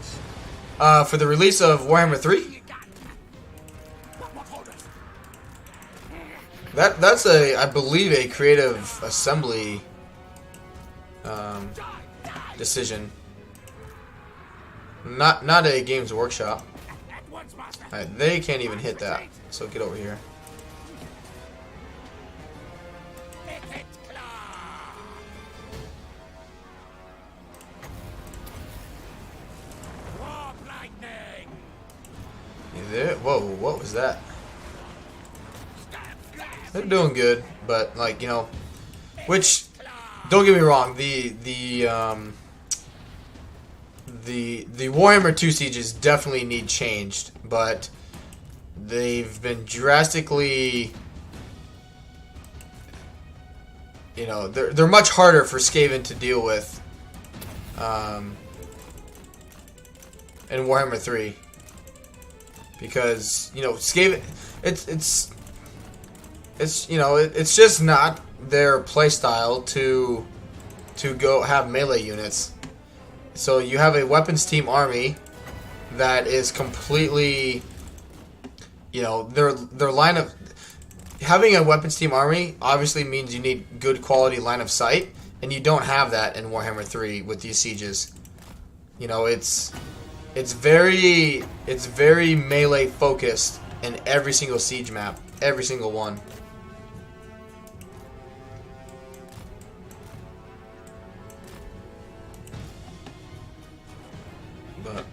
for the release of Warhammer 3? That's I believe, a Creative Assembly decision. Not a Games Workshop. Alright, they can't even hit that. So get over here. You there? Whoa, what was that? They're doing good, but like, you know, which, don't get me wrong, the Warhammer 2 sieges definitely need changed, but they've been drastically, you know, they're much harder for Skaven to deal with in Warhammer 3, because, you know, Skaven, it's you know, it's just not their playstyle to go have melee units. So you have a weapons team army that is completely, you know, their line of, having a weapons team army obviously means you need good quality line of sight, and you don't have that in Warhammer 3 with these sieges. You know, it's very melee focused in every single siege map, every single one. But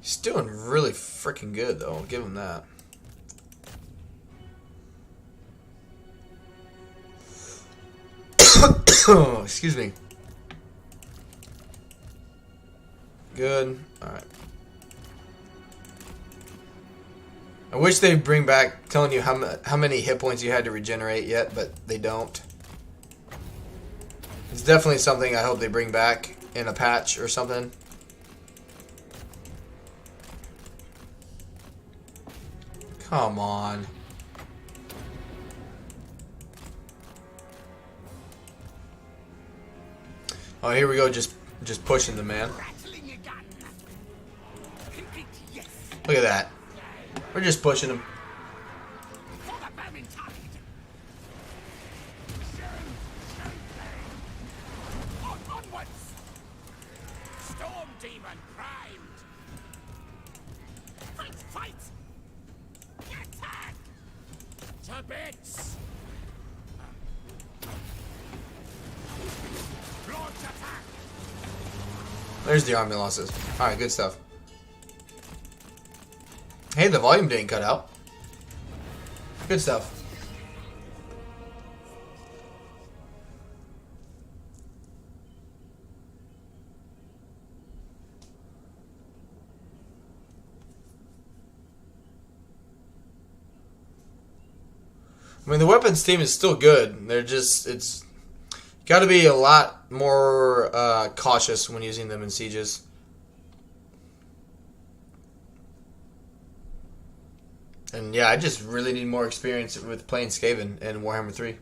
he's doing really freaking good, though. I'll give him that. Excuse me. Good. Alright. I wish they'd bring back telling you how many hit points you had to regenerate yet, but they don't. It's definitely something I hope they bring back in a patch or something. Come on. Oh, here we go, just pushing the man. Look at that. We're just pushing him. Storm demon primed. Fight, fight. Attack. To bits. Launch attack. There's the army losses. Alright, good stuff. Hey, the volume didn't cut out. Good stuff. I mean, the weapons team is still good. They're just, it's got to be a lot more cautious when using them in sieges. And yeah, I just really need more experience with playing Skaven in Warhammer 3.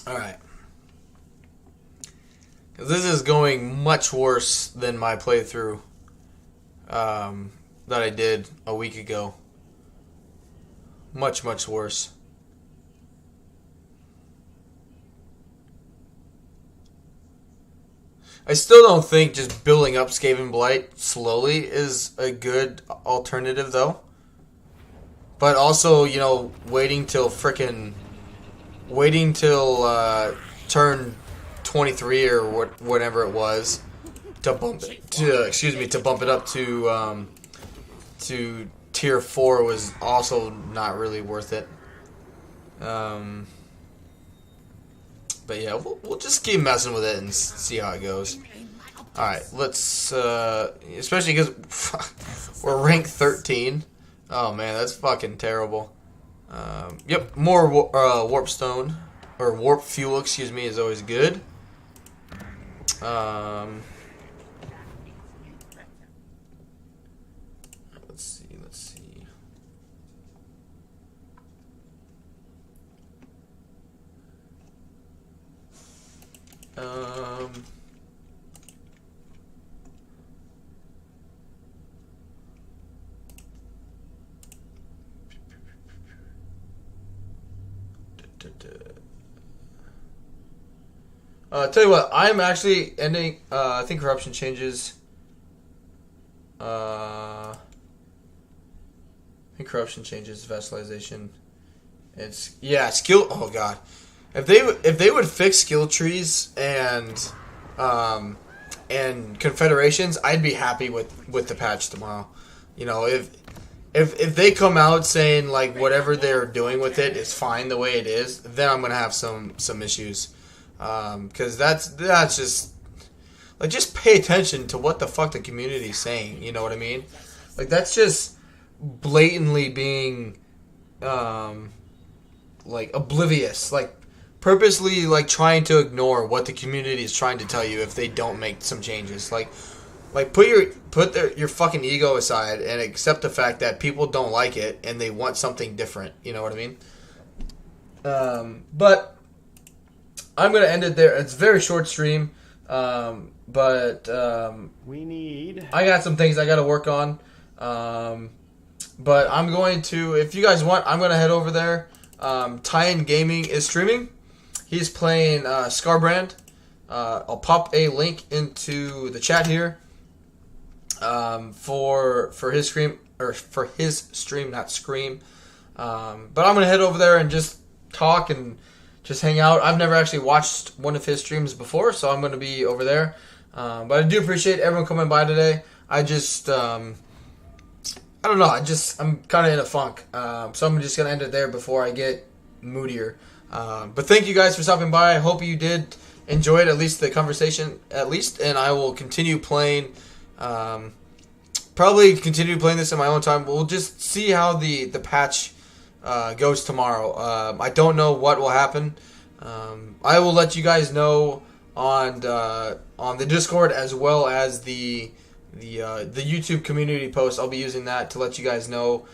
Alright. 'Cause this is going much worse than my playthrough that I did a week ago. Much, much worse. I still don't think just building up Skaven Blight slowly is a good alternative, though. But also, you know, waiting till turn 23 or whatever it was to bump it up to tier 4 was also not really worth it. But yeah, we'll just keep messing with it and see how it goes. Alright, let's, especially because we're ranked 13. Oh man, that's fucking terrible. Yep, more warp stone, or warp fuel, excuse me, is always good. Let's see. Tell you what, I'm actually ending. I think corruption changes. I think corruption changes vassalization. It's skill. Oh god, if they would fix skill trees and confederations, I'd be happy with the patch tomorrow. You know, if they come out saying like whatever they're doing with it is fine the way it is, then I'm gonna have some issues. Because that's just like, just pay attention to what the fuck the community's saying. You know what I mean? Like, that's just blatantly being like oblivious, like purposely like trying to ignore what the community is trying to tell you if they don't make some changes. Like put your fucking ego aside and accept the fact that people don't like it and they want something different. You know what I mean? But I'm going to end it there. It's a very short stream, but I got some things I got to work on. But I'm going to, if you guys want, I'm going to head over there. Tyan Gaming is streaming. He's playing Scarbrand. I'll pop a link into the chat here for his stream, not Scream. But I'm going to head over there and just talk and just hang out. I've never actually watched one of his streams before, so I'm going to be over there. But I do appreciate everyone coming by today. I just, I don't know. I'm kind of in a funk. So I'm just going to end it there before I get moodier. But thank you guys for stopping by. I hope you did enjoy it, at least the conversation, and I will continue playing. Probably continue playing this in my own time. We'll just see how the patch goes tomorrow. I don't know what will happen. I will let you guys know on the Discord as well as the YouTube community post. I'll be using that to let you guys know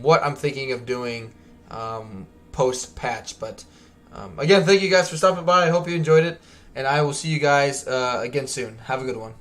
what I'm thinking of doing post patch. But again, thank you guys for stopping by. I hope you enjoyed it, and I will see you guys again soon. Have a good one.